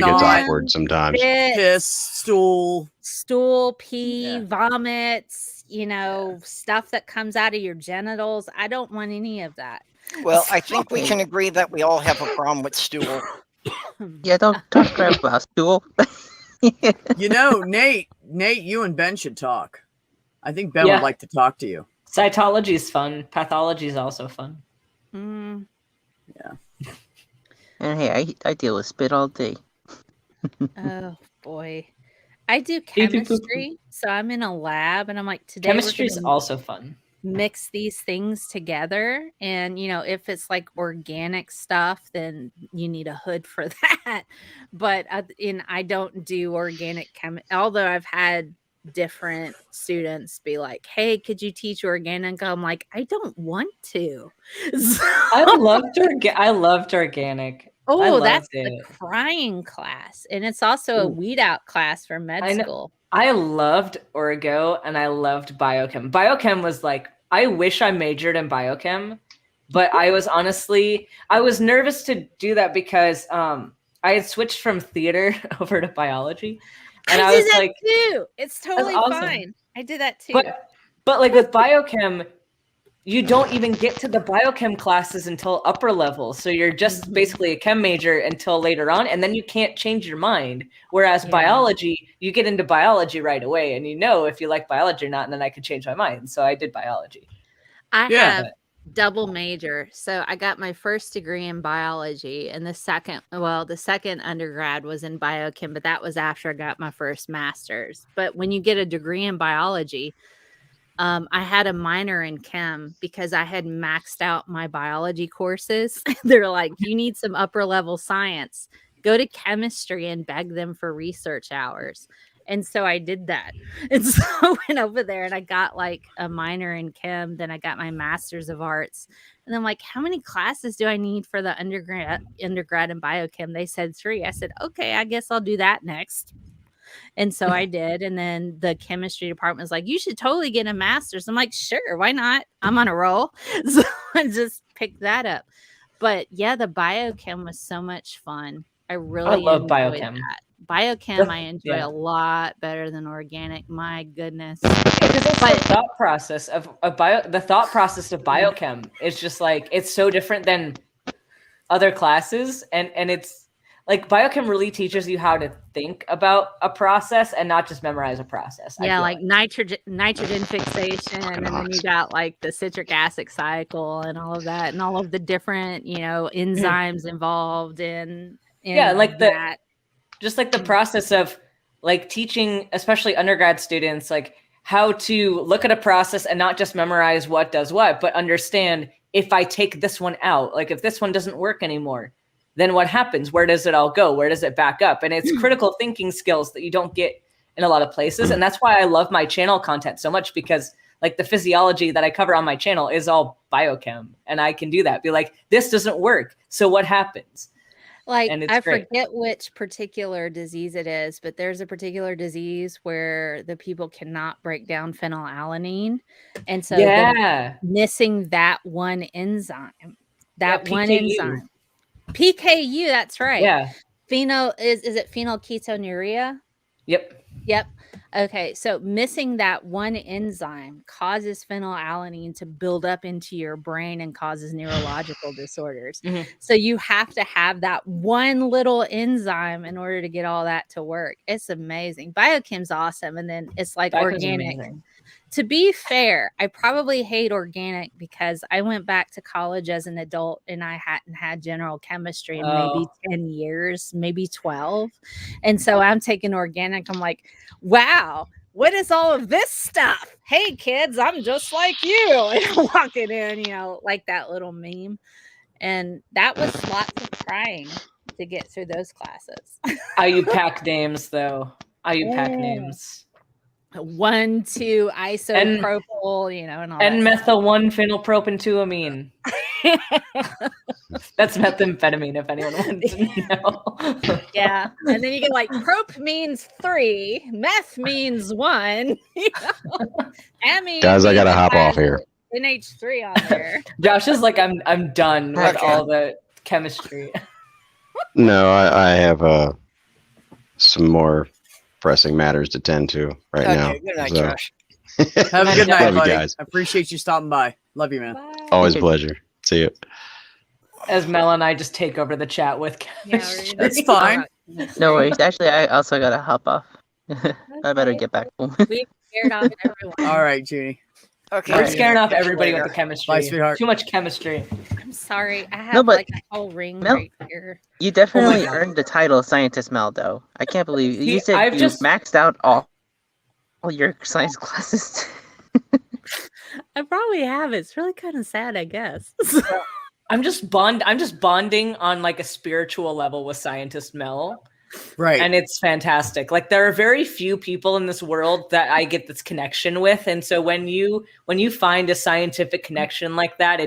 gets snot, awkward sometimes. piss, stool, pee, vomits, stuff that comes out of your genitals. I don't want any of that. Well, I think we can agree that we all have a problem with stool. Yeah, don't grab about stool. Nate, you and Ben should talk. I think Ben Yeah. would like to talk to you. Cytology is fun. Pathology is also fun. Yeah. And hey, I deal with spit all day. Oh boy. I do You do chemistry, so I'm in a lab and I'm like, today Chemistry is we're gonna also fun. mix these things together. And if it's like organic stuff, then you need a hood for that. But I don't do organic although I've had different students be like, hey, could you teach organic? I'm like, I don't want to. I loved organic. I Oh, loved that's it. the crying class. And it's also a Ooh. weed out class for med I know. school. I loved Orgo and I loved biochem. Biochem was like, I wish I majored in biochem, but I was nervous to do that because I had switched from theater over to biology. And I did was that like, too. It's totally awesome. fine. I did that too. But like with biochem, you don't even get to the biochem classes until upper level. So you're just basically a chem major until later on, and then you can't change your mind. Whereas biology, you get into biology right away, and if you like biology or not, and then I could change my mind. So I did biology. I have double major. So I got my first degree in biology, and the second undergrad was in biochem, but that was after I got my first master's. But when you get a degree in biology, I had a minor in chem because I had maxed out my biology courses. They're like, you need some upper level science. Go to chemistry and beg them for research hours. And so I did that. And so I went over there and I got like a minor in chem. Then I got my master's of arts. And I'm like, how many classes do I need for the undergrad in biochem? They said 3. I said, okay, I guess I'll do that next. And so I did. And then the chemistry department was like, you should totally get a master's. I'm like, sure, why not? I'm on a roll. So I just picked that up. But yeah, the biochem was so much fun. I really love enjoyed biochem. that. Biochem, I enjoy a lot better than organic. My goodness. Because it's the thought process of biochem is just like, it's so different than other classes. And it's like biochem really teaches you how to think about a process and not just memorize a process. Yeah, like nitrogen fixation, and then you got like the citric acid cycle and all of that, and all of the different, enzymes involved in like that. just like the process of like teaching, especially undergrad students, like how to look at a process and not just memorize what does what, but understand if I take this one out, like if this one doesn't work anymore, then what happens? Where does it all go? Where does it back up? And it's critical thinking skills that you don't get in a lot of places. And that's why I love my channel content so much, because like the physiology that I cover on my channel is all biochem. And I can do that. Be like, this doesn't work. So what happens? Like, And it's I great. forget which particular disease it is, but there's a particular disease where the people cannot break down phenylalanine. And so they're missing that one enzyme. That one PKU. enzyme. PKU, that's right. Yeah. Is it phenylketonuria? Yep. Okay, so missing that one enzyme causes phenylalanine to build up into your brain and causes neurological disorders. So you have to have that one little enzyme in order to get all that to work. It's amazing. Biochem's awesome. And then it's like Biochem's organic. amazing. To be fair, I probably hate organic because I went back to college as an adult and I hadn't had general chemistry in maybe 10 years, maybe 12. And so I'm taking organic. I'm like, wow, what is all of this stuff? Hey, kids, I'm just like you. And I'm walking in, you know, like that little meme. And that was lots of crying to get through those classes. IUPAC names, though. IUPAC names. 1,2 isopropyl, you know, and all that N-methyl 1-phenylpropantuamine. That's methamphetamine, if anyone wants to know. Yeah. And then you get like prop means 3, meth means 1. You know? Amine Guys, I gotta means hop it off has here. NH3 on there. Josh is like, I'm done with all the chemistry. No, I have some more pressing matters to tend to right now. Good night, so. Josh. Have a good night, Love you buddy. guys. I appreciate you stopping by. Love you, man. Always a pleasure. See you. As Mel and I just take over the chat with chemistry. It's fine. No worries. Actually, I also gotta hop off. I better get back home. We scared off everyone. All right, Judy. Okay. We're scaring off everybody with the chemistry. Bye, sweetheart. Too much chemistry. I'm sorry. I have No, but like a whole ring Mel, right here. You definitely earned the title of Scientist Mel, though. I can't believe you said I've you just- maxed out all your science classes. I probably have. It's really kind of sad, I guess. I'm just bonding on like a spiritual level with Scientist Mel. Right. And it's fantastic. Like there are very few people in this world that I get this connection with. And so when you find a scientific connection like that,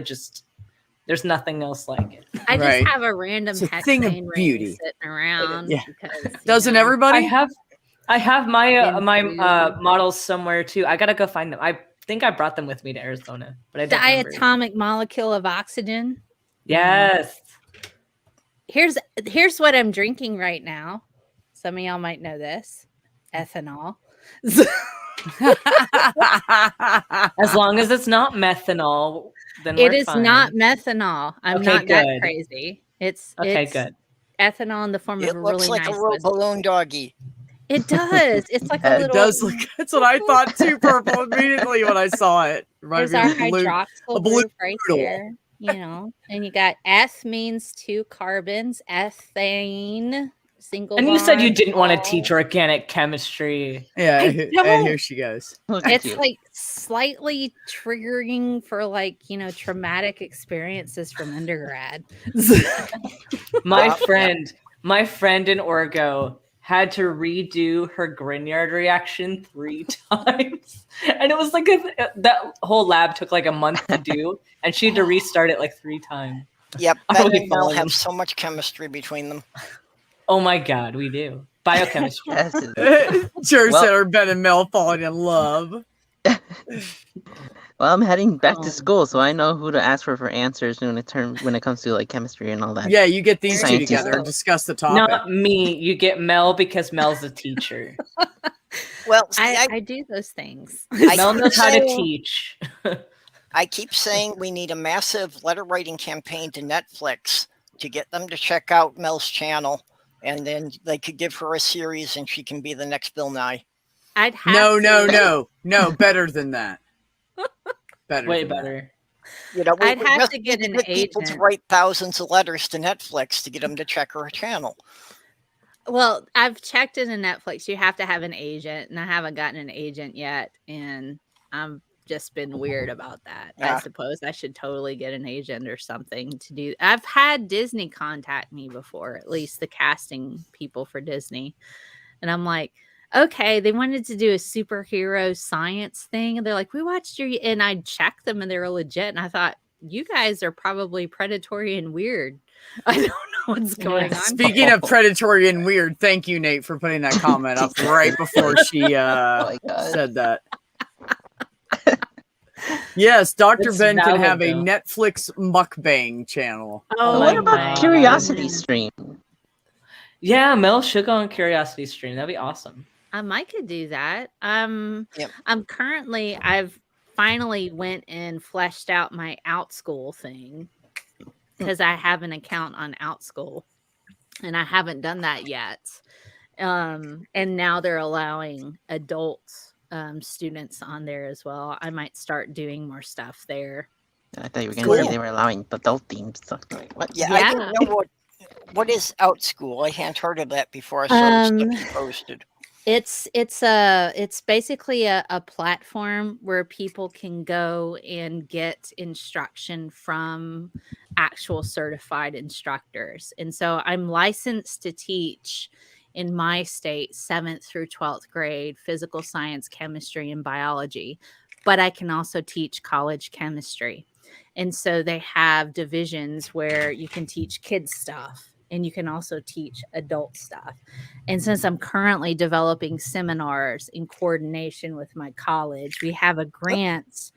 there's nothing else like it. I just Right. have a random It's a Hexane thing of ring beauty. sitting around. Yeah. Because, you Doesn't know, everybody? I have my my Into- models somewhere too. I gotta go find them. I think I brought them with me to Arizona, but I don't remember. diatomic molecule of oxygen. Yes. Here's what I'm drinking right now. Some of y'all might know this. Ethanol. As long as it's not methanol, then It we're is fine. not methanol. I'm Okay, not that good. crazy. It's Good. ethanol in the form It of a looks really like nice a little whiskey. balloon doggy. It does. It's like a It little. does look. That's what I thought too. Purple immediately when I saw it. There's Reminded our me of a balloon. hydroxyl a balloon group right noodle. there. You know, and you got F means 2 carbons, ethane, single. And you said you bond, didn't want to all. teach organic chemistry. Yeah, I and don't. here she goes. It's like slightly triggering for like, you know, traumatic experiences from undergrad. My friend in Orgo had to redo her Grignard reaction 3 times. And it was like that whole lab took like a month to do, and she had to restart it like 3 times. Yep, Are Ben we and Mel falling? have so much chemistry between them. Oh my god, we do. Biochemistry. Sure Well- said her Ben and Mel falling in love. Well, I'm heading back to school, so I know who to ask for answers when it comes to like chemistry and all that. Yeah, you get these two Science together stuff. and discuss the topic. Not me. You get Mel because Mel's a teacher. Well, see, I do those things. Mel keep knows how to saying- teach. I keep saying we need a massive letter writing campaign to Netflix to get them to check out Mel's channel, and then they could give her a series, and she can be the next Bill Nye. I'd have No, to. no, better than that. Better. Way than that. better. You know, I'd we have just to get need an people to agent. write thousands of letters to Netflix to get them to check her channel. Well, I've checked into Netflix. You have to have an agent, and I haven't gotten an agent yet. And I'm just been weird about that. I Yeah. suppose I should totally get an agent or something to do. I've had Disney contact me before, at least the casting people for Disney. And I'm like, okay, they wanted to do a superhero science thing. And they're like, we watched your, and I checked them and they were legit. And I thought, you guys are probably predatory and weird. I don't know what's going on. Speaking of predatory and weird, thank you, Nate, for putting that comment up right before she my God. said that. Yes, Dr. It's Ben can valid, have a though. Netflix mukbang channel. Oh, What my about God. Curiosity Stream? Yeah, Mel should go on Curiosity Stream. That'd be awesome. I could do that. Yep. I've finally went and fleshed out my OutSchool thing because I have an account on OutSchool and I haven't done that yet. And now they're allowing adult students on there as well. I might start doing more stuff there. I thought you were going to Cool. say they were allowing adult themed stuff. Like, what? Yeah, I Yeah. didn't know what is OutSchool. I hadn't heard of that before. I saw the stuff you posted. It's basically a platform where people can go and get instruction from actual certified instructors. And so I'm licensed to teach in my state 7th through 12th grade physical science, chemistry, and biology, but I can also teach college chemistry. And so they have divisions where you can teach kids stuff and you can also teach adult stuff. And since I'm currently developing seminars in coordination with my college, we have a grant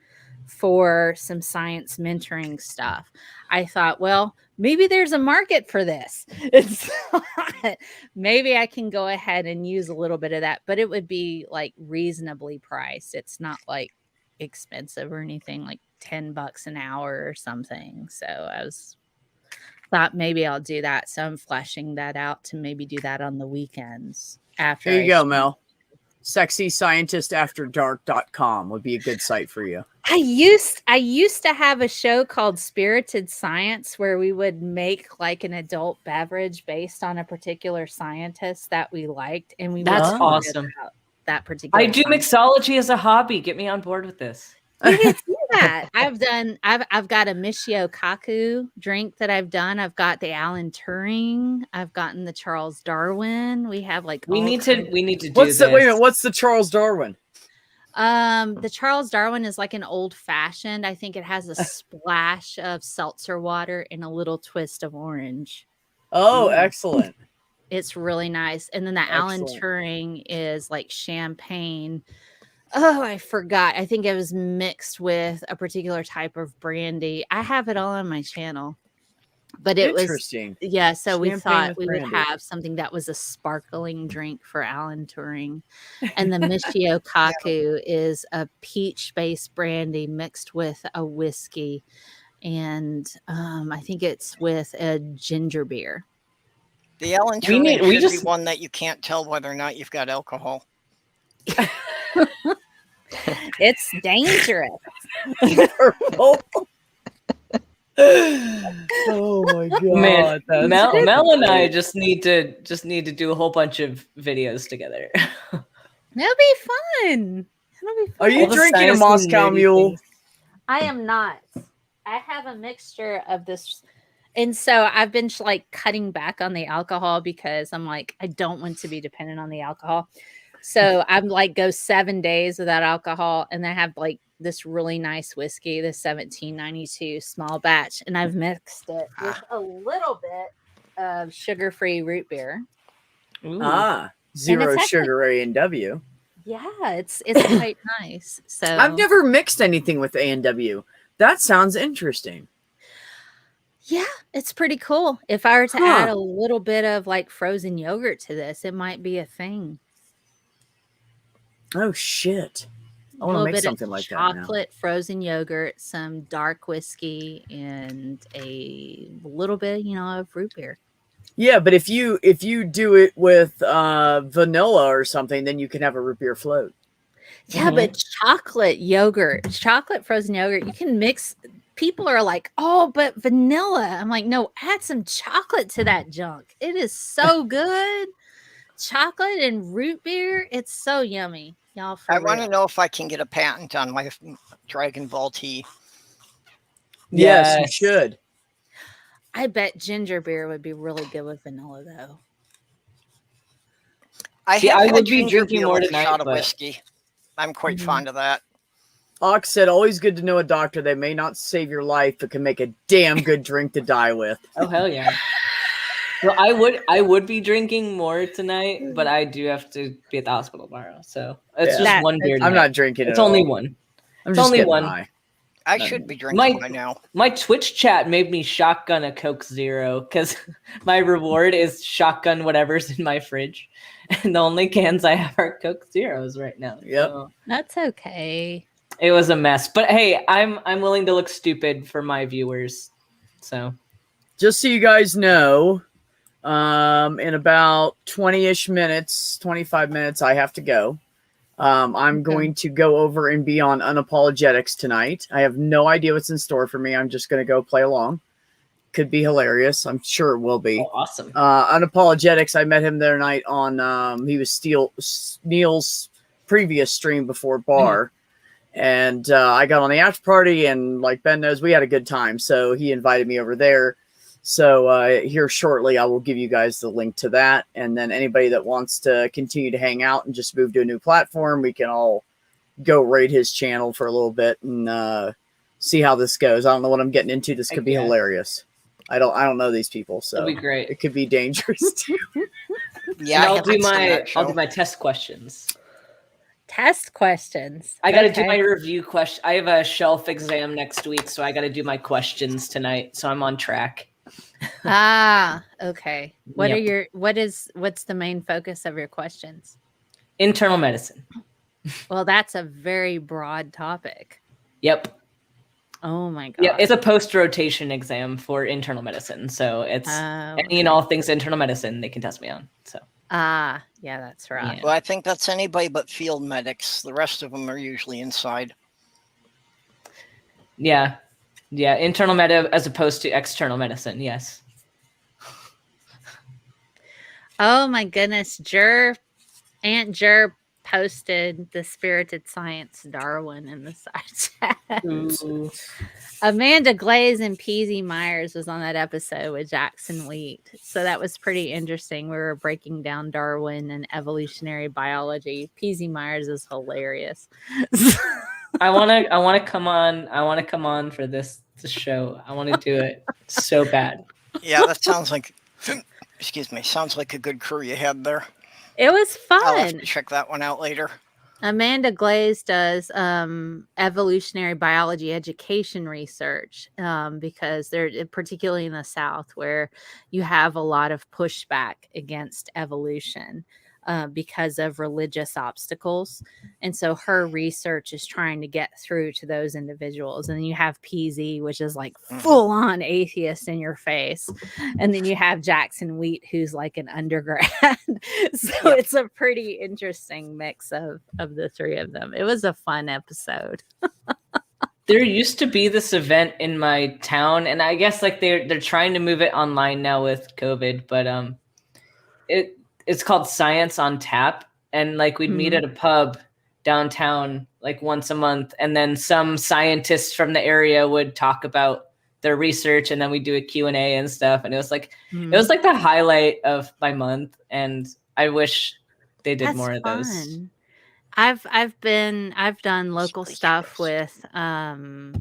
for some science mentoring stuff. I thought, well, maybe there's a market for this. It's maybe I can go ahead and use a little bit of that, but it would be like reasonably priced. It's not like expensive or anything, like $10 an hour or something. So I thought maybe I'll do that. So I'm fleshing that out to maybe do that on the weekends after. Here you go, Mel. SexyScientistAfterDark.com would be a good site for you. I used to have a show called Spirited Science where we would make like an adult beverage based on a particular scientist that we liked, and we That's would awesome. about that particular. I do scientist. mixology as a hobby. Get me on board with this. You can see that. I've got a Michio Kaku drink that I've done. I've got the Alan Turing. I've gotten the Charles Darwin. We have like We all need kinds to do What's this. the wait a minute? What's the Charles Darwin? The Charles Darwin is like an old fashioned. I think it has a splash of seltzer water and a little twist of orange. Oh, excellent. It's really nice. And then the Alan Excellent. Turing is like champagne. Oh, I forgot. I think it was mixed with a particular type of brandy. I have it all on my channel. But it was Interesting. yeah, so we Champagne thought with we would brandy. have something that was a sparkling drink for Alan Turing. And the Michio Kaku is a peach-based brandy mixed with a whiskey. And I think it's with a ginger beer. The Alan We need- Turing we should just- be one that you can't tell whether or not you've got alcohol. It's dangerous. Oh my god. Man, that's Mel and I great. just need to do a whole bunch of videos together. That'll be fun. It'll be fun. Are you All the drinking a science and Moscow nerdy Mule? things. I am not. I have a mixture of this. And so I've been like cutting back on the alcohol because I'm like, I don't want to be dependent on the alcohol. So I'm like, go 7 days without alcohol. And I have like this really nice whiskey, the 1792 small batch. And I've mixed it with a little bit of sugar-free root beer. Ooh. Ah, zero actually- sugar A&W. Yeah, it's quite nice. So I've never mixed anything with A&W. That sounds interesting. yeah, it's pretty cool. If I were to Huh. add a little bit of like frozen yogurt to this, it might be a thing. Oh shit. I A want to little make bit something of like that now. chocolate, frozen yogurt, some dark whiskey, and a little bit, of root beer. Yeah, but if you do it with vanilla or something, then you can have a root beer float. Yeah, but chocolate frozen yogurt, you can mix. People are like, oh, but vanilla. I'm like, no, add some chocolate to that junk. It is so good. chocolate and root beer. It's so yummy, y'all. For I want to real. know if I can get a patent on my Dragon Ball tea. Yes, you Yes. should. I bet ginger beer would be really good with vanilla, though. I See, have I had would be ginger drinking beer more with a tonight, shot of but- whiskey. I'm quite Mhm. fond of that. Ox said, always good to know a doctor. They may not save your life, but can make a damn good drink to die with. Oh hell yeah. Well, I would be drinking more tonight, but I do have to be at the hospital tomorrow. So it's Yeah. just That- one beer. I'm tonight. not drinking It's at only all. one. I'm It's just only getting one. high. I should be drinking My- by now. My Twitch chat made me shotgun a Coke Zero because my reward is shotgun whatever's in my fridge, and the only cans I have are Coke Zeros right now. Yep. So That's okay. it was a mess, but hey, I'm willing to look stupid for my viewers. So Just so you guys know, in about 20-ish minutes, 25 minutes, I have to go. I'm going to go over and be on Unapologetics tonight. I have no idea what's in store for me. I'm just going to go play along. Could be hilarious. I'm sure it will be. oh, awesome. Unapologetics, I met him the other night on, he was Neil's previous stream before Bar. And I got on the after party, and like Ben knows, we had a good time. So he invited me over there. So here shortly, I will give you guys the link to that. And then anybody that wants to continue to hang out and just move to a new platform, we can all go raid his channel for a little bit and see how this goes. I don't know what I'm getting into. This could be Yeah. hilarious. I don't know these people, so That'd be great. it could be dangerous too. Yeah, And I I'll haven't do seen my that I'll do show. my test questions. Test questions. I got to do Okay. my review question. I have a shelf exam next week, so I got to do my questions tonight. So I'm on track. Ah, okay. Yep. What's the main focus of your questions? Internal medicine. Well, that's a very broad topic. Yep. Oh my god. Yeah, it's a post-rotation exam for internal medicine. So it's any and all things internal medicine they can test me on. So Ah, yeah, that's right. Yeah. Well, I think that's anybody but field medics. The rest of them are usually inside. yeah. Yeah, internal med as opposed to external medicine. Yes. Oh my goodness, Aunt Jer posted the Spirited Science Darwin in the side chat. Ooh. Amanda Glaze and Peasy Myers was on that episode with Jackson Wheat. So that was pretty interesting. We were breaking down Darwin and evolutionary biology. Peasy Myers is hilarious. I want to come on. I want to come on for this show. I want to do it so bad. Yeah, that sounds like. Excuse me. Sounds like a good crew you had there. It was I'll have fun. to check that one out later. Amanda Glaze does evolutionary biology education research because they're particularly in the South where you have a lot of pushback against evolution because of religious obstacles. And so her research is trying to get through to those individuals. And then you have PZ, which is like full on atheist in your face. And then you have Jackson Wheat, who's like an undergrad. So it's a pretty interesting mix of the three of them. It was a fun episode. There used to be this event in my town, and I guess like they're trying to move it online now with COVID, but it's called Science on Tap, and like we'd meet at a pub downtown like once a month, and then some scientists from the area would talk about their research, and then we do a Q&A and stuff, and it was like the highlight of my month, and I wish they did more of those. Fun. I've done local stuff with Nerd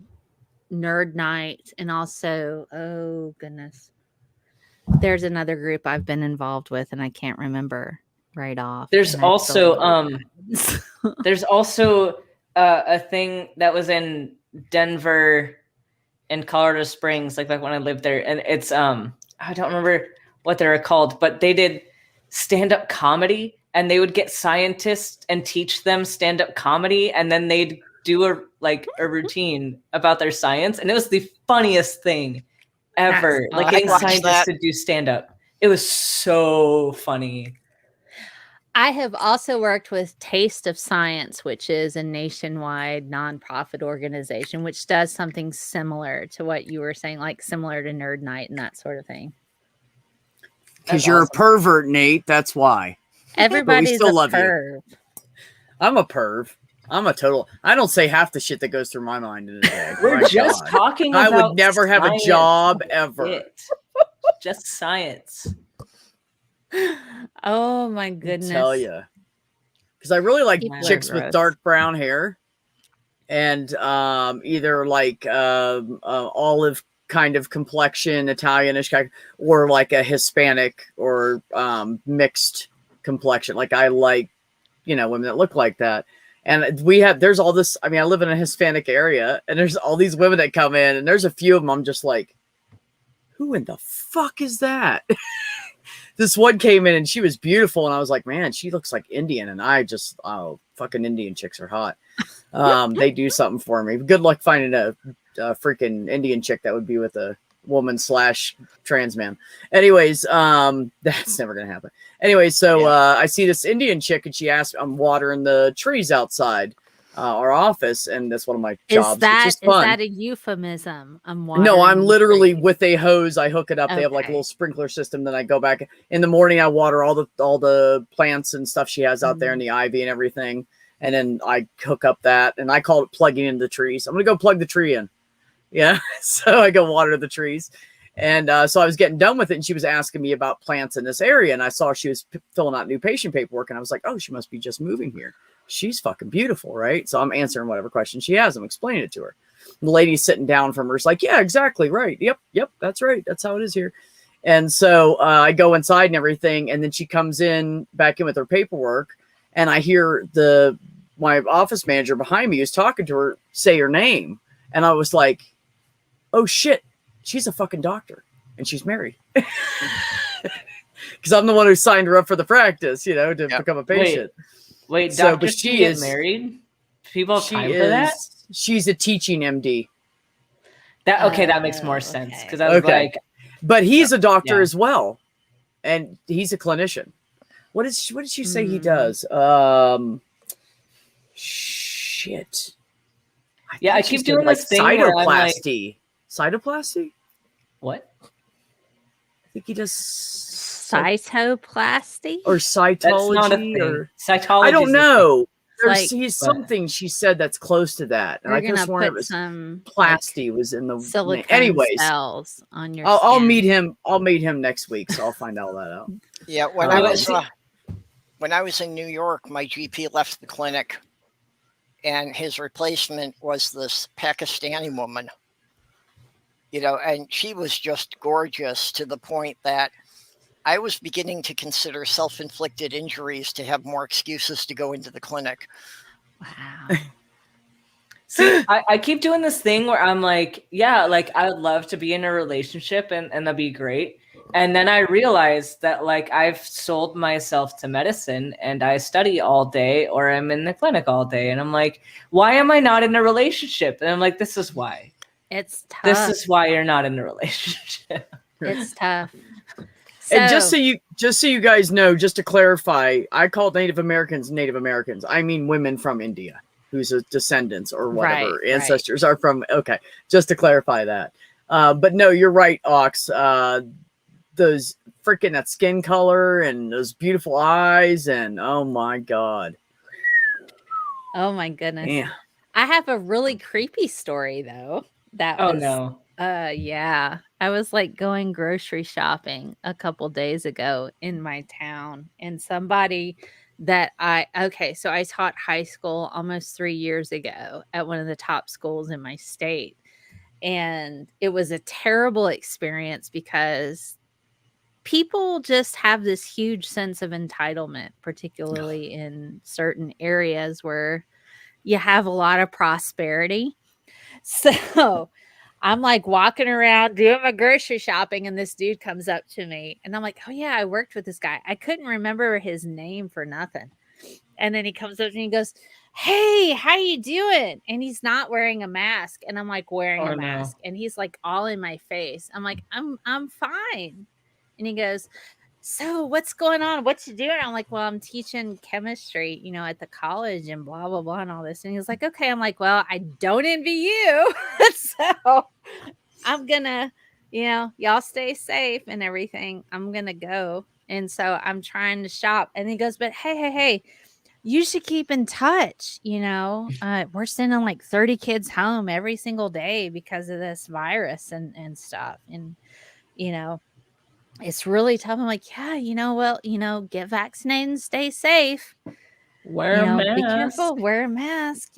Night, and also, oh goodness, there's another group I've been involved with and I can't remember right off. There's and I also still there's also a thing that was in Denver and Colorado Springs, like when I lived there, and it's I don't remember what they were called, but they did stand-up comedy, and they would get scientists and teach them stand-up comedy, and then they'd do a routine about their science, and it was the funniest thing ever. That's Like getting awesome. scientists to do stand-up. It was so funny. I have also worked with Taste of Science, which is a nationwide nonprofit organization, which does something similar to what you were saying, like similar to Nerd Night and that sort of thing. Because you're a pervert, Nate. That's why. Everybody's still a love you. perv. I'm a perv. I'm a total. I don't say half the shit that goes through my mind in a day. We're My just God. talking I about would never have a science. job ever. It. Just science. Oh my I goodness. tell you. Because I really like People are chicks with gross. dark brown hair and either like olive kind of complexion, Italianish kind, or like a Hispanic or mixed complexion. Like I like, women that look like that. And there's all this. I mean, I live in a Hispanic area, and there's all these women that come in, and there's a few of them I'm just like, who in the fuck is that? This one came in and she was beautiful, and I was like, man, she looks like Indian. And fucking Indian chicks are hot. They do something for me. Good luck finding a freaking Indian chick that would be with a woman / trans man. Anyways, that's never gonna happen. Anyway, so I see this Indian chick, and she asked, I'm watering the trees outside our office, and that's one of my jobs. Is that which is fun. a euphemism? No, I'm literally with a hose. I hook it up. They have like a Okay. little sprinkler system. Then I go back in the morning. I water all the plants and stuff she has out there, and the ivy and everything. And then I hook up that, and I call it plugging in the trees. I'm gonna go plug the tree in. Yeah, so I go water the trees, and so I was getting done with it, and she was asking me about plants in this area, and I saw she was filling out new patient paperwork, and I was like, oh, she must be just moving here. She's fucking beautiful, right? So I'm answering whatever question she has. I'm explaining it to her. The lady's sitting down from her is like, yeah, exactly right. Yep, that's right. That's how it is here. And so I go inside and everything, and then she comes back in with her paperwork, and I hear my office manager behind me who's talking to her say her name, and I was like, oh shit, she's a fucking doctor, and she's married. Because I'm the one who signed her up for the practice, to become a patient. Wait, So, doctors but she can get is married? People have she time for that? She's a teaching MD. That makes more sense because I was like, but he's a doctor Yeah. as well, and he's a clinician. What did she say he does? Shit. Yeah, I think she keep said, doing like this thing where I'm like, cytoplasty. Cytoplasty? what? I think he does Cytoplasty? or That's not a cytology thing. or Cytology. I don't know. Like- He's something she said that's close to that, and You're I could have gonna sworn it put was some plasty was in the silicone anyways. cells on your I'll skin. meet him. I'll meet him next week, so I'll find all that out. Yeah, when I was in New York, my GP left the clinic, and his replacement was this Pakistani woman. And she was just gorgeous to the point that I was beginning to consider self-inflicted injuries to have more excuses to go into the clinic. Wow. See, I keep doing this thing where I'm like, yeah, like I would love to be in a relationship and that'd be great. And then I realized that like I've sold myself to medicine and I study all day or I'm in the clinic all day. And I'm like, why am I not in a relationship? And I'm like, this is why. It's tough. This is why you're not in a relationship. It's tough. And just so you guys know, just to clarify, I call Native Americans. I mean women from India whose descendants or whatever Right, ancestors are from. Okay, just to clarify that. But no, you're right, Ox. Those freaking that skin color and those beautiful eyes and oh my god. Oh my goodness. Yeah. I have a really creepy story though. No. Yeah. I was like going grocery shopping a couple days ago in my town, and somebody that so I taught high school almost 3 years ago at one of the top schools in my state. And it was a terrible experience because people just have this huge sense of entitlement, particularly in certain areas where you have a lot of prosperity. So I'm like walking around doing my grocery shopping, and this dude comes up to me, and I'm like, oh yeah, I worked with this guy. I couldn't remember his name for nothing. And then he comes up to me and goes, hey, how you doing? And he's not wearing a mask. And I'm like wearing a mask. And he's like all in my face. I'm like, I'm fine. And he goes, so what's going on? What you doing? I'm like, well, I'm teaching chemistry, at the college and blah, blah, blah, and all this. And he was like, okay. I'm like, well, I don't envy you. So I'm gonna, y'all stay safe and everything. I'm gonna go. And so I'm trying to shop. And he goes, but hey, you should keep in touch. We're sending like 30 kids home every single day because of this virus and stuff. And, it's really tough. I'm like, yeah, get vaccinated and stay safe. Wear a mask. Be careful. Wear a mask.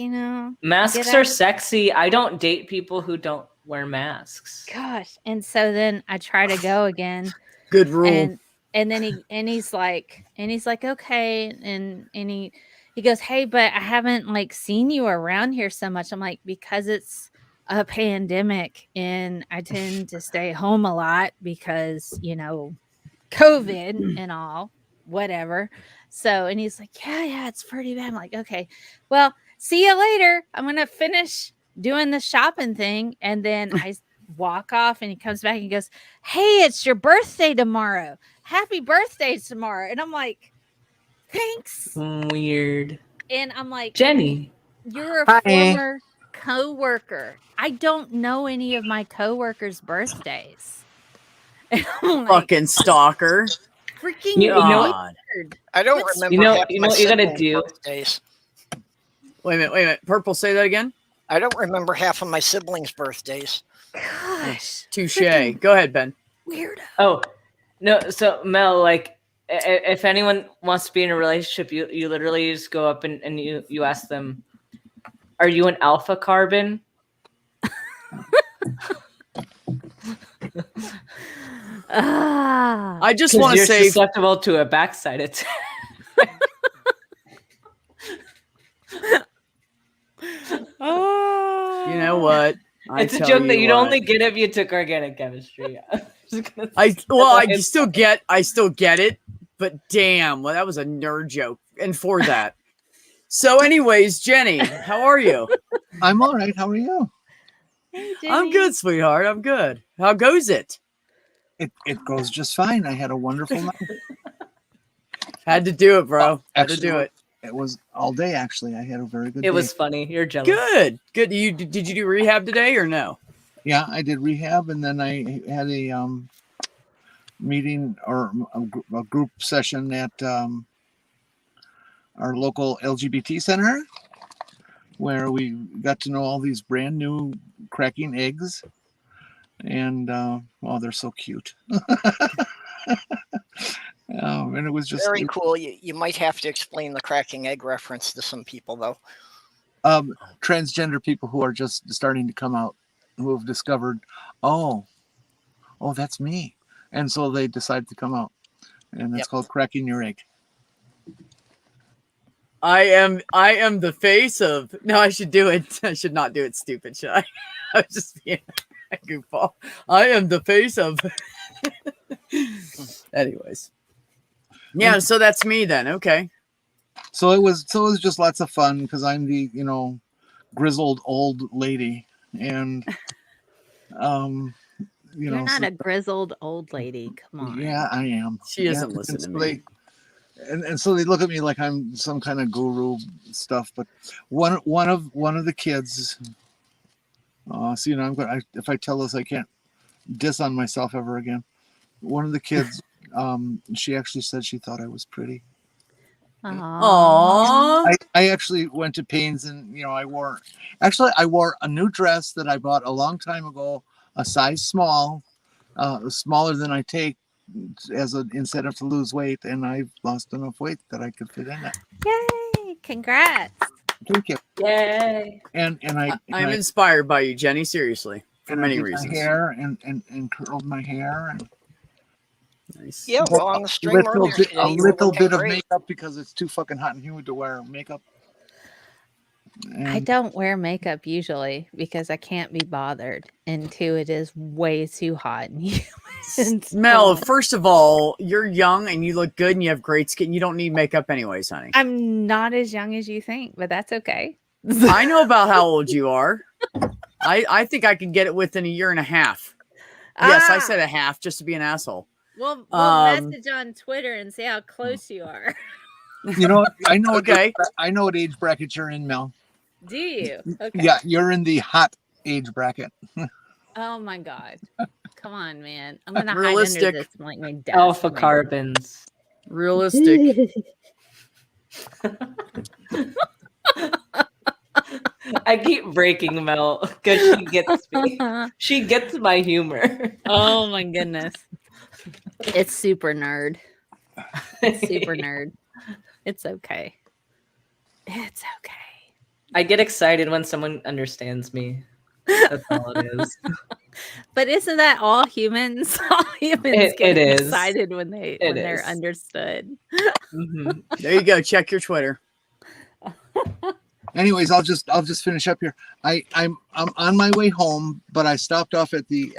Masks are sexy. I don't date people who don't wear masks. Gosh. And so then I try to go again. Good rule. And then he's like, okay. And he goes, hey, but I haven't like seen you around here so much. I'm like, because it's a pandemic and I tend to stay home a lot because, COVID and all, whatever. So, and he's like, yeah, it's pretty bad. I'm like, okay, well, see you later. I'm going to finish doing the shopping thing. And then I walk off and he comes back and he goes, hey, it's your birthday tomorrow. Happy birthday tomorrow. And I'm like, thanks. Weird. And I'm like, Jenny, you're a former co-worker. I don't know any of my co-workers' birthdays. Fucking stalker. Freaking God. I don't remember. You know what you gotta do? Birthdays. Wait a minute. Purple, say that again. I don't remember half of my siblings' birthdays. Gosh. Touche. Go ahead, Ben. Weirdo. Oh, no. So Mel, like, if anyone wants to be in a relationship, you literally just go up and you ask them, are you an alpha carbon? I just want to say, susceptible to a backside attack. you know what? It's a joke that you'd only get if you took organic chemistry. I still get it, but damn, well, that was a nerd joke. And for that. So anyways, Jenny, how are you? I'm all right. How are you? Hey, I'm good, sweetheart. I'm good. How goes it? It goes just fine. I had a wonderful night. Had to do it, bro. Had to do it. It was all day, actually. I had a very good day. It was funny. You're jealous. Good. Did you do rehab today or no? Yeah, I did rehab, and then I had a meeting or a group session at our local LGBT center, where we got to know all these brand new cracking eggs. And they're so cute. And it was just very cool. You might have to explain the cracking egg reference to some people, though. Transgender people who are just starting to come out, who have discovered, oh, that's me, and so they decide to come out, and that's called cracking your egg. I am the face of. No, I should do it. I should not do it. Stupid. Should I? I was just being a goofball. I am the face of. Anyways. Yeah. So that's me then. Okay. So it was just lots of fun because I'm the grizzled old lady, and you're not a grizzled old lady. Come on. Yeah, I am. She doesn't listen to me. And so they look at me like I'm some kind of guru stuff. But one of the kids, if I tell this, I can't diss on myself ever again. One of the kids, she actually said she thought I was pretty. Aww. I actually went to pains, and I wore a new dress that I bought a long time ago, a size small, smaller than I take as an incentive to lose weight, and I've lost enough weight that I could fit in it. Yay! Congrats! Thank you. Yay! And I'm inspired by you, Jenny. Seriously, for many reasons. My hair and curled my hair and. Nice. Yeah, well, on the stream a little bit of makeup because it's too fucking hot and humid to wear makeup. And I don't wear makeup usually because I can't be bothered. And two, it is way too hot and humid. Mel, first of all, you're young and you look good and you have great skin. You don't need makeup anyways, honey. I'm not as young as you think, but that's okay. I know about how old you are. I think I can get it within a year and a half. Yes, I said a half just to be an asshole. We'll message on Twitter and see how close you are. I know. Okay. I know what age bracket you're in, Mel. Do you? Okay. Yeah, you're in the hot age bracket. Oh my God. Come on, man. I'm gonna hide Realistic. under this like my desk. Alpha man. carbons. Realistic. I keep breaking Mel because she gets me. She gets my humor. Oh my goodness. It's super nerd. It's super nerd. It's okay. It's okay. I get excited when someone understands me. That's all it is. But isn't that all humans? All humans get It is. excited when they're is. understood. Mhm. There you go. Check your Twitter. Anyways, I'll just finish up here. I'm on my way home, but I stopped off at the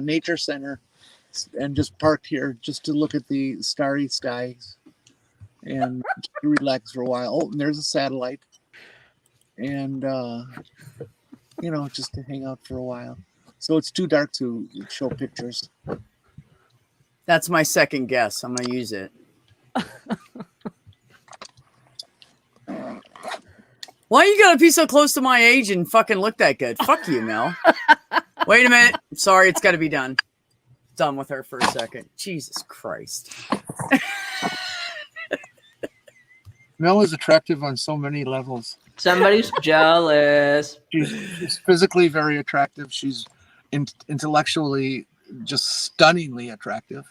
nature center and just parked here just to look at the starry skies and just to relax for a while. Oh, and there's a satellite, and just to hang out for a while. So it's too dark to show pictures. That's my second guess. I'm gonna use it. Why you gotta be so close to my age and fucking look that good? Fuck you, Mel. Wait a minute. Sorry, it's gotta be done. Done with her for a second. Jesus Christ. Mel is attractive on so many levels. Somebody's jealous. She's physically very attractive. She's intellectually just stunningly attractive.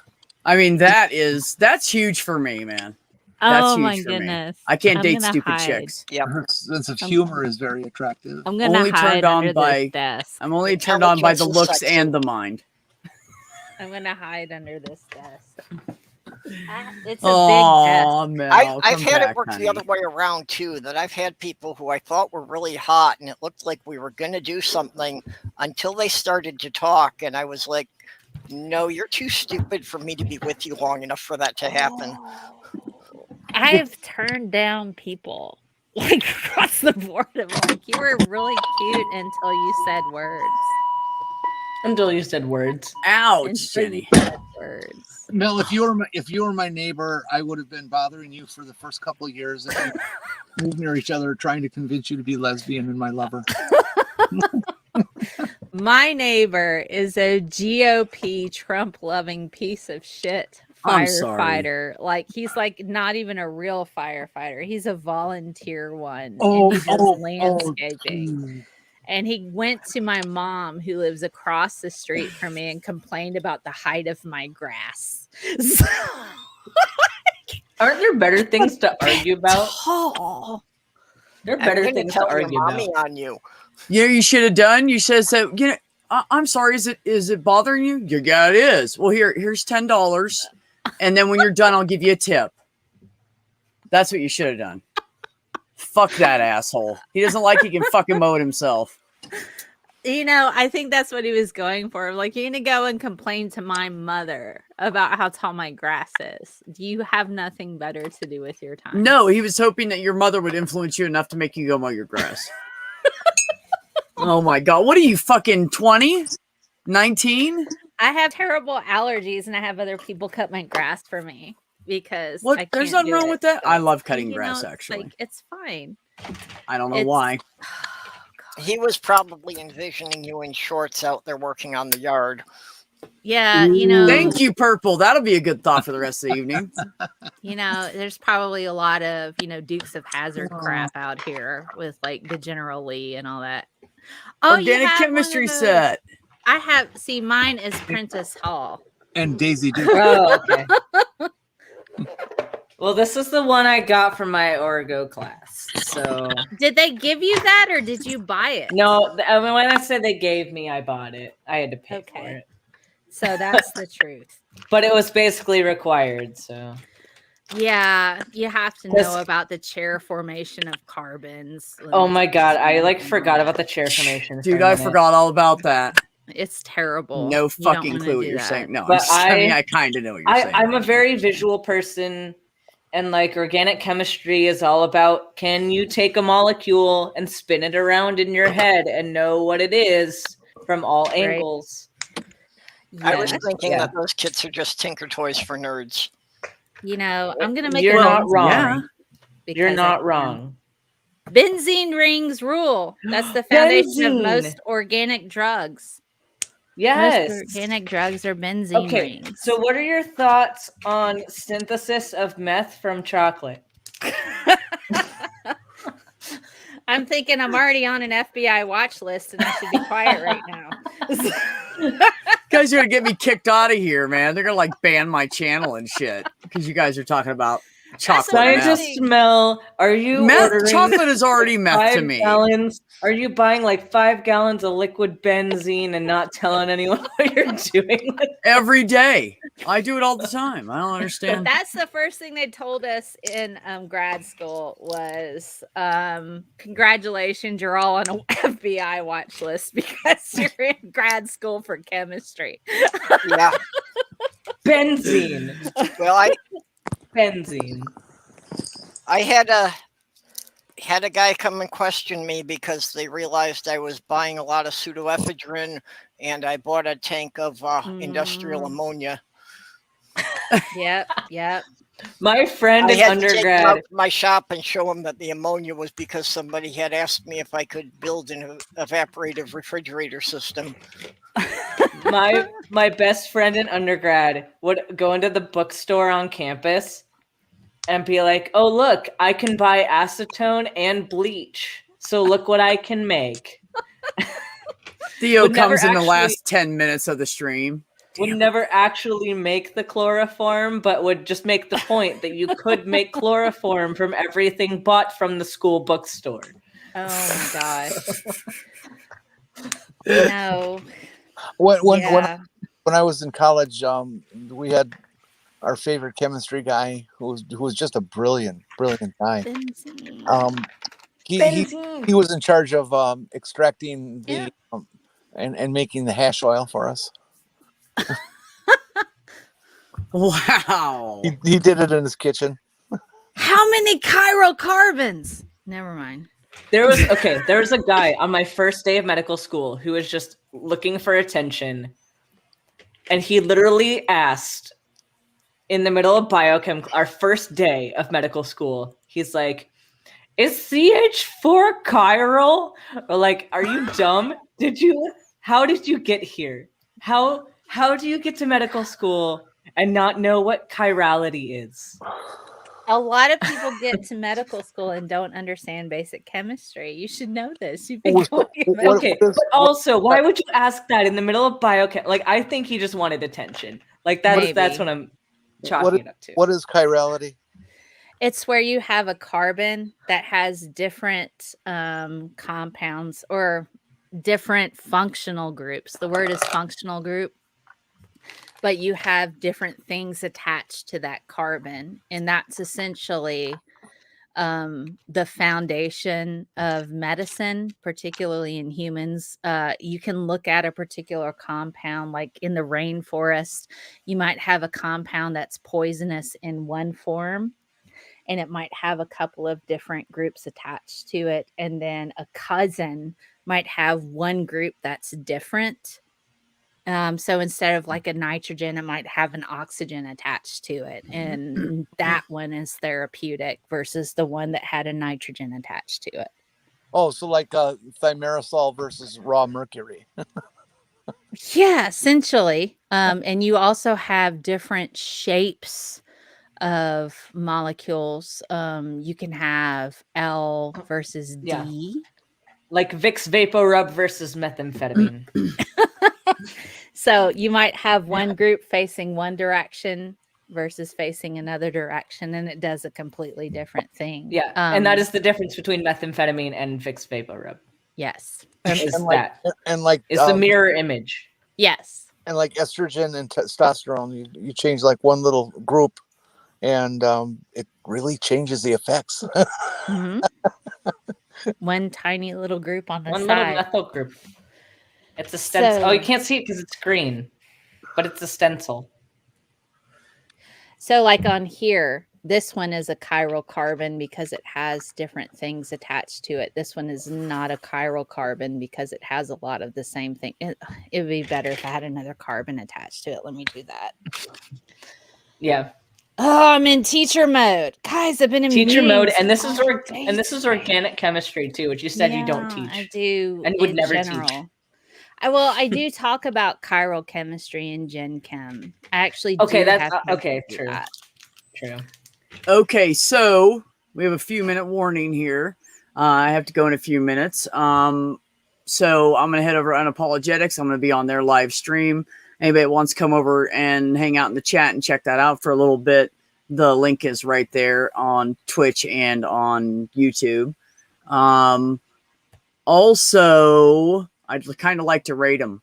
I mean, that's huge for me, man. That's Oh huge my for me. goodness. I can't I'm date gonna stupid hide. chicks. Her sense of humor is very attractive. I'm gonna Only hide turned on under by this desk. I'm only turned on by the Intelligence is looks sexy. and the mind. I'm gonna hide under this desk. It's a big desk. Oh, Mel, I've come had back, it work honey. the other way around too. That I've had people who I thought were really hot, and it looked like we were going to do something until they started to talk, and I was like, "No, you're too stupid for me to be with you long enough for that to happen." I've turned down people like across the board. I'm like, you were really cute until you said words. Until you said words. Ouch, Until you Jenny. said words. Mel, if you were my neighbor, I would have been bothering you for the first couple of years and we moved near each other, trying to convince you to be lesbian and my lover. My neighbor is a GOP Trump loving piece of shit I'm sorry. firefighter. Like he's like not even a real firefighter. He's a volunteer one. Oh, and he does oh, landscaping. And he went to my mom, who lives across the street from me, and complained about the height of my grass. So, Aren't there better things to argue about? tall. There are I'm better gonna things tell to your argue mommy about. on you. You know, you should have done. You should have said, I'm sorry. Is it bothering you? Yeah, it is. Well, here's $10, and then when you're done, I'll give you a tip. That's what you should have done. Fuck that asshole. He doesn't like he can fucking mow it himself. You know, I think that's what he was going for. Like, you're gonna go and complain to my mother about how tall my grass is. You have nothing better to do with your time. No, he was hoping that your mother would influence you enough to make you go mow your grass. Oh my God. What are you, fucking 20? 19? I have terrible allergies, and I have other people cut my grass for me because What? I There's can't nothing do wrong it. with that. So, I love cutting you grass, know, it's actually. like, it's fine. I don't know It's- why. He was probably envisioning you in shorts out there working on the yard. Yeah, you know. Thank you, Purple. That'll be a good thought for the rest of the evening. You know, there's probably a lot of, Dukes of Hazzard crap out here with like the General Lee and all that. Oh, you Organic have one of chemistry those? set. I have, see, mine is Prentice Hall. And Daisy Duke. Oh, okay. Well, this is the one I got from my Orgo class. So Did they give you that or did you buy it? no, I mean, when I said they gave me, I bought it. I had to pay for Okay. it, So that's the truth. but it was basically required. So Yeah, you have to This- know about the chair formation of carbons. oh my god, I like forgot about the chair formation. Dude, for a I minute. forgot all about that. It's terrible. No You don't fucking wanna clue what do you're that. saying. No, But I kind of know what you're saying. I'm a very visual person, and like organic chemistry is all about can you take a molecule and spin it around in your head and know what it is from all angles. I was Yes. thinking Yeah. that those kits are just Tinker Toys for nerds. You know, I'm gonna make You're a not note wrong. Yeah. You're because not I- wrong. Benzene rings rule. That's the foundation Benzene. of most organic drugs. Yes. Most organic drugs are benzene Okay, rings. so what are your thoughts on synthesis of meth from chocolate? I'm thinking I'm already on an FBI watch list and I should be quiet right now. You guys are gonna get me kicked out of here, man. They're gonna like ban my channel and shit because you guys are talking about chocolate meth. Scientist Mel, are you Meth ordering chocolate is already meth to 5 me. gallons? Are you buying like 5 gallons of liquid benzene and not telling anyone what you're doing with it? Every day. I do it all the time. I don't understand. That's the first thing they told us in grad school was congratulations, you're all on a FBI watch list because you're in grad school for chemistry. Yeah. Benzene. Well, Benzene. I had a guy come and question me because they realized I was buying a lot of pseudoephedrine, and I bought a tank of industrial ammonia. Yep. My friend I in had to take him undergrad. out to my shop and show him that the ammonia was because somebody had asked me if I could build an evaporative refrigerator system. My best friend in undergrad would go into the bookstore on campus and be like, "Oh, look, I can buy acetone and bleach. So look what I can make." Theo Would never comes in the actually- last 10 minutes of the stream. Would never actually make the chloroform, but would just make the point that you could make chloroform from everything bought from the school bookstore. Oh my gosh. No. When Yeah. I was in college, we had our favorite chemistry guy who was just a brilliant guy. Benzene. He was in charge of extracting the and making the hash oil for us. Wow. He did it in his kitchen. How many chirocarbons? Never mind. There was a guy on my first day of medical school who was just looking for attention. And he literally asked in the middle of biochem, our first day of medical school, he's like, "Is CH4 chiral?" Or like, "Are you dumb? How did you get here? How do you get to medical school and not know what chirality is?" A lot of people get to medical school and don't understand basic chemistry. You should know this. You've been going Okay, but also, why would you ask that in the middle of biochem? Like, I think he just wanted attention. Like, that's what I'm chalking it up to. What is chirality? It's where you have a carbon that has different compounds or different functional groups. The word is functional group. But you have different things attached to that carbon. And that's essentially the foundation of medicine, particularly in humans. You can look at a particular compound, like in the rainforest, you might have a compound that's poisonous in one form, and it might have a couple of different groups attached to it. And then a cousin might have one group that's different. So instead of like a nitrogen, it might have an oxygen attached to it. And that one is therapeutic versus the one that had a nitrogen attached to it. Oh, so like thimerosal versus raw mercury. Yeah, essentially. And you also have different shapes of molecules. You can have L versus D. Yeah. Like Vicks VapoRub versus methamphetamine. So you might have one group facing one direction versus facing another direction, and it does a completely different thing. Yeah, and that is the difference between methamphetamine and Vicks VapoRub. Yes. Is the the mirror image. Yes. And like estrogen and testosterone, you change like one little group, and it really changes the effects. Mhm. One tiny little group on the One side. little methyl group. It's a stencil. So- Oh, you can't see it because it's green, but it's a stencil. So like on here, this one is a chiral carbon because it has different things attached to it. This one is not a chiral carbon because it has a lot of the same thing. It would be better if I had another carbon attached to it. Let me do that. Yeah. Oh, I'm in teacher mode. Guys, I've been in Teacher mode, meetings and this is all and this is organic chemistry too, which you said you don't Yeah, teach. I do and would in never general. teach. I do talk about chiral chemistry in Gen Chem. I actually Okay, do that's have to okay. do True. that. True. Okay, so we have a few minute warning here. I have to go in a few minutes. So I'm going to head over to Unapologetics. I'm going to be on their live stream. Anybody that wants to come over and hang out in the chat and check that out for a little bit, the link is right there on Twitch and on YouTube. Also, I'd kind of like to rate them.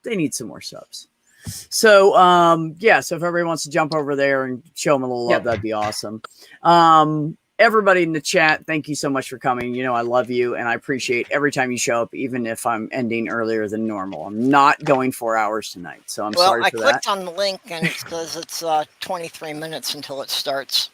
They need some more subs. So, so if everybody wants to jump over there and show them a little love, that'd be awesome. Everybody in the chat, thank you so much for coming. You know, I love you and I appreciate every time you show up, even if I'm ending earlier than normal. I'm not going 4 hours tonight, so I'm sorry for that. I clicked on the link and it says it's 23 minutes until it starts.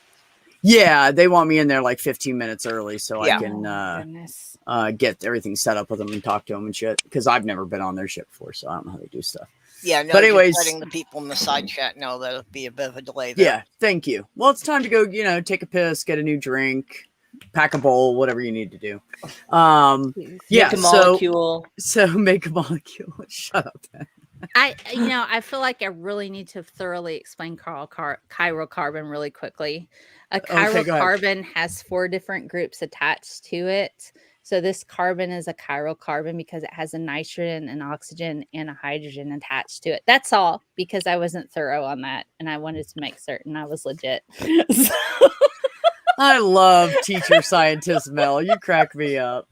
Yeah, they want me in there like 15 minutes early so I can get everything set up with them and talk to them and shit. Because I've never been on their shit before, so I don't know how they do stuff. Yeah, no, but anyways, just letting the people in the side chat know that it'll be a bit of a delay there. Yeah, thank you. Well, it's time to go, take a piss, get a new drink, pack a bowl, whatever you need to do. Make a molecule. So make a molecule. Shut up. I feel like I really need to thoroughly explain chirocarbon really quickly. A chirocarbon has 4 different groups attached to it. So this carbon is a chirocarbon because it has a nitrogen, an oxygen, and a hydrogen attached to it. That's all, because I wasn't thorough on that, and I wanted to make certain I was legit. I love teacher scientist Mel. You crack me up.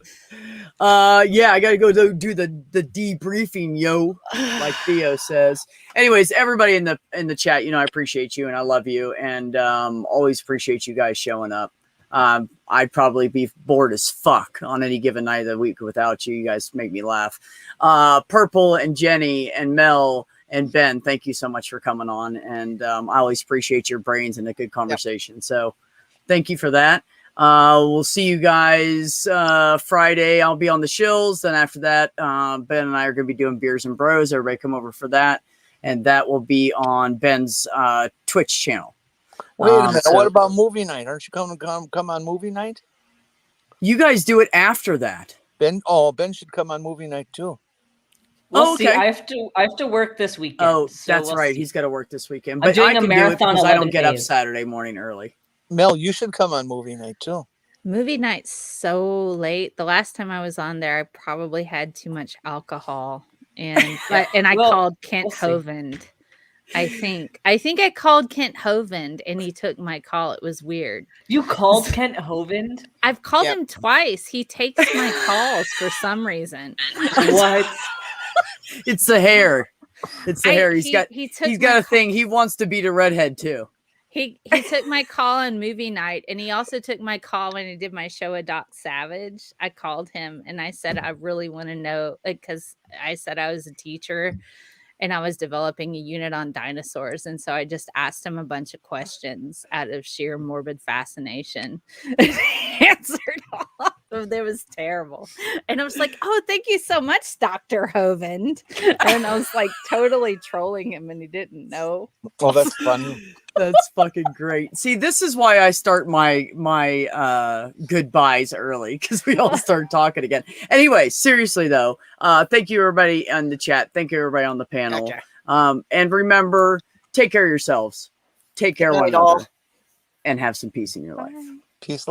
I gotta go do the debriefing, yo, like Theo says. Anyways, everybody in the chat, I appreciate you and I love you, and always appreciate you guys showing up. I'd probably be bored as fuck on any given night of the week without you. You guys make me laugh. Purple and Jenny and Mel and Ben, thank you so much for coming on. And I always appreciate your brains and a good conversation. Yep. So thank you for that. We'll see you guys Friday. I'll be on the shills. Then after that, Ben and I are going to be doing Beers and Bros. Everybody come over for that. And that will be on Ben's Twitch channel. Wait a minute. What about movie night? Aren't you come on movie night? You guys do it after that. Ben should come on movie night too. We'll see. I have to work this weekend. Oh, so that's we'll right. see. He's got to work this weekend. I'm But doing I a can marathon do it because I don't 11 get up days. Saturday morning early. Mel, you should come on movie night too. Movie night's so late. The last time I was on there, I probably had too much alcohol, and I called Kent Hovind. I think I called Kent Hovind, and he took my call. It was weird. You called Kent Hovind? I've called him twice. He takes my calls for some reason. What? It's the hair. It's the hair. He's got a thing. call. He wants to beat a redhead too. He took my call on movie night, and he also took my call when he did my show with Doc Savage. I called him and I said, I really want to know, because I said I was a teacher and I was developing a unit on dinosaurs. And so I just asked him a bunch of questions out of sheer morbid fascination. He answered all of them. It was terrible. And I was like, oh, thank you so much, Dr. Hovind. And I was like totally trolling him, and he didn't know. Oh, that's funny. That's fucking great. See, this is why I start my goodbyes early, because we all start talking again. Anyway, seriously though, thank you everybody in the chat. Thank you everybody on the panel. Okay. And remember, take care of yourselves. Take care of one another, and have some peace in your life. Peace.